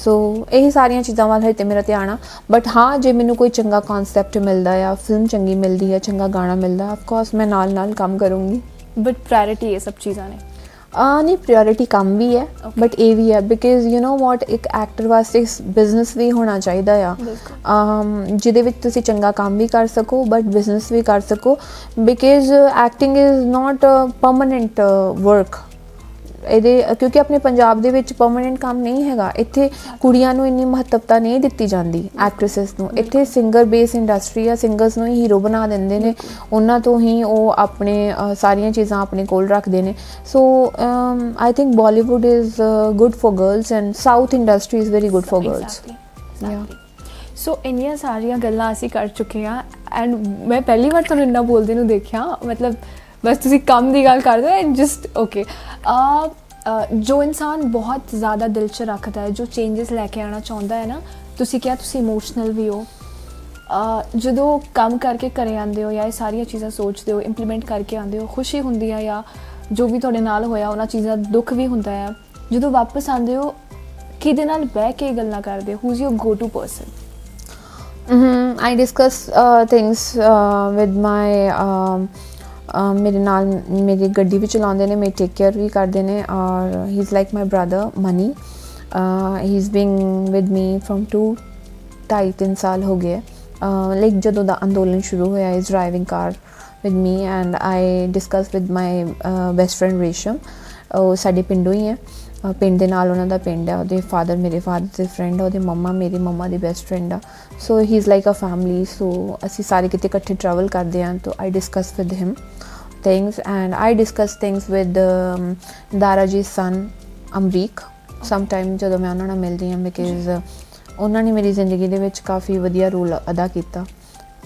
ਸੋ ਇਹ ਸਾਰੀਆਂ ਚੀਜ਼ਾਂ ਵੱਲ ਹਜੇ ਮੇਰਾ ਧਿਆਨ ਆ। ਬਟ ਹਾਂ, ਜੇ ਮੈਨੂੰ ਕੋਈ ਚੰਗਾ ਕਨਸੈਪਟ ਮਿਲਦਾ ਆ, ਫਿਲਮ ਚੰਗੀ ਮਿਲਦੀ ਹੈ, ਚੰਗਾ ਗਾਣਾ ਮਿਲਦਾ, ਆਫ ਕੋਰਸ ਮੈਂ ਨਾਲ ਨਾਲ ਕੰਮ ਕਰੂੰਗੀ। ਬਟ ਪ੍ਰਾਇੋਰਟੀ ਇਹ ਸਭ ਚੀਜ਼ਾਂ ਨੇ? ਨਹੀਂ, ਪ੍ਰਾਇੋਰਟੀ ਕੰਮ ਵੀ ਹੈ, ਬਟ ਇਹ ਵੀ ਹੈ ਬਿਕਾਜ਼ ਯੂ ਨੋ ਵਾਟ, ਇੱਕ ਐਕਟਰ ਵਾਸਤੇ ਬਿਜ਼ਨਸ ਵੀ ਹੋਣਾ ਚਾਹੀਦਾ ਆ ਜਿਹਦੇ ਵਿੱਚ ਤੁਸੀਂ ਚੰਗਾ ਕੰਮ ਵੀ ਕਰ ਸਕੋ ਬਟ ਬਿਜ਼ਨਸ ਵੀ ਕਰ ਸਕੋ, because acting is not permanent work ਇਹਦੇ, ਕਿਉਂਕਿ ਆਪਣੇ ਪੰਜਾਬ ਦੇ ਵਿੱਚ ਪਰਮਾਨੈਂਟ ਕੰਮ ਨਹੀਂ ਹੈਗਾ। ਇੱਥੇ ਕੁੜੀਆਂ ਨੂੰ ਇੰਨੀ ਮਹੱਤਵਤਾ ਨਹੀਂ ਦਿੱਤੀ ਜਾਂਦੀ, ਐਕਟ੍ਰੈਸਿਸ ਨੂੰ। ਇੱਥੇ ਸਿੰਗਰ ਬੇਸ ਇੰਡਸਟਰੀ ਆ, ਸਿੰਗਰਸ ਨੂੰ ਹੀ ਹੀਰੋ ਬਣਾ ਦਿੰਦੇ ਨੇ, ਉਹਨਾਂ ਤੋਂ ਹੀ ਉਹ ਆਪਣੇ ਸਾਰੀਆਂ ਚੀਜ਼ਾਂ ਆਪਣੇ ਕੋਲ ਰੱਖਦੇ ਨੇ। So I think Bollywood is good for girls and south industry is very good for girls. So ਇੰਨੀਆਂ ਸਾਰੀਆਂ ਗੱਲਾਂ ਅਸੀਂ ਕਰ ਚੁੱਕੇ ਹਾਂ, ਐਂਡ ਮੈਂ ਪਹਿਲੀ ਵਾਰ ਤੁਹਾਨੂੰ ਇੰਨਾ ਬੋਲਦੇ ਨੂੰ ਦੇਖਿਆ, ਮਤਲਬ ਬਸ ਤੁਸੀਂ ਕੰਮ ਦੀ ਗੱਲ ਕਰਦੇ ਹੋ ਐਂਡ ਜਸਟ ਓਕੇ। ਜੋ ਇਨਸਾਨ ਬਹੁਤ ਜ਼ਿਆਦਾ ਦਿਲ 'ਚ ਰੱਖਦਾ ਹੈ, ਜੋ ਚੇਂਜਸ ਲੈ ਕੇ ਆਉਣਾ ਚਾਹੁੰਦਾ ਹੈ ਨਾ, ਤੁਸੀਂ ਕਿਹਾ ਤੁਸੀਂ ਇਮੋਸ਼ਨਲ ਵੀ ਹੋ, ਜਦੋਂ ਕੰਮ ਕਰਕੇ ਘਰੇ ਆਉਂਦੇ ਹੋ ਜਾਂ ਇਹ ਸਾਰੀਆਂ ਚੀਜ਼ਾਂ ਸੋਚਦੇ ਹੋ, ਇੰਪਲੀਮੈਂਟ ਕਰਕੇ ਆਉਂਦੇ ਹੋ, ਖੁਸ਼ੀ ਹੁੰਦੀ ਹੈ ਜਾਂ ਜੋ ਵੀ ਤੁਹਾਡੇ ਨਾਲ ਹੋਇਆ ਉਹਨਾਂ ਚੀਜ਼ਾਂ ਦੁੱਖ ਵੀ ਹੁੰਦਾ ਹੈ, ਜਦੋਂ ਵਾਪਸ ਆਉਂਦੇ ਹੋ ਕਿਹਦੇ ਨਾਲ ਬਹਿ ਕੇ ਗੱਲਾਂ ਕਰਦੇ ਹੋ? Who is your go to person? I discuss things with my ਮੇਰੇ ਨਾਲ ਮੇਰੀ ਗੱਡੀ ਵੀ ਚਲਾਉਂਦੇ ਨੇ, ਮੇਰੀ ਟੇਕ ਕੇਅਰ ਵੀ ਕਰਦੇ ਨੇ, ਔਰ he is like my brother Mani. He is being with me from 2-2.5-3 ਸਾਲ ਹੋ ਗਏ। ਲਾਈਕ ਜਦੋਂ ਦਾ ਅੰਦੋਲਨ ਸ਼ੁਰੂ ਹੋਇਆ, is driving car with me and I discuss with my best friend Resham. ਉਹ ਸਾਡੇ ਪਿੰਡੋਂ ਹੀ ਹੈ, ਪਿੰਡ ਦੇ ਨਾਲ ਉਹਨਾਂ ਦਾ ਪਿੰਡ ਹੈ। ਉਹਦੇ ਫਾਦਰ ਮੇਰੇ ਫਾਦਰ ਦੇ ਫਰੈਂਡ ਆ, ਉਹਦੇ ਮੰਮਾ ਮੇਰੀ ਮੰਮਾ ਦੀ ਬੈਸਟ ਫਰੈਂਡ ਆ। So he is like a family. So ਅਸੀਂ ਸਾਰੇ ਕਿਤੇ ਇਕੱਠੇ ਟਰੈਵਲ ਕਰਦੇ ਹਾਂ, ਤਾਂ I discuss with him things and I discuss things with Dara ji's son Amrik sometime ਜਦੋਂ ਮੈਂ ਉਹਨਾਂ ਨਾਲ ਮਿਲਦੀ ਹਾਂ, ਬਿਕਾਜ਼ ਉਹਨਾਂ ਨੇ ਮੇਰੀ ਜ਼ਿੰਦਗੀ ਦੇ ਵਿੱਚ ਕਾਫੀ ਵਧੀਆ ਰੋਲ ਅਦਾ ਕੀਤਾ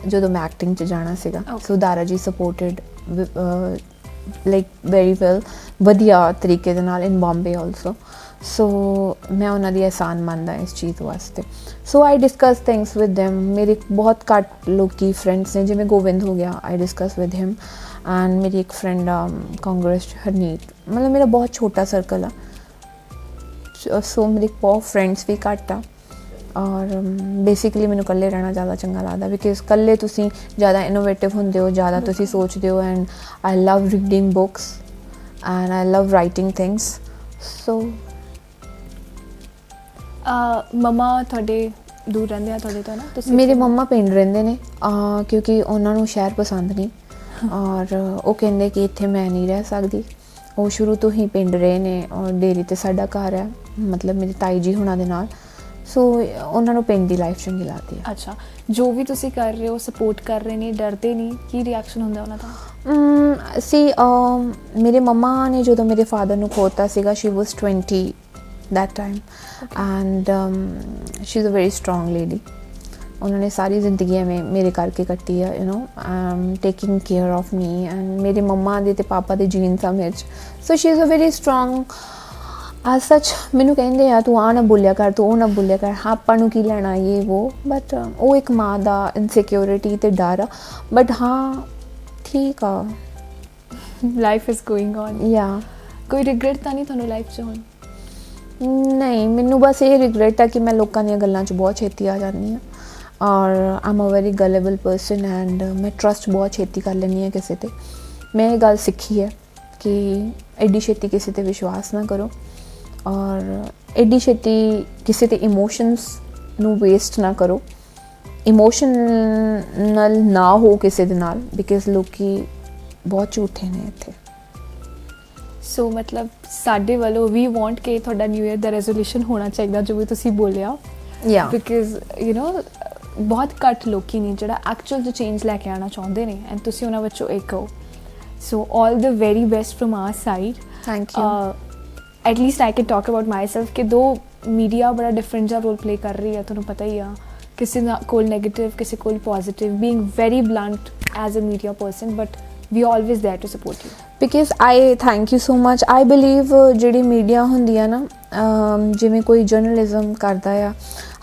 ਜਦੋਂ ਮੈਂ ਐਕਟਿੰਗ 'ਚ ਜਾਣਾ ਸੀਗਾ। ਸੋ ਦਾਰਾ ਜੀ ਸਪੋਰਟਡ ਲਾਈਕ ਵੈਰੀ ਵੈਲ, ਵਧੀਆ ਤਰੀਕੇ ਦੇ ਨਾਲ, ਇਨ ਬੰਬੇ ਆਲਸੋ। ਸੋ ਮੈਂ ਉਹਨਾਂ ਦੀ ਅਹਿਸਾਨ ਮੰਨਦਾ ਇਸ ਚੀਜ਼ ਵਾਸਤੇ। ਸੋ ਆਈ ਡਿਸਕਸ ਥਿੰਗਸ ਵਿਦ ਦੈਮ। ਮੇਰੇ ਬਹੁਤ ਘੱਟ ਲੋਕੀ ਫਰੈਂਡਸ ਨੇ, ਜਿਵੇਂ ਗੋਵਿੰਦ ਹੋ ਗਿਆ, ਆਈ ਡਿਸਕਸ ਵਿਦ ਹਿਮ। ਐਂਡ ਮੇਰੀ ਇੱਕ ਫਰੈਂਡ ਆ ਕਾਂਗਰਸ ਹਰਨੀਤ, ਮਤਲਬ ਮੇਰਾ ਬਹੁਤ ਛੋਟਾ ਸਰਕਲ ਆ। ਸੋ ਮੇਰੇ ਬਹੁਤ ਫਰੈਂਡਸ ਵੀ ਘੱਟ ਆ, ਔਰ ਬੇਸਿਕਲੀ ਮੈਨੂੰ ਇਕੱਲੇ ਰਹਿਣਾ ਜ਼ਿਆਦਾ ਚੰਗਾ ਲੱਗਦਾ, ਬਿਕਾਜ਼ ਇਕੱਲੇ ਤੁਸੀਂ ਜ਼ਿਆਦਾ ਇਨੋਵੇਟਿਵ ਹੁੰਦੇ ਹੋ, ਜ਼ਿਆਦਾ ਤੁਸੀਂ ਸੋਚਦੇ ਹੋ। And I love reading books and I love writing things. So ਮਮਾ ਤੁਹਾਡੇ ਦੂਰ ਰਹਿੰਦੇ ਆ ਤੁਹਾਡੇ ਤੋਂ ਨਾ? ਤੁਸੀਂ ਮੇਰੇ ਮੰਮਾ ਪਿੰਡ ਰਹਿੰਦੇ ਨੇ, ਕਿਉਂਕਿ ਉਹਨਾਂ ਨੂੰ ਸ਼ਹਿਰ ਪਸੰਦ ਨਹੀਂ, ਔਰ ਉਹ ਕਹਿੰਦੇ ਕਿ ਇੱਥੇ ਮੈਂ ਨਹੀਂ ਰਹਿ ਸਕਦੀ। ਉਹ ਸ਼ੁਰੂ ਤੋਂ ਹੀ ਪਿੰਡ ਰਹੇ ਨੇ, ਔਰ ਡੇਰੀ 'ਤੇ ਸਾਡਾ ਘਰ ਹੈ, ਮਤਲਬ ਮੇਰੀ ਤਾਈ ਜੀ ਹੁਣਾਂ ਦੇ ਨਾਲ। ਸੋ ਉਹਨਾਂ ਨੂੰ ਪਿੰਡ ਦੀ ਲਾਈਫ ਚੰਗੀ ਲੱਗਦੀ ਹੈ। ਅੱਛਾ, ਜੋ ਵੀ ਤੁਸੀਂ ਕਰ ਰਹੇ ਹੋ ਸਪੋਰਟ ਕਰ ਰਹੇ ਨੇ, ਡਰਦੇ ਨਹੀਂ? ਕੀ ਰਿਐਕਸ਼ਨ ਹੁੰਦਾ ਉਹਨਾਂ ਦਾ? ਮੇਰੇ ਮੰਮਾ ਨੇ ਜਦੋਂ ਮੇਰੇ ਫਾਦਰ ਨੂੰ ਖੋਤਾ ਸੀਗਾ, ਸ਼ੀ ਵਾਸ 20 that time, and she's a very strong lady. ਉਹਨਾਂ ਨੇ ਸਾਰੀ ਜ਼ਿੰਦਗੀ ਐਵੇਂ ਮੇਰੇ ਕਰਕੇ ਕੱਟੀ ਆ, you know, taking care of me. And ਮੇਰੇ ਮੰਮਾ ਦੇ ਅਤੇ ਪਾਪਾ ਦੇ ਜੀਨਸ ਆ ਮੇਰੇ 'ਚ। So she is a very strong. As such ਮੈਨੂੰ ਕਹਿੰਦੇ ਆ ਤੂੰ ਆਹ ਨਾ ਬੋਲਿਆ ਕਰ, ਤੂੰ ਉਹ ਨਾ ਬੋਲਿਆ ਕਰ, ਹਾਂ ਆਪਾਂ ਨੂੰ ਕੀ ਲੈਣਾ ਇਹ ਵੋ, ਬਟ ਉਹ ਇੱਕ ਮਾਂ ਦਾ ਇਨਸਿਕਿਉਰਿਟੀ ਅਤੇ ਡਰ ਆ। ਬਟ ਹਾਂ ਠੀਕ ਆ, ਲਾਈਫ ਇਜ਼ ਗੋਇੰਗ ਔਨ। ਯਾ ਕੋਈ ਰਿਗਰੈਟ ਤਾਂ ਨਹੀਂ ਤੁਹਾਨੂੰ ਲਾਈਫ 'ਚ ਹੁਣ? ਨਹੀਂ, ਮੈਨੂੰ ਬਸ ਇਹ ਰਿਗਰੈਟ ਆ ਕਿ ਮੈਂ ਲੋਕਾਂ ਦੀਆਂ ਗੱਲਾਂ 'ਚ ਬਹੁਤ ਛੇਤੀ ਆ ਜਾਂਦੀ ਹਾਂ, ਔਰ ਆਮ ਅ ਵੈਰੀ ਗਲੇਬਲ ਪਰਸਨ, ਐਂਡ ਮੈਂ ਟਰਸਟ ਬਹੁਤ ਛੇਤੀ ਕਰ ਲੈਂਦੀ ਹਾਂ ਕਿਸੇ 'ਤੇ। ਮੈਂ ਇਹ ਗੱਲ ਸਿੱਖੀ ਹੈ ਕਿ ਐਡੀ ਛੇਤੀ ਕਿਸੇ 'ਤੇ ਵਿਸ਼ਵਾਸ ਨਾ ਕਰੋ, ਔਰ ਐਡੀ ਛੇਤੀ ਕਿਸੇ 'ਤੇ ਇਮੋਸ਼ਨਸ ਨੂੰ ਵੇਸਟ ਨਾ ਕਰੋ, ਇਮੋਸ਼ਨਲ ਨਾ ਹੋ ਕਿਸੇ ਦੇ ਨਾਲ, ਬਿਕਾਜ਼ ਲੋਕੀ ਬਹੁਤ ਝੂਠੇ ਨੇ ਇੱਥੇ। ਸੋ ਮਤਲਬ ਸਾਡੇ ਵੱਲੋਂ ਵੀ ਵਾਂਟ ਕਿ ਤੁਹਾਡਾ ਨਿਊ ਈਅਰ ਦਾ ਰੈਜ਼ੋਲੂਸ਼ਨ ਹੋਣਾ ਚਾਹੀਦਾ, ਜੋ ਵੀ ਤੁਸੀਂ ਬੋਲਿਆ, ਬਿਕਾਜ਼ ਯੂ ਨੋ ਬਹੁਤ ਘੱਟ ਲੋਕੀ ਨੇ ਜਿਹੜਾ ਐਕਚੁਅਲ 'ਚ ਚੇਂਜ ਲੈ ਕੇ ਆਉਣਾ ਚਾਹੁੰਦੇ ਨੇ, ਐਂਡ ਤੁਸੀਂ ਉਹਨਾਂ ਵਿੱਚੋਂ ਇੱਕ ਹੋ। So all the very best from our side. Thank you. At least I can talk about myself कि दो मीडिया बड़ा डिफरेंट जिहा रोल प्ले कर रही है, ਤੁਹਾਨੂੰ ਪਤਾ ਹੀ ਆ, ਕਿਸੇ ਕੋਲ ਨੈਗੇਟਿਵ ਕਿਸੇ ਕੋਲ positive, being very blunt as a media person, but we are always there to support you. Because I thank you so much. I believe ਜਿਹੜੀ ਮੀਡੀਆ ਹੁੰਦੀ ਆ ਨਾ, ਜਿਵੇਂ ਕੋਈ ਜਰਨਲਿਜ਼ਮ ਕਰਦਾ ਆ,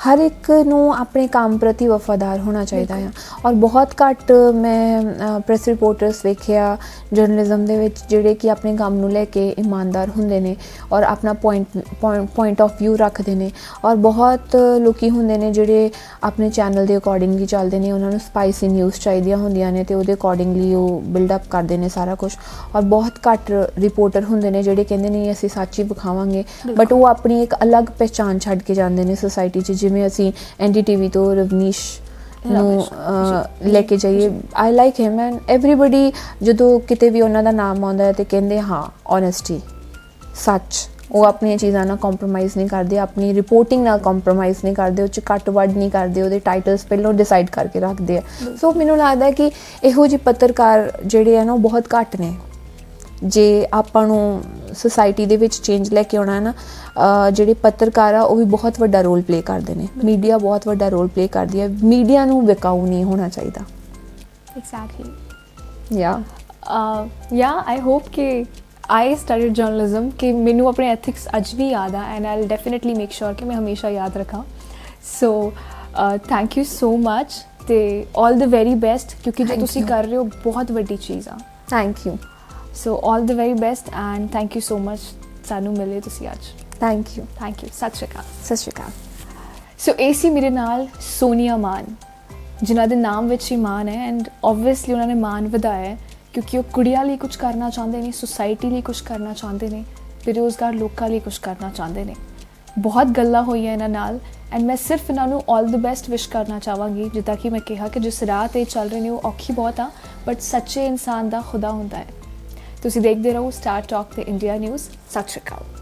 ਹਰ ਇੱਕ ਨੂੰ ਆਪਣੇ ਕੰਮ ਪ੍ਰਤੀ ਵਫਾਦਾਰ ਹੋਣਾ ਚਾਹੀਦਾ ਆ। ਔਰ ਬਹੁਤ ਘੱਟ ਮੈਂ ਪ੍ਰੈਸ ਰਿਪੋਰਟਰਸ ਵੇਖਿਆ ਜਰਨਲਿਜ਼ਮ ਦੇ ਵਿੱਚ ਜਿਹੜੇ ਕਿ ਆਪਣੇ ਕੰਮ ਨੂੰ ਲੈ ਕੇ ਇਮਾਨਦਾਰ ਹੁੰਦੇ ਨੇ ਔਰ ਆਪਣਾ ਪੁਆਇੰਟ ਆਫ ਵਿਊ ਰੱਖਦੇ ਨੇ। ਔਰ ਬਹੁਤ ਲੋਕੀ ਹੁੰਦੇ ਨੇ ਜਿਹੜੇ ਆਪਣੇ ਚੈਨਲ ਦੇ ਅਕੋਰਡਿੰਗਲੀ ਚੱਲਦੇ ਨੇ, ਉਹਨਾਂ ਨੂੰ ਸਪਾਈਸੀ ਨਿਊਜ਼ ਚਾਹੀਦੀਆਂ ਹੁੰਦੀਆਂ ਨੇ ਅਤੇ ਉਹਦੇ ਅਕੋਰਡਿੰਗਲੀ ਉਹ ਬਿਲਡਅਪ ਕਰਦੇ ਨੇ ਸਾਰਾ ਕੁਛ। ਔਰ ਬਹੁਤ ਘੱਟ ਰਿਪੋਰਟਰ ਹੁੰਦੇ ਨੇ ਜਿਹੜੇ ਕਹਿੰਦੇ ਨਹੀਂ ਅਸੀਂ ਸੱਚ ਹੀ ਵਿਖਾਵਾਂਗੇ, ਬਟ ਉਹ ਆਪਣੀ ਇੱਕ ਅਲੱਗ ਪਹਿਚਾਣ ਛੱਡ ਕੇ ਜਾਂਦੇ ਨੇ ਸੋਸਾਇਟੀ 'ਚ। ਜਿਵੇਂ ਅਸੀਂ NDTV ਤੋਂ ਰਵਨੀਸ਼ ਨੂੰ ਲੈ ਕੇ ਜਾਈਏ, I like him and everybody ਜਦੋਂ ਕਿਤੇ ਵੀ ਉਹਨਾਂ ਦਾ ਨਾਮ ਆਉਂਦਾ ਹੈ ਤੇ ਕਹਿੰਦੇ ਹਾਂ ਓਨੈਸਟੀ, ਸੱਚ। ਉਹ ਆਪਣੀਆਂ ਚੀਜ਼ਾਂ ਨਾਲ ਕੰਪਰੋਮਾਈਜ਼ ਨਹੀਂ ਕਰਦੇ, ਆਪਣੀ ਰਿਪੋਰਟਿੰਗ ਨਾਲ ਕੰਪਰੋਮਾਈਜ਼ ਨਹੀਂ ਕਰਦੇ, ਉਹ 'ਚ ਘੱਟ ਵੱਧ ਨਹੀਂ ਕਰਦੇ, ਉਹਦੇ ਟਾਈਟਲਸ ਪਹਿਲਾਂ ਡਿਸਾਈਡ ਕਰਕੇ ਰੱਖਦੇ ਆ। ਸੋ ਮੈਨੂੰ ਲੱਗਦਾ ਕਿ ਇਹੋ ਜਿਹੇ ਪੱਤਰਕਾਰ ਜਿਹੜੇ ਆ ਨਾ ਉਹ ਬਹੁਤ ਘੱਟ ਨੇ। ਜੇ ਆਪਾਂ ਨੂੰ ਸੋਸਾਇਟੀ ਦੇ ਵਿੱਚ ਚੇਂਜ ਲੈ ਕੇ ਆਉਣਾ ਹੈ ਨਾ, ਜਿਹੜੇ ਪੱਤਰਕਾਰ ਆ ਉਹ ਵੀ ਬਹੁਤ ਵੱਡਾ ਰੋਲ ਪਲੇ ਕਰਦੇ ਨੇ, ਮੀਡੀਆ ਬਹੁਤ ਵੱਡਾ ਰੋਲ ਪਲੇ ਕਰਦੀ ਹੈ। ਮੀਡੀਆ ਨੂੰ ਵਿਕਾਊ ਨਹੀਂ ਹੋਣਾ ਚਾਹੀਦਾ। ਐਗਜ਼ੈਕਟਲੀ। ਯਾ ਆਈ ਹੋਪ ਕਿ ਆਈ ਸਟੱਡੀਡ ਜਰਨਲਿਜ਼ਮ ਕਿ ਮੈਨੂੰ ਆਪਣੇ ਐਥਿਕਸ ਅੱਜ ਵੀ ਯਾਦ ਆ, and I definitely make sure ਕਿ ਮੈਂ ਹਮੇਸ਼ਾ ਯਾਦ ਰੱਖਾਂ। So thank you so much ਅਤੇ ਆਲ ਦ ਵੈਰੀ ਬੈਸਟ, ਕਿਉਂਕਿ ਜੋ ਤੁਸੀਂ ਕਰ ਰਹੇ ਹੋ ਬਹੁਤ ਵੱਡੀ ਚੀਜ਼ ਆ। Thank you. So all the very best and thank you so much ਸਾਨੂੰ ਮਿਲੇ ਤੁਸੀਂ ਅੱਜ। Thank you. Thank you. ਸਤਿ ਸ਼੍ਰੀ ਅਕਾਲ। ਸਤਿ ਸ਼੍ਰੀ ਅਕਾਲ। ਸੋ ਇਹ ਸੀ ਮੇਰੇ ਨਾਲ ਸੋਨੀਆ ਮਾਨ, ਜਿਨ੍ਹਾਂ ਦੇ ਨਾਮ ਵਿੱਚ ਹੀ ਮਾਨ ਹੈ, ਐਂਡ ਓਬਵੀਅਸਲੀ ਉਹਨਾਂ ਨੇ ਮਾਨ ਵਧਾਇਆ ਹੈ ਕਿਉਂਕਿ ਉਹ ਕੁੜੀਆਂ ਲਈ ਕੁਝ ਕਰਨਾ ਚਾਹੁੰਦੇ ਨੇ, ਸੁਸਾਇਟੀ ਲਈ ਕੁਝ ਕਰਨਾ ਚਾਹੁੰਦੇ ਨੇ, ਬੇਰੁਜ਼ਗਾਰ ਲੋਕਾਂ ਲਈ ਕੁਝ ਕਰਨਾ ਚਾਹੁੰਦੇ ਨੇ। ਬਹੁਤ ਗੱਲਾਂ ਹੋਈਆਂ ਇਹਨਾਂ ਨਾਲ, ਐਂਡ ਮੈਂ ਸਿਰਫ ਇਹਨਾਂ ਨੂੰ ਆਲ ਦ ਬੈਸਟ ਵਿਸ਼ ਕਰਨਾ ਚਾਹਾਂਗੀ। ਜਿੱਦਾਂ ਕਿ ਮੈਂ ਕਿਹਾ ਕਿ ਜਿਸ ਰਾਹ 'ਤੇ ਚੱਲ ਰਹੇ ਨੇ ਉਹ ਔਖੀ ਬਹੁਤ ਆ, ਬਟ ਸੱਚੇ ਇਨਸਾਨ ਦਾ ਖੁਦਾ ਹੁੰਦਾ ਹੈ। ਤੁਸੀਂ ਦੇਖਦੇ ਰਹੋ ਸਟਾਰ ਟਾਕ ਤੇ ਇੰਡੀਆ ਨਿਊਜ਼। ਸਤਿ ਸ਼੍ਰੀ ਅਕਾਲ।